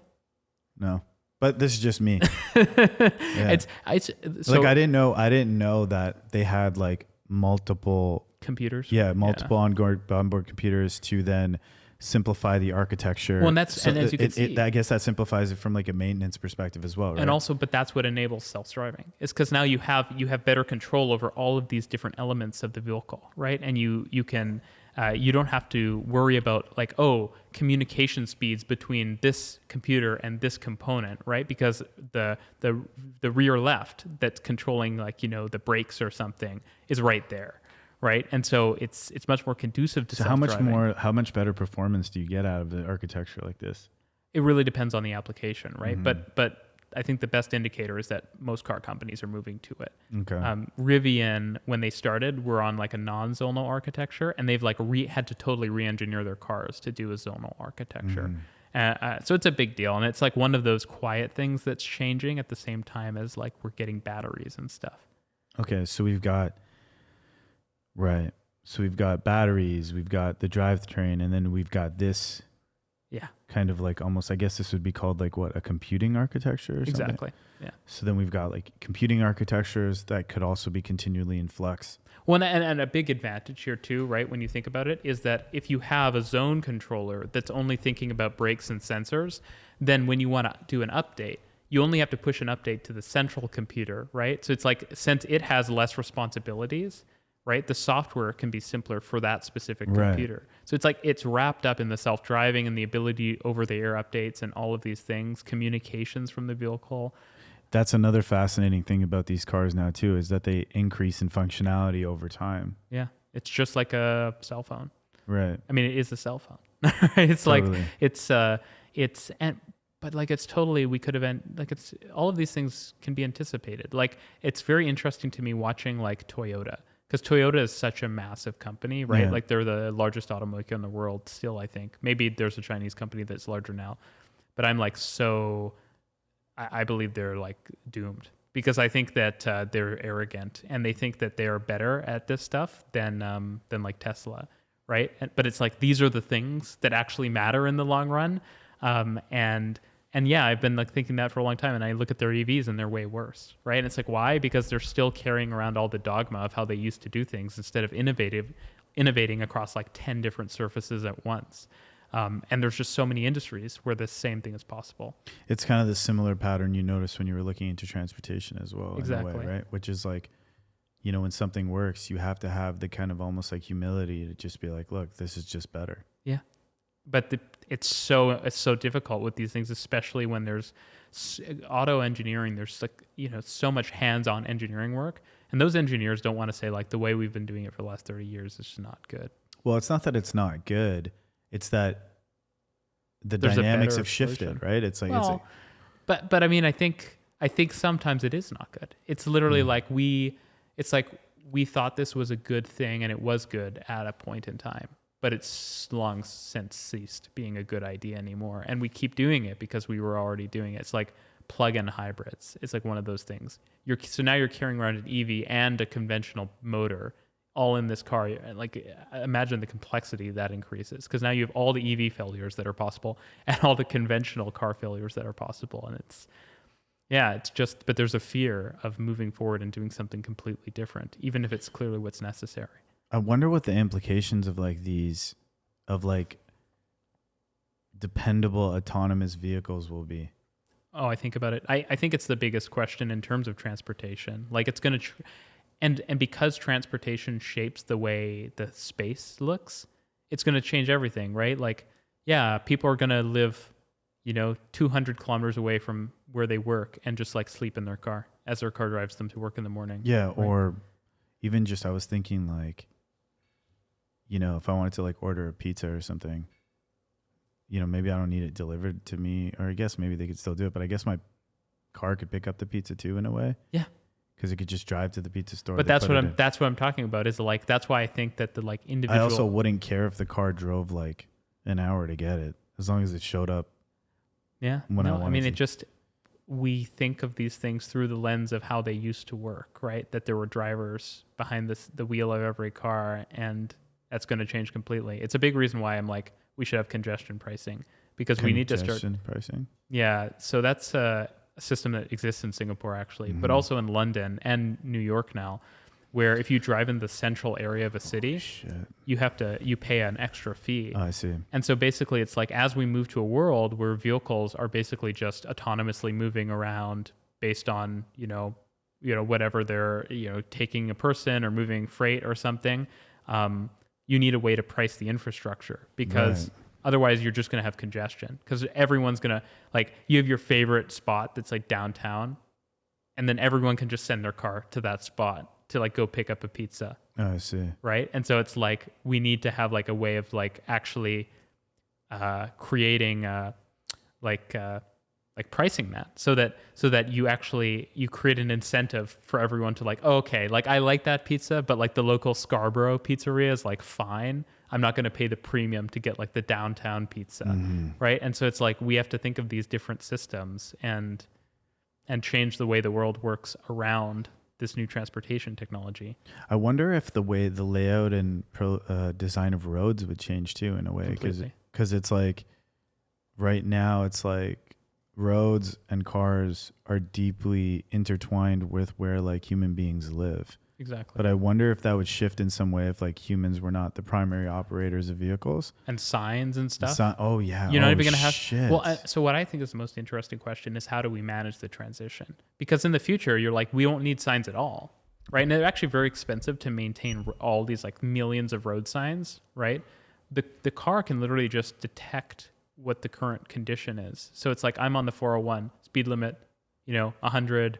No, but this is just me. Yeah. I didn't know that they had like multiple computers. Yeah, multiple onboard computers to then simplify the architecture. Well, and as you can see, I guess that simplifies it from like a maintenance perspective as well, right? And also, but that's what enables self-driving. It's because now you have better control over all of these different elements of the vehicle, right? And you can you don't have to worry about communication speeds between this computer and this component, right? Because the rear left that's controlling the brakes or something is right there. Right, and so it's much more conducive to self-driving. How much better performance do you get out of the architecture like this? It really depends on the application, right? Mm-hmm. But I think the best indicator is that most car companies are moving to it. Okay. Rivian, when they started, were on like a non-zonal architecture, and they've had to totally re-engineer their cars to do a zonal architecture. Mm-hmm. So it's a big deal, and it's like one of those quiet things that's changing at the same time as like we're getting batteries and stuff. Okay, so we've got batteries, we've got the drivetrain, and then we've got this kind of like almost, I guess this would be called like what, a computing architecture or something? Exactly, yeah. So then we've got like computing architectures that could also be continually in flux. Well, and a big advantage here too, right, when you think about it, is that if you have a zone controller that's only thinking about brakes and sensors, then when you want to do an update, you only have to push an update to the central computer, right? So it's like, since it has less responsibilities, right, the software can be simpler for that specific computer. Right. So it's like it's wrapped up in the self-driving and the ability over-the-air updates and all of these things, communications from the vehicle. That's another fascinating thing about these cars now too, is that they increase in functionality over time. Yeah, it's just like a cell phone. Right. I mean, it is a cell phone. It's totally. But like it's totally, we could have it's all of these things can be anticipated. Like it's very interesting to me watching like Toyota. Because Toyota is such a massive company, right? Yeah. Like they're the largest automaker in the world still, I think. Maybe there's a Chinese company that's larger now. But I'm like I believe they're like doomed. Because I think that they're arrogant and they think that they are better at this stuff than like Tesla, right? But it's like these are the things that actually matter in the long run. And yeah, I've been like thinking that for a long time, and I look at their EVs and they're way worse, right? And it's like, why? Because they're still carrying around all the dogma of how they used to do things instead of innovating across like 10 different surfaces at once. And there's just so many industries where the same thing is possible. It's kind of the similar pattern you noticed when you were looking into transportation as well. Exactly. In a way, right? Which is like, when something works, you have to have the kind of almost like humility to just be like, look, this is just better. Yeah. But it's so difficult with these things, especially when there's auto engineering. There's like so much hands-on engineering work, and those engineers don't want to say like the way we've been doing it for the last 30 years is just not good. Well, it's not that it's not good; it's that the dynamics have shifted, right? It's like, but I mean, I think sometimes it is not good. It's literally like we thought this was a good thing, and it was good at a point in time. But it's long since ceased being a good idea anymore. And we keep doing it because we were already doing it. It's like plug-in hybrids. It's like one of those things. So now you're carrying around an EV and a conventional motor all in this car. Like, imagine the complexity that increases, because now you have all the EV failures that are possible and all the conventional car failures that are possible. And it's just, but there's a fear of moving forward and doing something completely different, even if it's clearly what's necessary. I wonder what the implications of like these, of like dependable autonomous vehicles will be. Oh, I think about it. I think it's the biggest question in terms of transportation. Like, it's going to, and because transportation shapes the way the space looks, it's going to change everything, right? Like, yeah, people are going to live, 200 kilometers away from where they work and just like sleep in their car as their car drives them to work in the morning. Yeah. Right? Or even just, I was thinking like, if I wanted to like order a pizza or something, maybe I don't need it delivered to me, or I guess maybe they could still do it, but I guess my car could pick up the pizza too in a way. Yeah. Because it could just drive to the pizza store. But that's what I'm talking about, is like, that's why I think that the like individual. I also wouldn't care if the car drove like an hour to get it, as long as it showed up. Yeah. I mean, we think of these things through the lens of how they used to work, right? That there were drivers behind the wheel of every car, and that's going to change completely. It's a big reason why I'm like, we should have congestion pricing, because we need to start congestion pricing. Yeah. So that's a system that exists in Singapore actually, but also in London and New York now, where if you drive in the central area of a city, you pay an extra fee. Oh, I see. And so basically it's like, as we move to a world where vehicles are basically just autonomously moving around based on, whatever they're, taking a person or moving freight or something, you need a way to price the infrastructure, because otherwise you're just going to have congestion, because everyone's going to, like, you have your favorite spot that's like downtown, and then everyone can just send their car to that spot to like go pick up a pizza. Oh, I see. Right. And so it's like, we need to have like a way of like actually creating like pricing that, so that you create an incentive for everyone to like, oh, okay, like I like that pizza, but like the local Scarborough pizzeria is like fine. I'm not going to pay the premium to get like the downtown pizza. Right. And so it's like, we have to think of these different systems and change the way the world works around this new transportation technology. I wonder if the way the layout and design of roads would change too, in a way, because it's like right now it's like roads and cars are deeply intertwined with where like human beings live. Exactly. But I wonder if that would shift in some way if like humans were not the primary operators of vehicles. And signs and stuff. Oh, yeah. You're not even going to have... Shit. Well, so what I think is the most interesting question is, how do we manage the transition? Because in the future, you're like, we won't need signs at all, right? And they're actually very expensive to maintain all these like millions of road signs, right? The car can literally just detect what the current condition is. So it's like, I'm on the 401, speed limit, 100,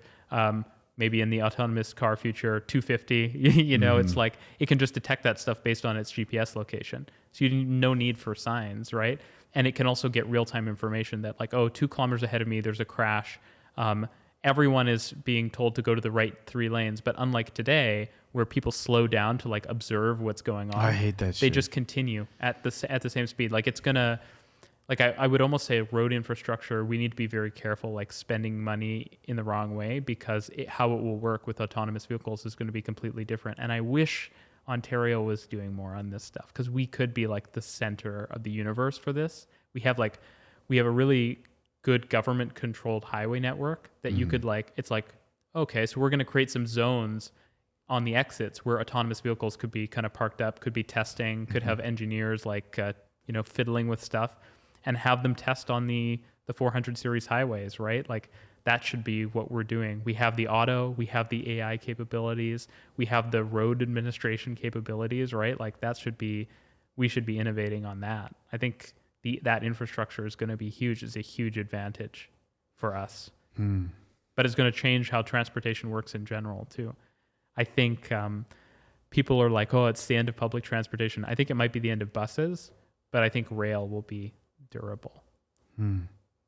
maybe in the autonomous car future, 250, it's like, it can just detect that stuff based on its GPS location. So you no need for signs, right? And it can also get real-time information that like, 2 kilometers ahead of me, there's a crash. Everyone is being told to go to the right 3 lanes. But unlike today, where people slow down to like observe what's going on. I hate that shit. They just continue at the same speed. Like, it's gonna... Like, I would almost say road infrastructure, we need to be very careful, like spending money in the wrong way, because how it will work with autonomous vehicles is going to be completely different. And I wish Ontario was doing more on this stuff, because we could be like the center of the universe for this. We have a really good government controlled highway network that you could like, it's like, okay, so we're going to create some zones on the exits where autonomous vehicles could be kind of parked up, could be testing, could have engineers like, fiddling with stuff, and have them test on the 400 series highways, right? Like, that should be what we're doing. We have the auto, we have the AI capabilities, we have the road administration capabilities, right? Like, we should be innovating on that. I think that infrastructure is going to be huge. It's a huge advantage for us. But it's going to change how transportation works in general too. I think people are like, oh, it's the end of public transportation. I think it might be the end of buses, but I think rail will be durable.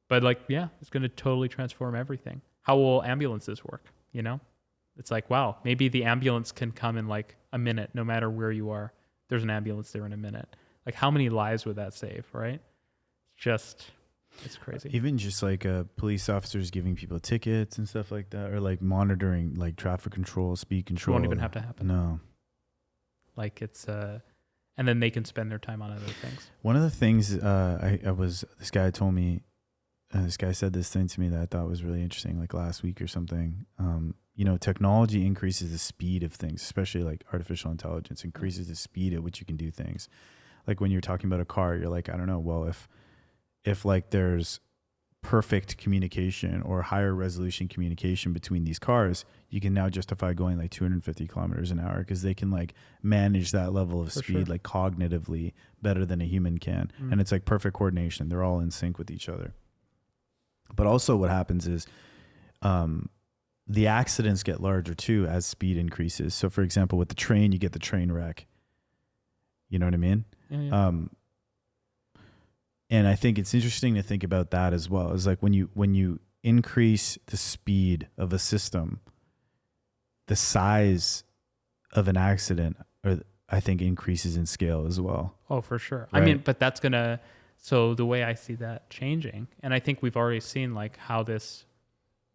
But like, yeah, it's going to totally transform everything. How will ambulances work? It's like, wow, maybe the ambulance can come in like a minute, no matter where you are. There's an ambulance there in a minute. Like, how many lives would that save, right? It's crazy. Even just like police officers giving people tickets and stuff like that, or like monitoring like traffic control, speed control. It won't even have to happen. No. Like it's and then they can spend their time on other things. One of the things this guy said this thing to me that I thought was really interesting, like last week or something. Technology increases the speed of things, especially like artificial intelligence increases the speed at which you can do things. Like when you're talking about a car, you're like, I don't know, well, if like there's perfect communication or higher resolution communication between these cars, you can now justify going like 250 kilometers an hour because they can like manage that level of speed like cognitively better than a human can. And it's like perfect coordination. They're all in sync with each other. But also what happens is the accidents get larger too as speed increases. So for example, with the train, you get the train wreck. You know what I mean? Yeah. And I think it's interesting to think about that as well. It's like when you increase the speed of a system, the size of an accident, I think, increases in scale as well. Oh, for sure. Right? I mean, but that's so the way I see that changing, and I think we've already seen like how this,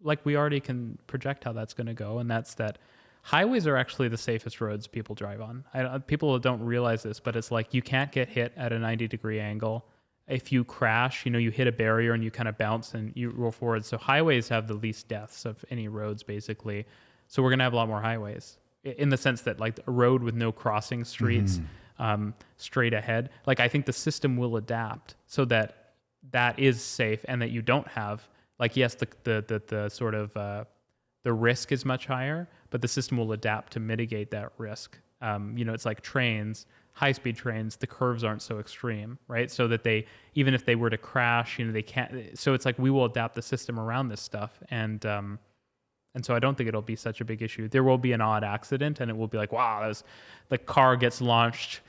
like we already can project how that's going to go, and that's that highways are actually the safest roads people drive on. People don't realize this, but it's like you can't get hit at a 90-degree angle. If you crash, you hit a barrier and you kind of bounce and you roll forward. So highways have the least deaths of any roads, basically. So we're going to have a lot more highways in the sense that like a road with no crossing streets straight ahead. Like I think the system will adapt so that is safe and that you don't have like, yes, the sort of the risk is much higher, but the system will adapt to mitigate that risk. It's like trains. High-speed trains, the curves aren't so extreme, right? So that even if they were to crash, they can't. So it's like we will adapt the system around this stuff, and so I don't think it'll be such a big issue. There will be an odd accident, and it will be like, wow, the car gets launched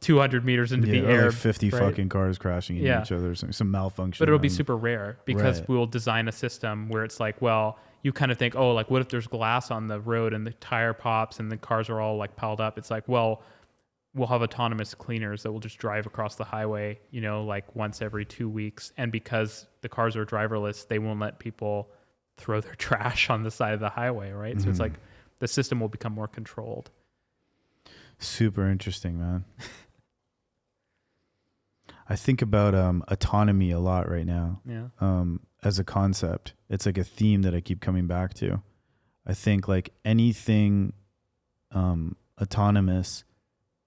200 meters into the air, like 50 right? fucking cars crashing into each other, some malfunction. But it'll be super rare because we will design a system where it's like, well, you kind of think, oh, like what if there's glass on the road and the tire pops and the cars are all like piled up? It's like, well, we'll have autonomous cleaners that will just drive across the highway, like once every 2 weeks. And because the cars are driverless, they won't let people throw their trash on the side of the highway, right? Mm-hmm. So it's like the system will become more controlled. Super interesting, man. I think about autonomy a lot right now. Yeah. As a concept. It's like a theme that I keep coming back to. I think like anything autonomous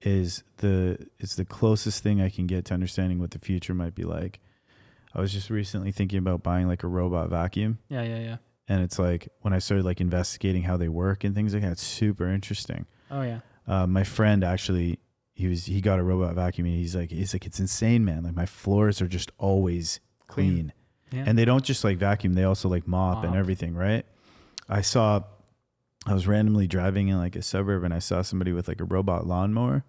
is the closest thing I can get to understanding what the future might be like. I was just recently thinking about buying like a robot vacuum. Yeah. And it's like when I started like investigating how they work and things like that, it's super interesting. Oh yeah. My friend actually, he got a robot vacuum and he's like, it's insane, man. Like my floors are just always clean. Yeah. And they don't just like vacuum, they also like mop and everything, right? I was randomly driving in like a suburb and I saw somebody with like a robot lawnmower.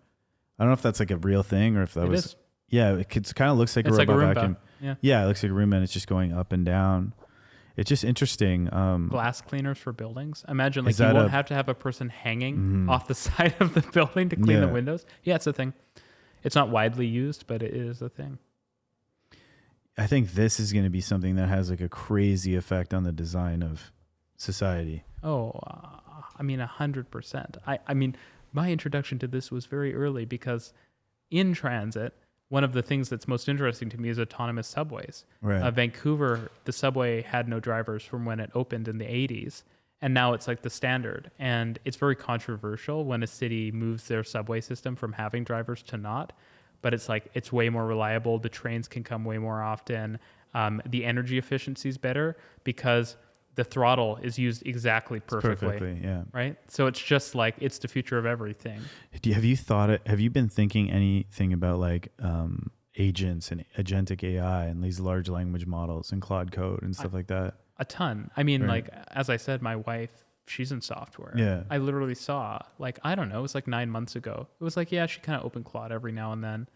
I don't know if that's like a real thing or if that was. Yeah, it kind of looks like a robot vacuum. Yeah, it looks like a Roomba and it's just going up and down. It's just interesting. Glass cleaners for buildings. Imagine like you won't have to have a person hanging off the side of the building to clean the windows. Yeah, it's a thing. It's not widely used, but it is a thing. I think this is going to be something that has like a crazy effect on the design of society. Oh, 100%. I mean, my introduction to this was very early because in transit, one of the things that's most interesting to me is autonomous subways. Right. Vancouver, the subway had no drivers from when it opened in the 80s. And now it's like the standard. And it's very controversial when a city moves their subway system from having drivers to not. But it's like, it's way more reliable. The trains can come way more often. The energy efficiency is better because the throttle is used exactly perfectly. Yeah. Right. So it's just like, it's the future of everything. Have you been thinking anything about like agents and agentic AI and these large language models and Claude Code and stuff like that? A ton. I mean, like, as I said, my wife, she's in software. Yeah. I literally saw like, I don't know, it was like 9 months ago. It was like, yeah, she kind of opened Claude every now and then.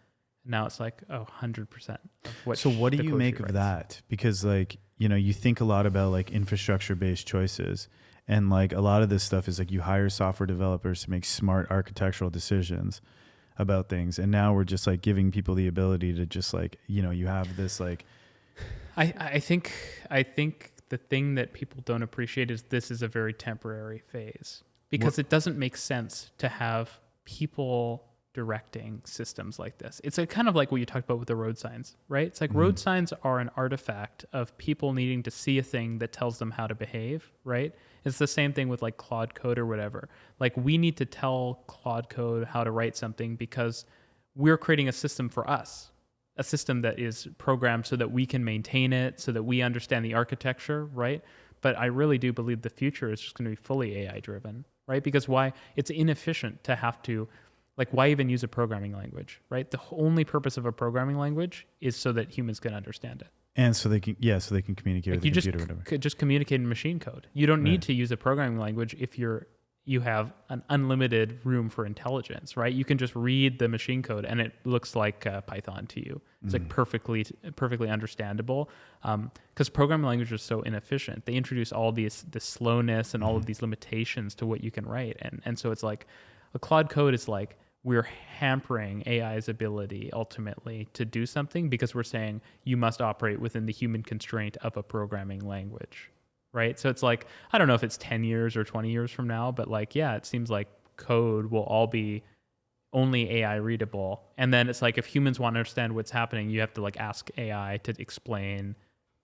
Now it's like, 100% of what. So what do you make of that? Because like, you think a lot about like infrastructure-based choices, and like a lot of this stuff is like you hire software developers to make smart architectural decisions about things, and now we're just like giving people the ability to just like, you have this like. I think the thing that people don't appreciate is this is a very temporary phase because it doesn't make sense to have people directing systems like this. It's a kind of like what you talked about with the road signs, right? It's like road signs are an artifact of people needing to see a thing that tells them how to behave, right? It's the same thing with like Claude Code or whatever. Like we need to tell Claude Code how to write something because we're creating a system for us, a system that is programmed so that we can maintain it, so that we understand the architecture, right? But I really do believe the future is just going to be fully AI driven, right? Because why? It's inefficient to have to, like, why even use a programming language, right? The only purpose of a programming language is so that humans can understand it. And so they can, so they can communicate with the computer or whatever. Could just communicate in machine code. You don't need to use a programming language if you have an unlimited room for intelligence, right? You can just read the machine code and it looks like Python to you. It's like perfectly understandable. Because programming languages are so inefficient. They introduce all this slowness and all of these limitations to what you can write. And so it's like a Claude Code is like, we're hampering AI's ability ultimately to do something because we're saying you must operate within the human constraint of a programming language, right? So it's like, I don't know if it's 10 years or 20 years from now, but like, yeah, it seems like code will all be only AI readable. And then it's like, if humans want to understand what's happening, you have to like ask AI to explain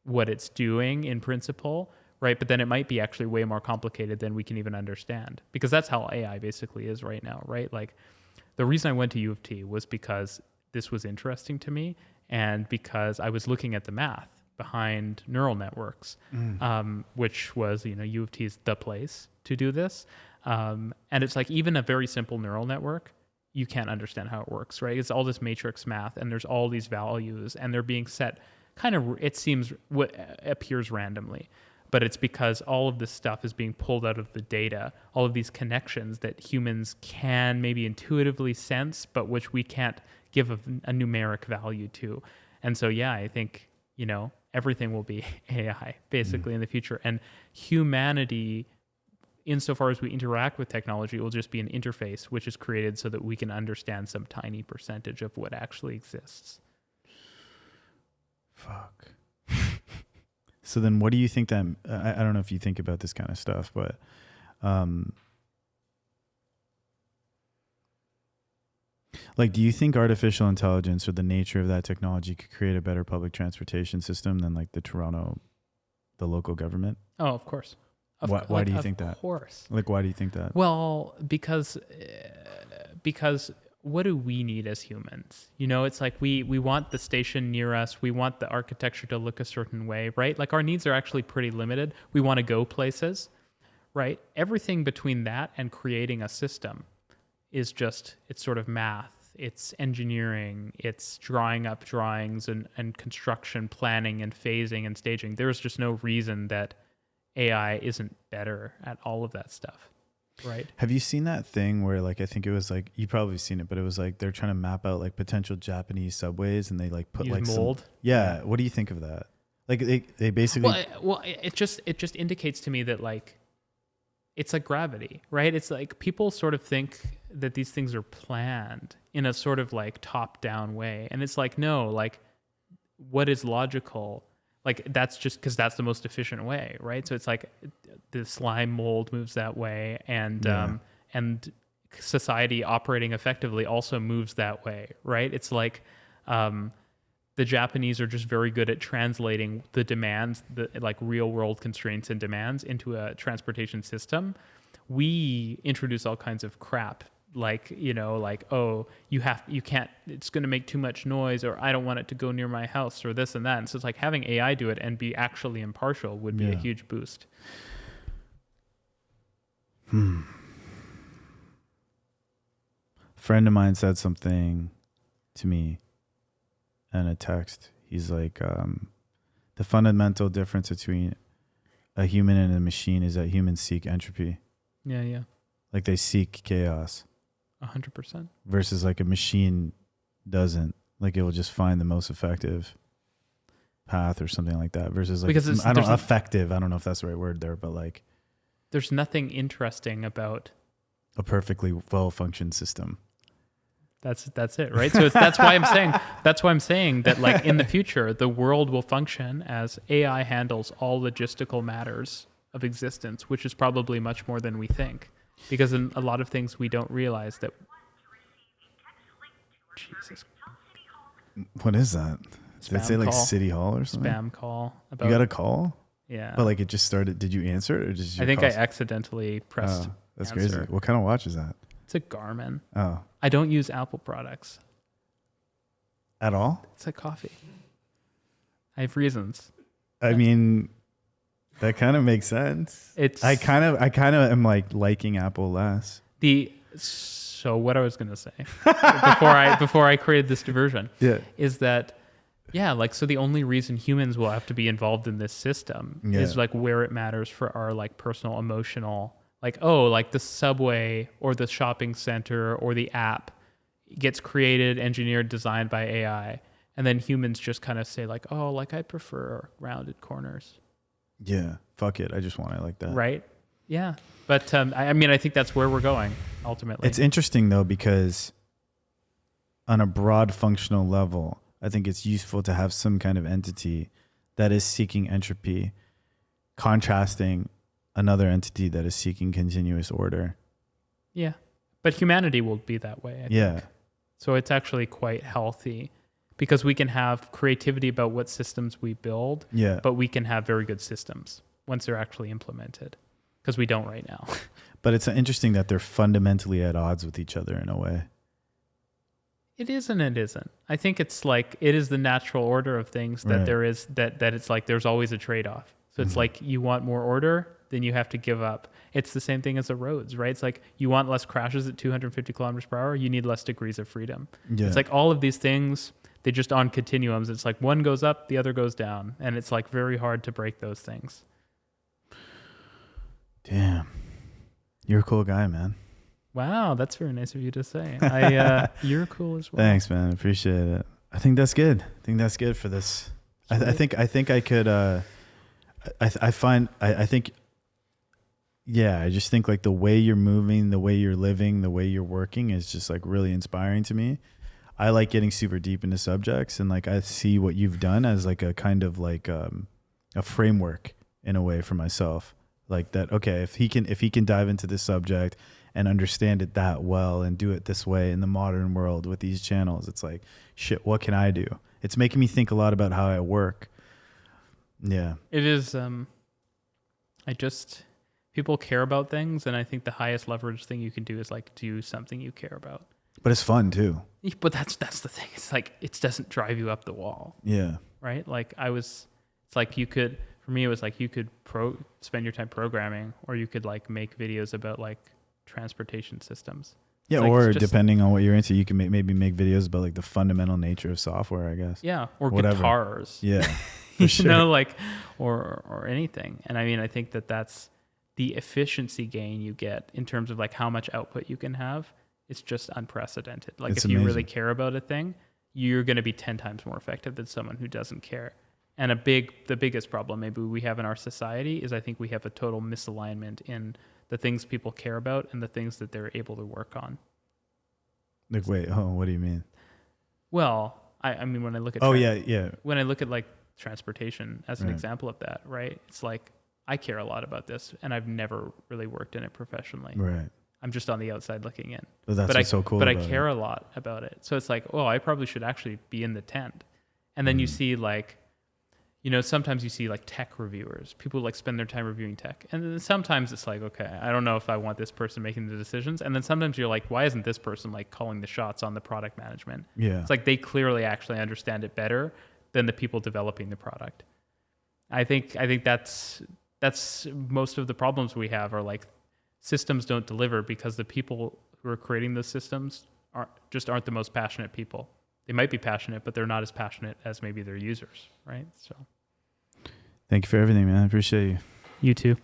what it's doing in principle, right? But then it might be actually way more complicated than we can even understand, because that's how AI basically is right now, right? Like, the reason I went to U of T was because this was interesting to me and because I was looking at the math behind neural networks, which was, U of T is the place to do this. And it's like even a very simple neural network, you can't understand how it works, right? It's all this matrix math and there's all these values and they're being set kind of, it seems, what appears randomly. But it's because all of this stuff is being pulled out of the data, all of these connections that humans can maybe intuitively sense, but which we can't give a numeric value to. And so, yeah, I think, everything will be AI basically in the future. And humanity, insofar as we interact with technology, will just be an interface which is created so that we can understand some tiny percentage of what actually exists. Fuck. So then what do you think that, I don't know if you think about this kind of stuff, but like, do you think artificial intelligence or the nature of that technology could create a better public transportation system than like the local government? Oh, of course. Why do you think that? Of course. Like, why do you think that? Well, because what do we need as humans? It's like we want the station near us. We want the architecture to look a certain way, right? Like our needs are actually pretty limited. We want to go places, right? Everything between that and creating a system is just, it's sort of math. It's engineering. It's drawing up drawings and construction planning and phasing and staging. There's just no reason that AI isn't better at all of that stuff. Right. Have you seen that thing where like, I think it was like, you probably seen it, but it was like, they're trying to map out like potential Japanese subways and they like put like mold. Yeah. What do you think of that? Like they basically. Well, it just indicates to me that like, it's like gravity, right? It's like people sort of think that these things are planned in a sort of like top down way. And it's like, no, like what is logical? Like that's just because that's the most efficient way, right? So it's like the slime mold moves that way, and society operating effectively also moves that way, right? It's like the Japanese are just very good at translating the demands, the like real world constraints and demands into a transportation system. We introduce all kinds of crap. Like, oh, you can't, it's going to make too much noise, or I don't want it to go near my house, or this and that. And so it's like having AI do it and be actually impartial would be a huge boost. Friend of mine said something to me in a text. He's like, the fundamental difference between a human and a machine is that humans seek entropy. Yeah. Like they seek chaos. 100%. Versus like a machine doesn't. Like it will just find the most effective path or something like that. Versus like, because effective. I don't know if that's the right word there, but like. There's nothing interesting about a perfectly well-functioned system. That's it, right? So that's why I'm saying that like in the future, the world will function as AI handles all logistical matters of existence, which is probably much more than we think. Because in a lot of things we don't realize that Jesus. What is that? Did it say like call. City Hall or something? Spam call. About, You got a call? Yeah. But like it just started. Did you answer it or just? I think I accidentally pressed. That's answer. crazy. What kind of watch is that? It's a Garmin. Oh. I don't use Apple products At all? It's like coffee. I have reasons. I mean, that kind of makes sense. I kind of am like liking Apple less. So what I was gonna say before I created this diversion, is that so the only reason humans will have to be involved in this system is like where it matters for our like personal emotional, like like the subway or the shopping center or the app gets created, engineered, designed by AI, and then humans just kind of say like, oh, like I prefer rounded corners. Yeah, fuck it. I just want it like that. Right. Yeah. But I mean, I think that's where we're going ultimately. It's interesting though, because on a broad functional level, I think it's useful to have some kind of entity that is seeking entropy, contrasting another entity that is seeking continuous order. Yeah. But humanity will be that way, I think. So it's actually quite healthy because we can have creativity about what systems we build, but we can have very good systems once they're actually implemented, because we don't right now. But it's interesting that they're fundamentally at odds with each other in a way. It is and it isn't. I think it's like it is the natural order of things that there is that it's like there's always a trade-off. So it's like you want more order, then you have to give up. It's the same thing as the roads, right? It's like you want less crashes at 250 kilometers per hour, you need less degrees of freedom. Yeah. It's like all of these things, they just on continuums. It's like one goes up, the other goes down. And it's like very hard to break those things. Damn. You're a cool guy, man. Wow, that's very nice of you to say. You're cool as well. Thanks, man. Appreciate it. I think that's good. I think that's good for this. I think I could. I just think like the way you're moving, the way you're living, the way you're working is just like really inspiring to me. I like getting super deep into subjects, and like I see what you've done as like a kind of like a framework in a way for myself. Like that, okay, if he can dive into this subject and understand it that well and do it this way in the modern world with these channels, it's like, shit, what can I do? It's making me think a lot about how I work. Yeah. It is, people care about things, and I think the highest leverage thing you can do is like do something you care about. But it's fun too. But that's the thing. It's like, it doesn't drive you up the wall. Yeah. Right? Like it's like you could, for me, it was like you could spend your time programming, or you could like make videos about like transportation systems. Yeah, like, or depending on what you're into, you can maybe make videos about like the fundamental nature of software, I guess. Yeah, or whatever. Guitars. Yeah, for sure. Like, or anything. And I mean, I think that's the efficiency gain you get in terms of like how much output you can have. It's just unprecedented. Like it's if amazing. You really care about a thing, you're going to be 10 times more effective than someone who doesn't care. And the biggest problem maybe we have in our society is I think we have a total misalignment in the things people care about and the things that they're able to work on. Like, wait, what do you mean? Well, I mean, when I look at when I look at like transportation as an example of that, right? It's like I care a lot about this, and I've never really worked in it professionally. Right. I'm just on the outside looking in. But that's what's so cool. But I care a lot about it. So it's like, oh, I probably should actually be in the tent. And then you see like, you know, sometimes you see like tech reviewers, people like spend their time reviewing tech. And then sometimes it's like, okay, I don't know if I want this person making the decisions. And then sometimes you're like, why isn't this person like calling the shots on the product management? Yeah. It's like they clearly actually understand it better than the people developing the product. I think that's most of the problems we have are like systems don't deliver because the people who are creating those systems aren't the most passionate people. They might be passionate, but they're not as passionate as maybe their users, right? So, thank you for everything, man. I appreciate you. You too.